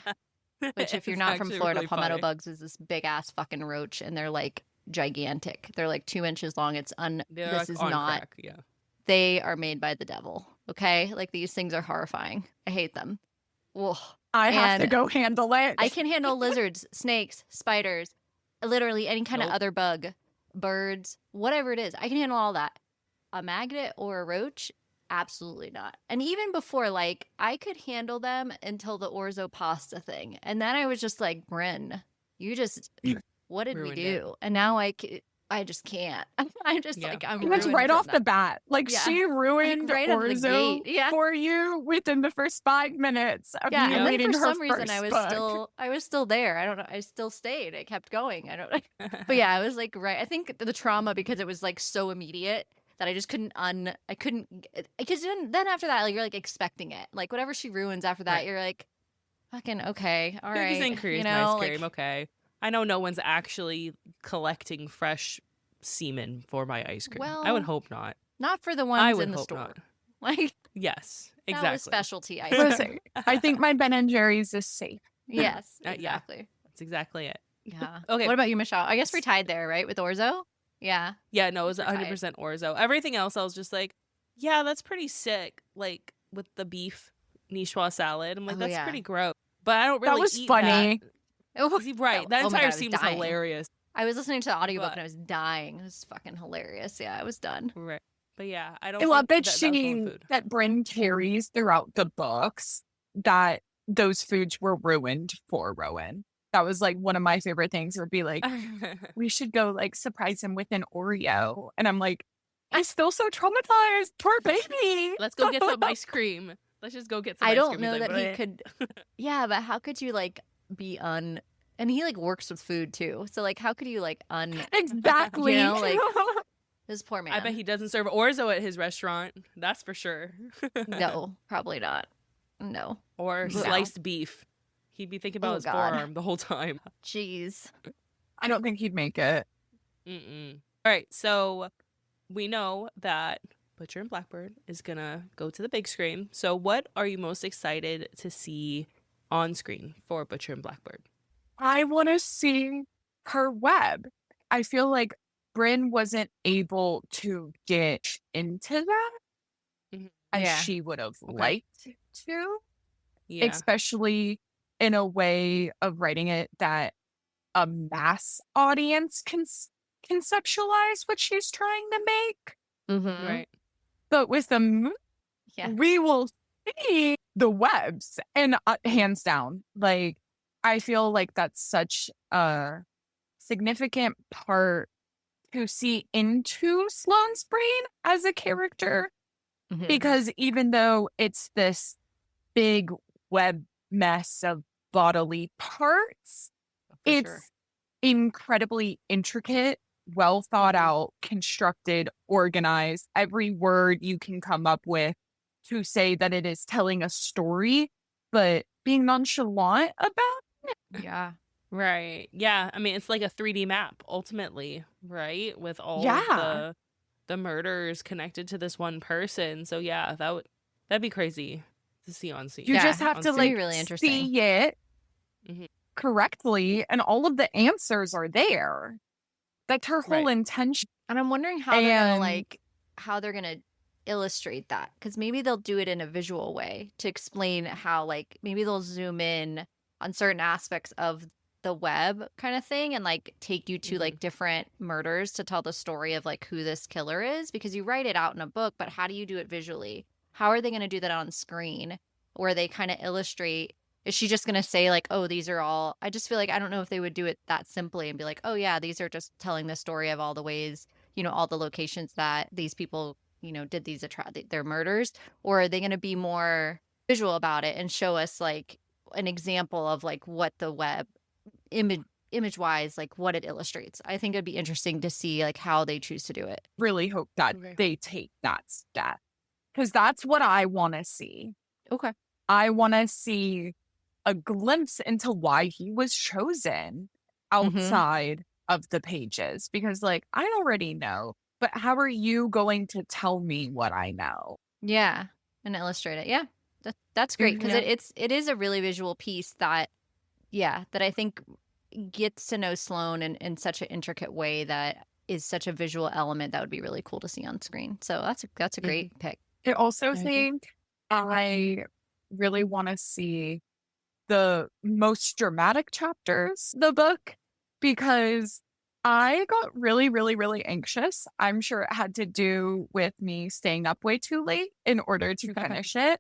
Which, if you're not from Florida, really palmetto bugs is this big ass fucking roach, and they're like gigantic. They're like 2 inches long. This like is on not. Crack. Yeah. They are made by the devil. Okay, like these things are horrifying. I hate them. Ugh. I have to go handle it. I can handle lizards, snakes, spiders, literally any kind of other bug, birds, whatever it is. I can handle all that. A magnet or a roach? Absolutely not. And even before, like, I could handle them until the orzo pasta thing. And then I was just like, Brynne, you just, what did we do? And now I just can't. I'm just like, I'm ruined. That's right off the bat. Like, she ruined right orzo for you within the first 5 minutes of you and reading then for her some reason I was still there. I don't know. I still stayed. I kept going. I don't know. But yeah, I was like, right. I think the trauma, because it was like so immediate that I just couldn't because then after that, like, you're like expecting it. Like, whatever she ruins after that, you're like, fucking okay. All right. Cookies and cream, ice cream, okay. I know no one's actually collecting fresh semen for my ice cream. Well, I would hope not. Not for the ones in the store. Not. Like, yes, exactly. That was specialty ice cream. Listen, I think my Ben and Jerry's is safe. Yes, exactly. Yeah, that's exactly it. Yeah. Okay. What about you, Michelle? I guess we're tied there, right, with orzo? Yeah. Yeah, no, it was 100% orzo. Everything else, I was just like, yeah, that's pretty sick. Like with the beef niçoise salad, I'm like, that's pretty gross. But I don't really that was eat funny. That. Right. That entire scene was hilarious. I was listening to the audiobook and I was dying. It was fucking hilarious. Yeah, I was done. Right. But yeah, I don't. I love that that Brynne carries throughout the books that those foods were ruined for Rowan. That was like one of my favorite things. Would be like, we should go like surprise him with an Oreo, and I'm like, I'm still so traumatized. Poor baby. Let's go get some ice cream. Let's just go get some. I ice don't cream. know that he could. Yeah, but how could you like be And he like works with food too, so like, how could you like exactly? You know, like this poor man. I bet he doesn't serve orzo at his restaurant. That's for sure. No, probably not. No. Or sliced beef. He'd be thinking about his forearm the whole time. Jeez. I don't think he'd make it. Mm-mm. All right, so we know that Butcher and Blackbird is gonna go to the big screen. So what are you most excited to see on screen for Butcher and Blackbird? I want to see her web. I feel like Brynne wasn't able to get into that as she would have liked to, especially in a way of writing it that a mass audience can conceptualize what she's trying to make. Right. But with the movie, we will see the webs, and hands down, like, I feel like that's such a significant part to see into Sloane's brain as a character, because even though it's this big web mess of bodily parts, it's incredibly intricate, well thought out, constructed, organized. Every word you can come up with to say that it is telling a story, but being nonchalant about it. Yeah. Right. Yeah. I mean, it's like a 3D map ultimately, right? With all of the murders connected to this one person. So yeah, that'd be crazy to see on scene. You just have to like really interesting. See it correctly, and all of the answers are there. That's her whole intention. And I'm wondering how they're gonna illustrate that, because maybe they'll do it in a visual way to explain how, like, maybe they'll zoom in on certain aspects of the web kind of thing and like take you to like different murders to tell the story of like who this killer is, because you write it out in a book, but how do you do it visually? How are they going to do that on screen where they kind of illustrate? Is she just going to say like, oh, these are all, I just feel like I don't know if they would do it that simply and be like, oh yeah, these are just telling the story of all the ways, you know, all the locations that these people, you know, did these their murders, or are they going to be more visual about it and show us like an example of like what the web image wise, like what it illustrates? I think it'd be interesting to see like how they choose to do it. Really hope that they take that step, because that's what I want to see. Okay. I want to see a glimpse into why he was chosen outside of the pages, because like I already know, but how are you going to tell me what I know? Yeah, and illustrate it. Yeah, that's great, because it is a really visual piece that, yeah, that I think gets to know Sloane in such an intricate way that is such a visual element that would be really cool to see on screen. So that's a great pick. I also think I really want to see the most dramatic chapters of the book, because I got really, really, really anxious. I'm sure it had to do with me staying up way too late in order to finish it.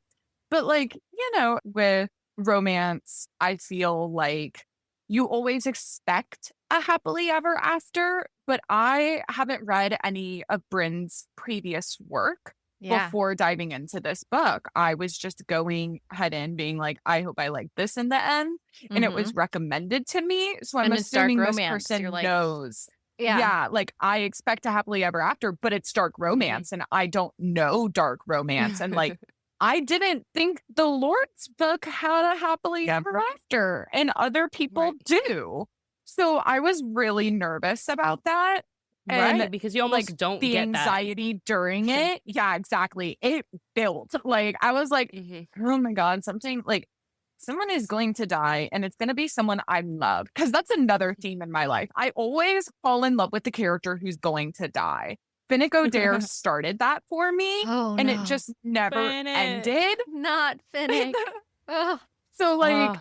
But like, you know, with romance, I feel like you always expect a happily ever after, but I haven't read any of Brynne's previous work before diving into this book. I was just going head in being like, I hope I like this in the end. And it was recommended to me. So I'm assuming this person knows. Yeah, like I expect a happily ever after, but it's dark romance and I don't know dark romance. And like, I didn't think the Lord's book had a happily ever after, and other people do. So I was really nervous about that. And because you almost like, don't the get anxiety during it. Yeah, exactly. It built. Like I was like, oh my God, something like someone is going to die and it's going to be someone I love. Because that's another theme in my life. I always fall in love with the character who's going to die. Finnick Odair started that for me. And it just never ended. Not Finnick. So like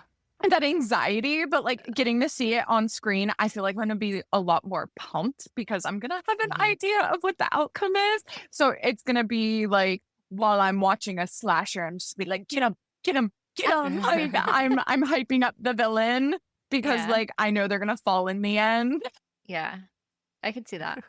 that anxiety, but like getting to see it on screen, I feel like I'm going to be a lot more pumped because I'm going to have an idea of what the outcome is. So it's going to be like, while I'm watching a slasher, I'm just be like, get him, get him, get him. Like I'm hyping up the villain because like I know they're going to fall in the end. Yeah, I can see that.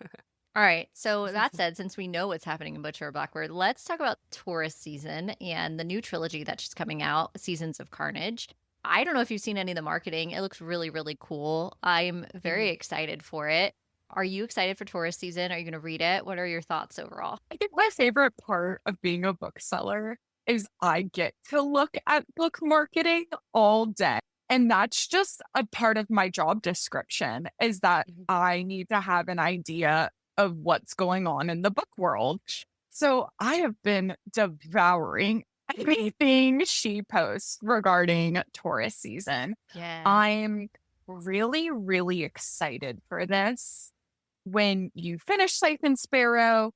All right. So that said, since we know what's happening in Butcher or Blackbird, let's talk about Taurus season and the new trilogy that's just coming out, Seasons of Carnage. I don't know if you've seen any of the marketing. It looks really, really cool. I'm very excited for it. Are you excited for Taurus season? Are you going to read it? What are your thoughts overall? I think my favorite part of being a bookseller is I get to look at book marketing all day. And that's just a part of my job description, is that I need to have an idea of what's going on in the book world. So I have been devouring everything she posts regarding Taurus season. Yeah. I'm really, really excited for this. When you finish Siphon Sparrow,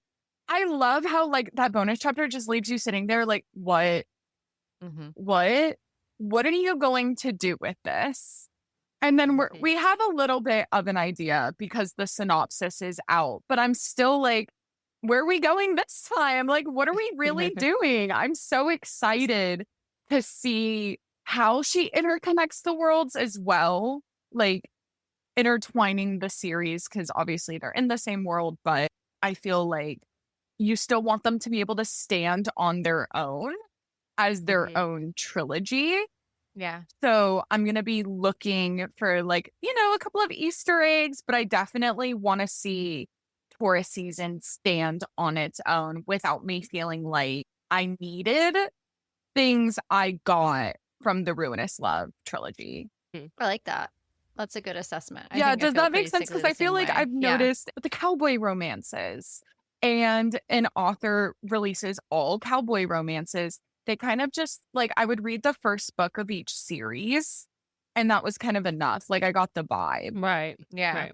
I love how like that bonus chapter just leaves you sitting there like, what? What are you going to do with this? And then we have a little bit of an idea because the synopsis is out, but I'm still like, where are we going this time? Like, what are we really doing? I'm so excited to see how she interconnects the worlds as well, like intertwining the series, because obviously they're in the same world, but I feel like you still want them to be able to stand on their own as their own trilogy. Yeah. So I'm going to be looking for like, you know, a couple of Easter eggs, but I definitely want to see Taurus season stand on its own without me feeling like I needed things I got from the Ruinous Love trilogy. I like that. That's a good assessment. Does that make sense? Because I feel like I've noticed the cowboy romances, and an author releases all cowboy romances. They kind of just like, I would read the first book of each series and that was kind of enough. Like I got the vibe. Right. Yeah. Right.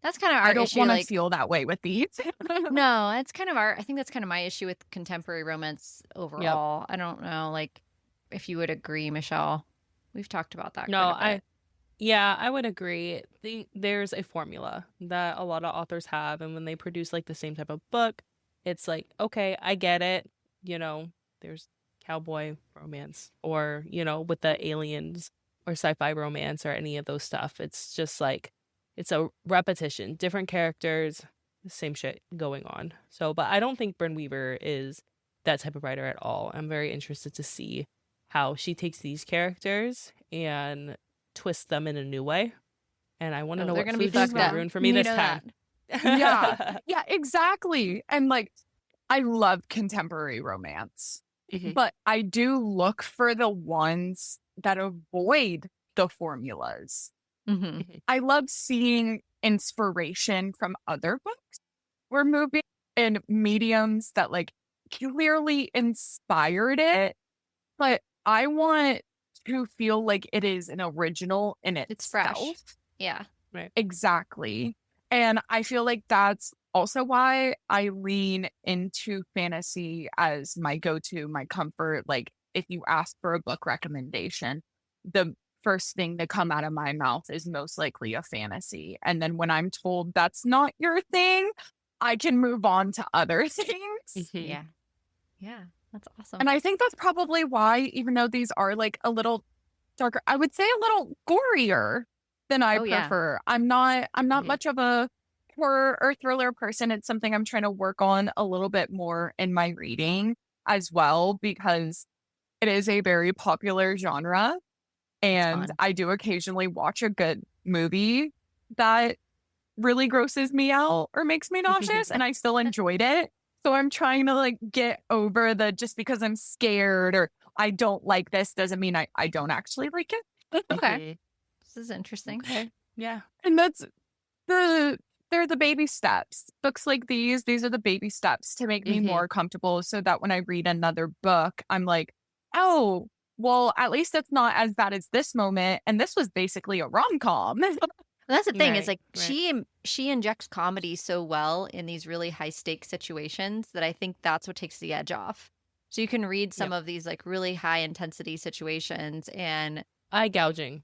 That's kind of our I don't issue. want to feel that way with these. No, that's kind of I think that's kind of my issue with contemporary romance overall. Yep. I don't know, like, if you would agree, Michelle. We've talked about that. No, Yeah, I would agree. There's a formula that a lot of authors have, and when they produce like the same type of book, it's like, okay, I get it. You know, there's cowboy romance, or with the aliens, or sci-fi romance, or any of those stuff. It's just like it's a repetition, different characters, the same shit going on. So, but I don't think Brynne Weaver is that type of writer at all. I'm very interested to see how she takes these characters and twist them in a new way. And I want to Oh, know they're what gonna be food she's fucked gonna up. ruin for me You this know time. Yeah. Yeah, exactly. And like, I love contemporary romance, Mhm. but I do look for the ones that avoid the formulas. Mm-hmm. I love seeing inspiration from other books or movies and mediums that like clearly inspired it, but I want to feel like it is an original in It's fresh. itself. Yeah. Right. Exactly. And I feel like that's also why I lean into fantasy as my go-to, my comfort. Like if you ask for a book recommendation, the first thing to come out of my mouth is most likely a fantasy. And then when I'm told that's not your thing, I can move on to other things. Mhm. Yeah. Yeah. That's awesome. And I think that's probably why, even though these are like a little darker, I would say a little gorier than I Oh, yeah. prefer. I'm not Mhm. much of a horror or thriller person. It's something I'm trying to work on a little bit more in my reading as well, because it is a very popular genre. And fun. I do occasionally watch a good movie that really grosses me out or makes me nauseous, and I still enjoyed it. So I'm trying to like get over the just because I'm scared or I don't like this doesn't mean I don't actually like it. Okay. Mhm. This is interesting. Okay. Yeah. And that's they're the baby steps. Books like these are the baby steps to make me Mhm. more comfortable so that when I read another book, I'm like, oh, well, at least it's not as bad as this moment. And this was basically a rom-com. That's the thing is Right, like she injects comedy so well in these really high stakes situations that I think that's what takes the edge off. So you can read some of these like really high intensity situations and Eye gouging.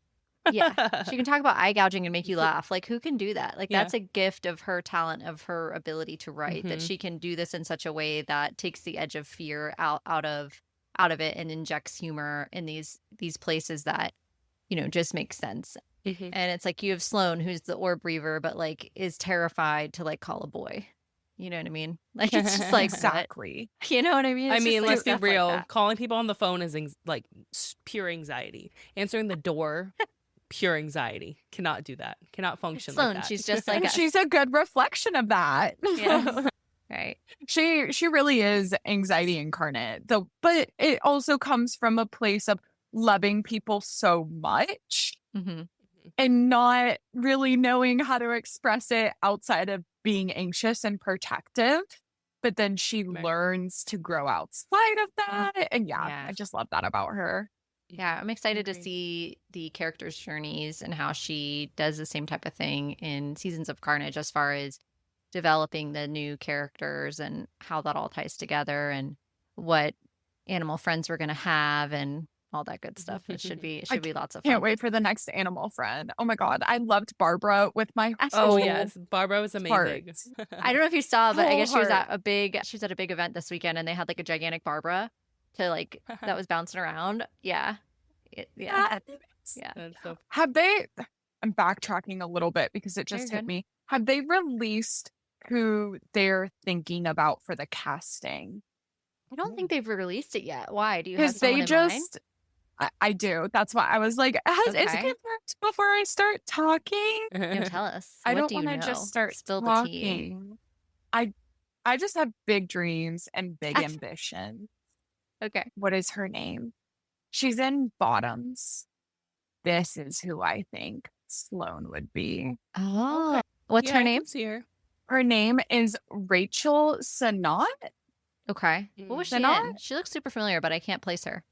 yeah, she can talk about eye gouging and make you laugh. Like who can do that? Like Yeah. that's a gift of her talent, of her ability to write, that Mhm. she can do this in such a way that takes the edge of fear out of it and injects humor in these places that, just make sense. Mhm. And it's like you have Sloane, who's the orb reaver, but like is terrified to like call a boy. You know what I mean? Like it's just like what? Exactly. You know what I mean? I It's just, mean, like, let's be stuff like real. that. Calling people on the phone is pure anxiety. Answering the door, pure anxiety. Cannot do that. Cannot function Sloane, like that. she's just like And us. she's a good reflection of that. Yes. Right. She really is anxiety incarnate. Though, but it also comes from a place of loving people so much Hmm. and not really knowing how to express it outside of being anxious and protective. But then she Right. learns to grow outside of that. And Yeah. I just love that about her. Yeah, I'm excited to Agreed. see the characters' journeys and how she does the same type of thing in Seasons of Carnage as far as developing the new characters and how that all ties together and what animal friends we're going to have and all that good stuff. It should be lots of fun. Can't wait for the next animal friend. Oh my God. I loved Barbara with my Oh whole yes, Barbara was amazing. heart. I don't know if you saw, but I Whole guess she was heart. at a big event this weekend and they had like a gigantic Barbara to like that was bouncing around. Yeah. Yeah. Yeah. That's so Have they? I'm backtracking a little bit because it You're just hit good. me. Have they released who they're thinking about for the casting? I don't think they've released it yet. Why? Do you have Because someone they in mind? just, I do. That's why I was like, is it Okay. confirmed before I start talking? No, tell us. I What don't do you want to know? just start Spill the tea. talking. I just have big dreams and big ambition. Okay. What is her name? She's in Bottoms. This is who I think Sloane would be. Oh. Okay. What's Yeah, her I name? can see her. Her name is Rachel Sanat. Okay. What was she Sanat? in? She looks super familiar, but I can't place her.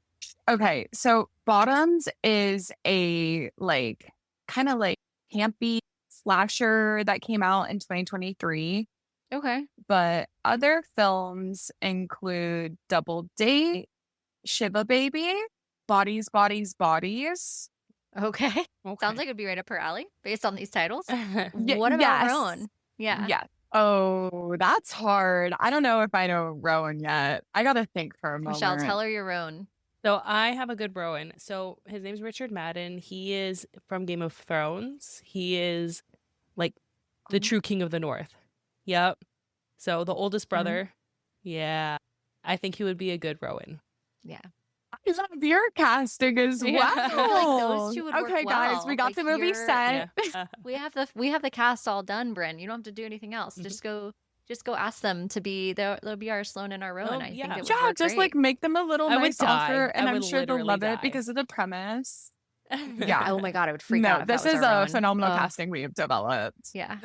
Okay, so Bottoms is a like kind of like campy slasher that came out in 2023. Okay. But other films include Double Date, Shiva Baby, Bodies, Bodies, Bodies. Okay. Okay. Sounds like it'd be right up her alley based on these titles. Yeah, What about yes. Rowan? Yeah. Yeah. Oh, that's hard. I don't know if I know Rowan yet. I gotta think for a moment. Michelle, tell her your Rowan. So I have a good Rowan. So his name's Richard Madden. He is from Game of Thrones. He is like the true king of the North. Yep. So the oldest brother. Yeah. I think he would be a good Rowan. Yeah. I love your casting as well. Yeah. I feel like those two would work Okay, guys, well. we got Like, the movie you're- set. Yeah. We have the cast all done, Brynne. You don't have to do anything else. Just go ask them to be they'll be our Sloane and our Rowan. Oh, I think yeah. it would Yeah, work just great. like make them a little I would nice die. offer, and I I'm would sure they'll literally love die. it because of the premise. Yeah. Oh my god, I would freak No, out if this that was is our a Rowan. phenomenal Ugh. casting we have developed. Yeah.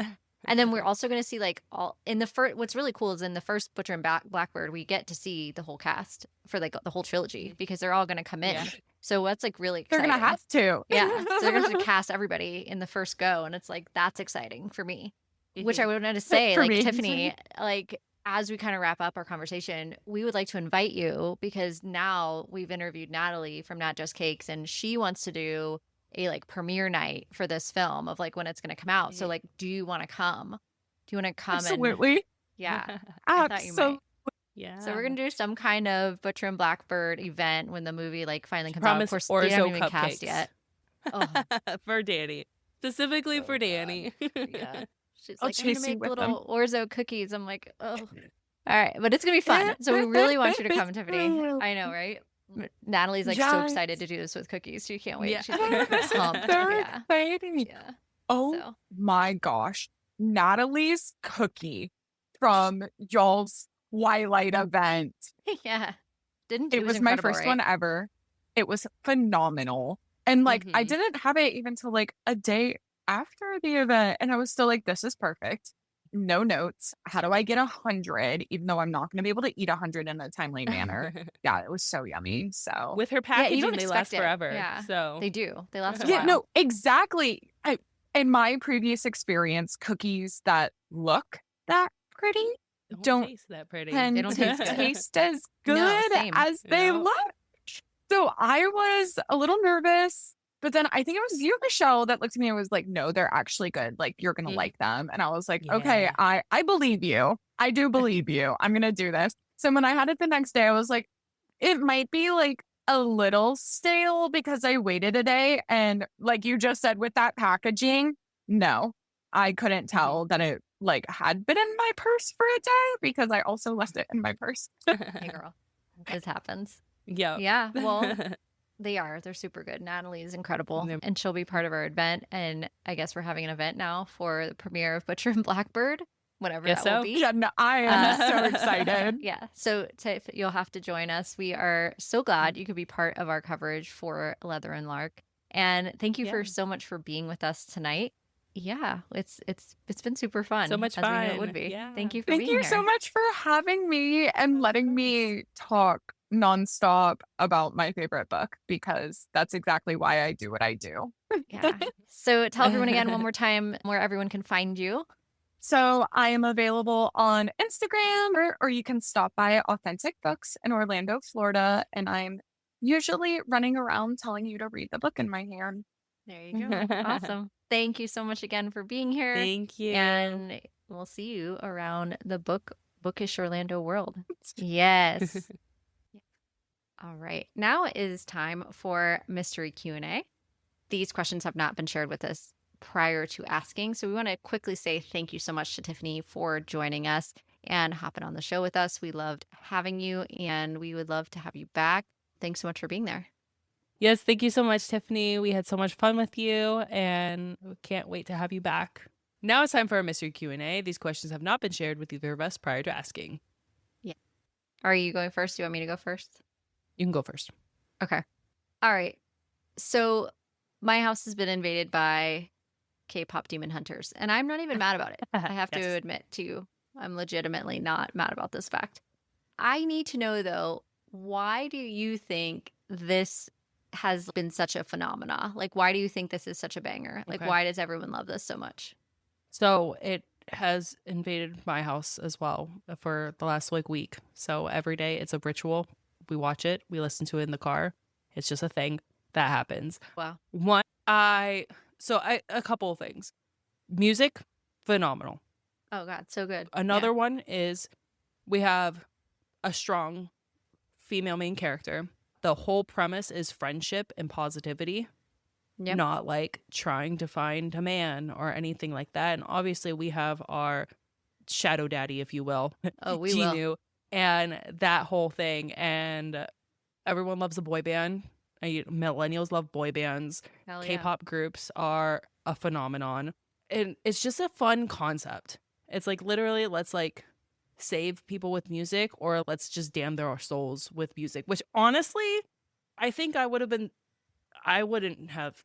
And then we're also going to see like all in the first. What's really cool is in the first Butcher and Blackbird, we get to see the whole cast for like the whole trilogy because they're all going to come in. Yeah. So that's like really They're exciting. gonna have to. Yeah, so they're going to cast everybody in the first go, and it's like that's exciting for me. Which I wanted to say, For like me. Tiffany, like as we kind of wrap up our conversation, we would like to invite you because now we've interviewed Natalie from Not Just Cakes, and she wants to do a like premiere night for this film of like when it's going to come out. So like, do you want to come? Do you want to come? Absolutely. And yeah, I thought you might. Absolutely. Yeah. So we're gonna do some kind of Butcher and Blackbird event when the movie like finally comes out. Of Promise course, they orzo haven't even cast cupcakes. yet. Oh, For Danny. Specifically Oh, for God. Danny. yeah. She's I'll like, I'm gonna chase you make with little orzo cookies. I'm like, oh. All right, but it's gonna be fun. So we really want you to come, Tiffany. I know, right? Natalie's like so Yes. excited to do this with cookies. She can't wait. Yeah. She's like pumped. They're Yeah. exciting. Yeah. Oh So my gosh. Natalie's cookie from y'all's Twilight event. yeah. Didn't It was my incredible, first right? one ever. It was phenomenal. And like I Mhm. didn't have it even till like a day after the event. And I was still like, this is perfect. No notes. How do I get 100? Even though I'm not gonna be able to eat 100 in a timely manner. Yeah, it was so yummy. So With her you packaging, don't they expect last it. forever. Yeah. So They do. They last a yeah, while. no, exactly. In my previous experience, cookies that look that pretty don't taste that pretty. tend They don't to taste good. taste as No, good same. as they No. look. So I was a little nervous, but then I think it was you, Michelle, that looked at me and was like, no, they're actually good. Like, you're going to Mm. like them. And I was like, okay, Yeah. I believe you. I do believe you. I'm going to do this. So when I had it the next day, I was like, it might be like a little stale because I waited a day. And like you just said with that packaging, no, I couldn't tell that it like had been in my purse for a day because I also left it in my purse. Hey, girl. This happens. Yeah. Yeah. Well, they're super good. Natalie is incredible, Yep. and she'll be part of our event. And I guess we're having an event now for the premiere of Butcher and Blackbird, whatever Guess that will so. be. Yeah, no, I am so excited. Yeah. So Tiff, you'll have to join us. We are so glad you could be part of our coverage for Leather and Lark. And thank you Yeah. for so much for being with us tonight. Yeah, it's been super fun. So much as we knew it fun. would be. Yeah. Thank you for Thank being you here. so much for having me and letting me talk nonstop about my favorite book because that's exactly why I do what I do. Yeah. So tell everyone again one more time where everyone can find you. So I am available on Instagram or you can stop by Authentic Books in Orlando, Florida. And I'm usually running around telling you to read the book in my hand. There you go. Awesome. Thank you so much again for being here. Thank you. And we'll see you around the bookish Orlando world. Yes. All right. Now it is time for mystery Q&A. These questions have not been shared with us prior to asking. So we want to quickly say thank you so much to Tiffany for joining us and hopping on the show with us. We loved having you and we would love to have you back. Thanks so much for being there. Yes, thank you so much, Tiffany. We had so much fun with you and we can't wait to have you back. Now it's time for our mystery Q&A. These questions have not been shared with either of us prior to asking. Are you going first? Do you want me to go first? You can go first. Okay. All right. So my house has been invaded by K-pop demon hunters, and I'm not even mad about it. I have to Yes. admit to you, I'm legitimately not mad about this fact. I need to know, though, why do you think this has been such a phenomena? Like, why do you think this is such a banger? Like, Okay. why does everyone love this so much? So it has invaded my house as well for the last week. So every day it's a ritual. We watch it. We listen to it in the car. It's just a thing that happens. Wow. One, A couple of things. Music, phenomenal. Oh God, so good. Another one is we have a strong female main character. The whole premise is friendship and positivity, Yep. not like trying to find a man or anything like that. And obviously we have our shadow daddy, if you will, Oh, we will. Genu, and that whole thing. And everyone loves a boy band. Millennials love boy bands. Hell yeah. K-pop groups are a phenomenon. And it's just a fun concept. It's like literally let's like save people with music, or let's just damn their souls with music, which honestly I think I wouldn't have.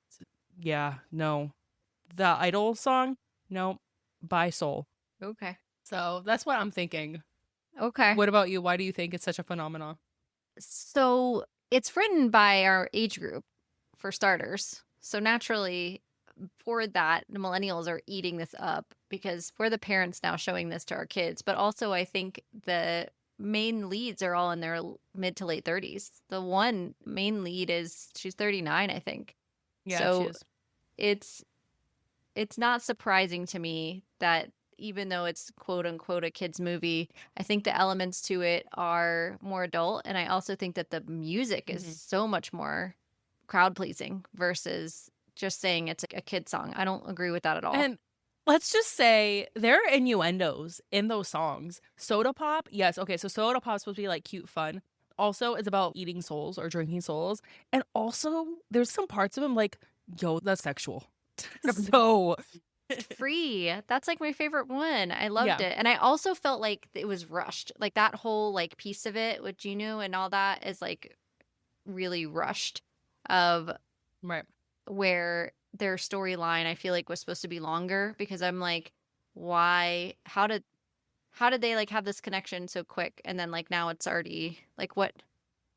No, the Idol song, no, by soul. Okay. So that's what I'm thinking. Okay. What about you? Why do you think it's such a phenomenon? So it's written by our age group, for starters. So naturally, for that, the millennials are eating this up because we're the parents now showing this to our kids. But also, I think the main leads are all in their mid to late 30s. The one main lead she's 39, I think. Yeah, So she is. it's not surprising to me that even though it's quote unquote a kids movie, I think the elements to it are more adult. And I also think that the music is so much more crowd pleasing versus just saying it's a kid song. I don't agree with that at all. And let's just say there are innuendos in those songs. Soda pop, yes. Okay, so soda pop's supposed to be like cute fun. Also, it's about eating souls or drinking souls. And also, there's some parts of them like, yo, that's sexual. So Free. That's like my favorite one. I loved Yeah. it. And I also felt like it was rushed. Like that whole like piece of it with Genu and all that is like really rushed of right. where their storyline I feel like was supposed to be longer, because I'm like, why how did they like have this connection so quick, and then like now it's already like what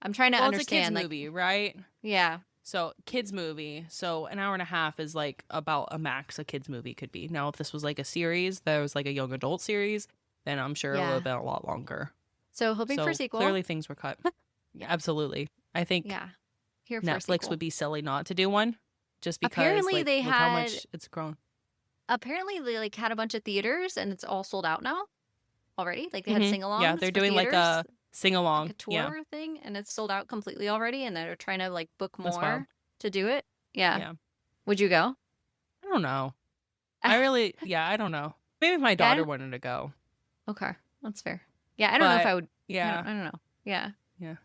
I'm trying to understand. It's a kids movie, right? Yeah. So kids movie. So an hour and a half is like about a max a kids movie could be. Now if this was like a series that was like a young adult series, then I'm sure it would have been a lot longer. So hoping for a sequel. Clearly things were cut. Yeah, absolutely. I think Here for Netflix would be silly not to do one, just because apparently like, they look had how much it's grown. Apparently they like had a bunch of theaters and it's all sold out now already. Like they had sing-alongs. Yeah, they're doing theaters, like a sing-along, like a tour thing, and it's sold out completely already, and they're trying to like book more to do it. Yeah. Would you go? I don't know. I don't know. Maybe if my daughter wanted to go. Okay, that's fair. Yeah, I don't know if I would. Yeah. I don't know. Yeah. Yeah.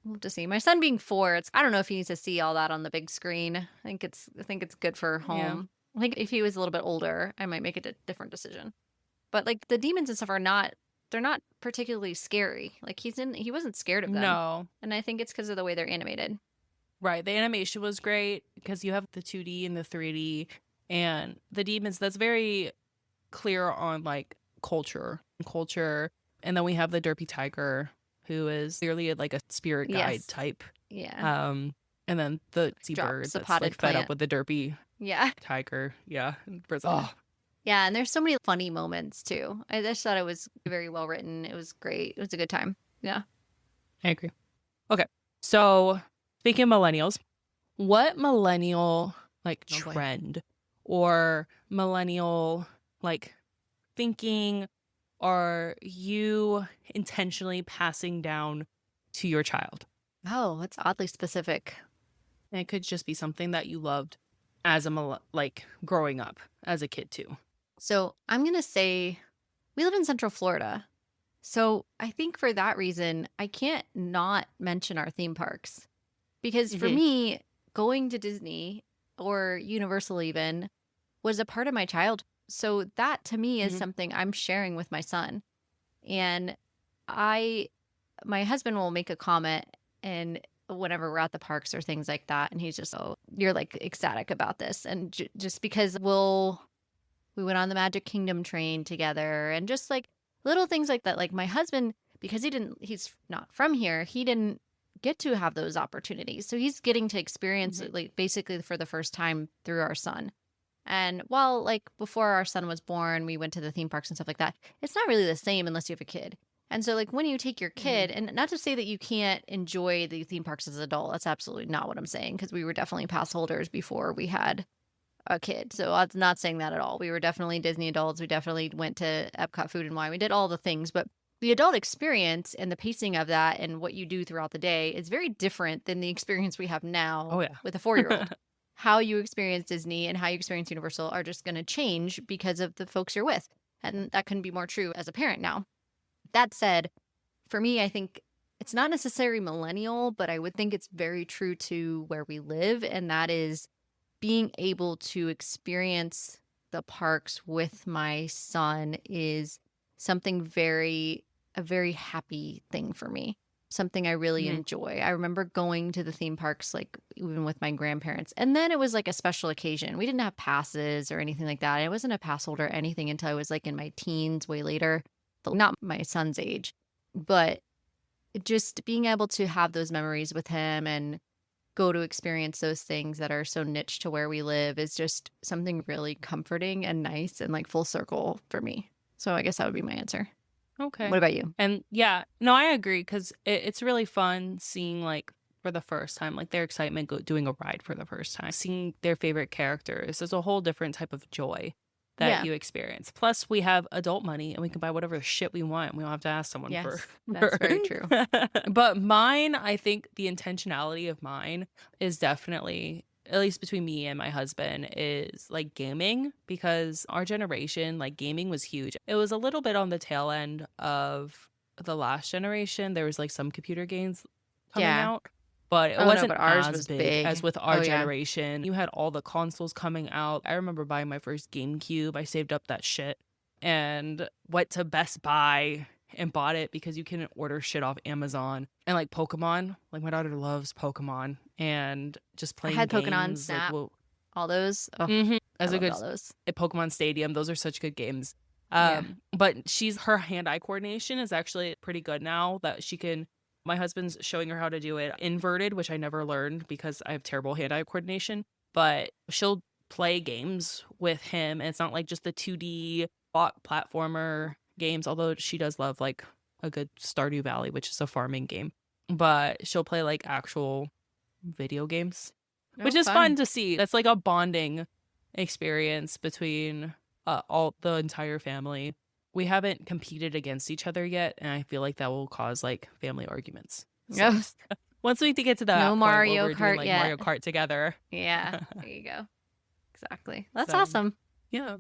We'll have to see. My son being 4, I don't know if he needs to see all that on the big screen. I think it's good for home. Yeah. I think if he was a little bit older, I might make a different decision. But like the demons and stuff they're not particularly scary. Like he wasn't scared of them. No. And I think it's because of the way they're animated. Right. The animation was great because you have the 2D and the 3D, and the demons, that's very clear on like culture. And then we have the derpy tiger, who is clearly like a spirit guide type. Yeah. And then the seabird that's like fed up with the derpy tiger. Yeah. Yeah, and there's so many funny moments too. I just thought it was very well written. It was great. It was a good time. Yeah. I agree. Okay. So speaking of millennials, what millennial like trend or millennial like thinking are you intentionally passing down to your child? Oh, that's oddly specific. And it could just be something that you loved as like growing up as a kid too. So I'm going to say we live in Central Florida. So I think for that reason, I can't not mention our theme parks. Because for me, going to Disney or Universal even was a part of my childhood. So that to me is something I'm sharing with my son. And my husband will make a comment and whenever we're at the parks or things like that. And he's just, oh, you're like ecstatic about this. And just because we went on the Magic Kingdom train together and just like little things like that. Like my husband, because he's not from here, he didn't get to have those opportunities. So he's getting to experience it like basically for the first time through our son. And while like before our son was born, we went to the theme parks and stuff like that, it's not really the same unless you have a kid. And so, like, when you take your kid, and not to say that you can't enjoy the theme parks as an adult, that's absolutely not what I'm saying, because we were definitely pass holders before we had a kid. So I'm not saying that at all. We were definitely Disney adults. We definitely went to Epcot Food and Wine. We did all the things, but the adult experience and the pacing of that and what you do throughout the day is very different than the experience we have now Oh, yeah. with a 4-year-old. How you experience Disney and how you experience Universal are just going to change because of the folks you're with. And that couldn't be more true as a parent now. That said, for me, I think it's not necessarily millennial, but I would think it's very true to where we live. And that is being able to experience the parks with my son is something a very happy thing for me. Something I really enjoy. I remember going to the theme parks, like even with my grandparents. And then it was like a special occasion. We didn't have passes or anything like that. I wasn't a pass holder or anything until I was like in my teens, way later, but not my son's age. But just being able to have those memories with him and go to experience those things that are so niche to where we live is just something really comforting and nice and like full circle for me. So I guess that would be my answer. Okay. What about you? And yeah, no, I agree, because it's really fun seeing, like, for the first time, like, their excitement doing a ride for the first time, seeing their favorite characters. There's a whole different type of joy that you experience. Plus, we have adult money and we can buy whatever shit we want. We don't have to ask someone for. That's very true. But mine, I think the intentionality of mine is definitely, at least between me and my husband, is like gaming, because our generation, like, gaming was huge. It was a little bit on the tail end of the last generation. There was like some computer games coming out, but it wasn't ours as was big as with our Oh, yeah. generation. You had all the consoles coming out. I remember buying my first GameCube. I saved up that shit and went to Best Buy and bought it because you can order shit off Amazon. And like Pokemon, like my daughter loves Pokemon, and just playing I had games, Pokemon Snap, like, all those. Oh, as I a good loved all those. Pokemon Stadium, those are such good games. Yeah. But her hand-eye coordination is actually pretty good now, that she can. My husband's showing her how to do it inverted, which I never learned because I have terrible hand-eye coordination. But she'll play games with him, and it's not like just the 2D platformer games, although she does love like a good Stardew Valley, which is a farming game. But she'll play like actual video games, which is fun to see. That's like a bonding experience between all the entire family. We haven't competed against each other yet, and I feel like that will cause like family arguments. So, once we get to that No point Mario where we're Kart doing like yet. Mario Kart together. Yeah, there you go. Exactly. That's So, awesome. Yeah.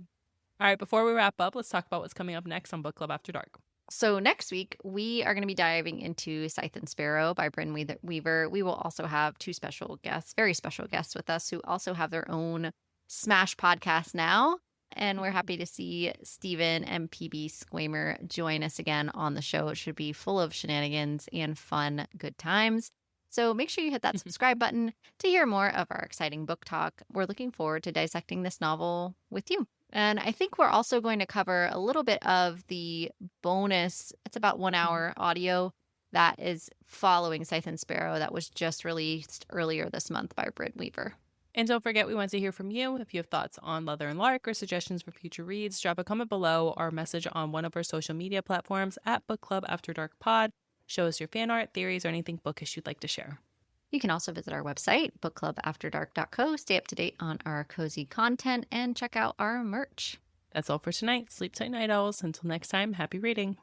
All right, before we wrap up, let's talk about what's coming up next on Book Club After Dark. So next week, we are going to be diving into Scythe and Sparrow by Brynne Weaver. We will also have two special guests, very special guests with us, who also have their own Smash podcast now. And we're happy to see Stephen and PB Squamer join us again on the show. It should be full of shenanigans and fun, good times. So make sure you hit that subscribe button to hear more of our exciting book talk. We're looking forward to dissecting this novel with you. And I think we're also going to cover a little bit of the bonus, it's about 1 hour audio that is following Scythe and Sparrow that was just released earlier this month by Brynne Weaver. And don't forget, we want to hear from you. If you have thoughts on Leather and Lark or suggestions for future reads, drop a comment below or message on one of our social media platforms at Book Club After Dark Pod. Show us your fan art, theories, or anything bookish you'd like to share. You can also visit our website, bookclubafterdark.co, stay up to date on our cozy content, and check out our merch. That's all for tonight. Sleep tight, night owls. Until next time, happy reading.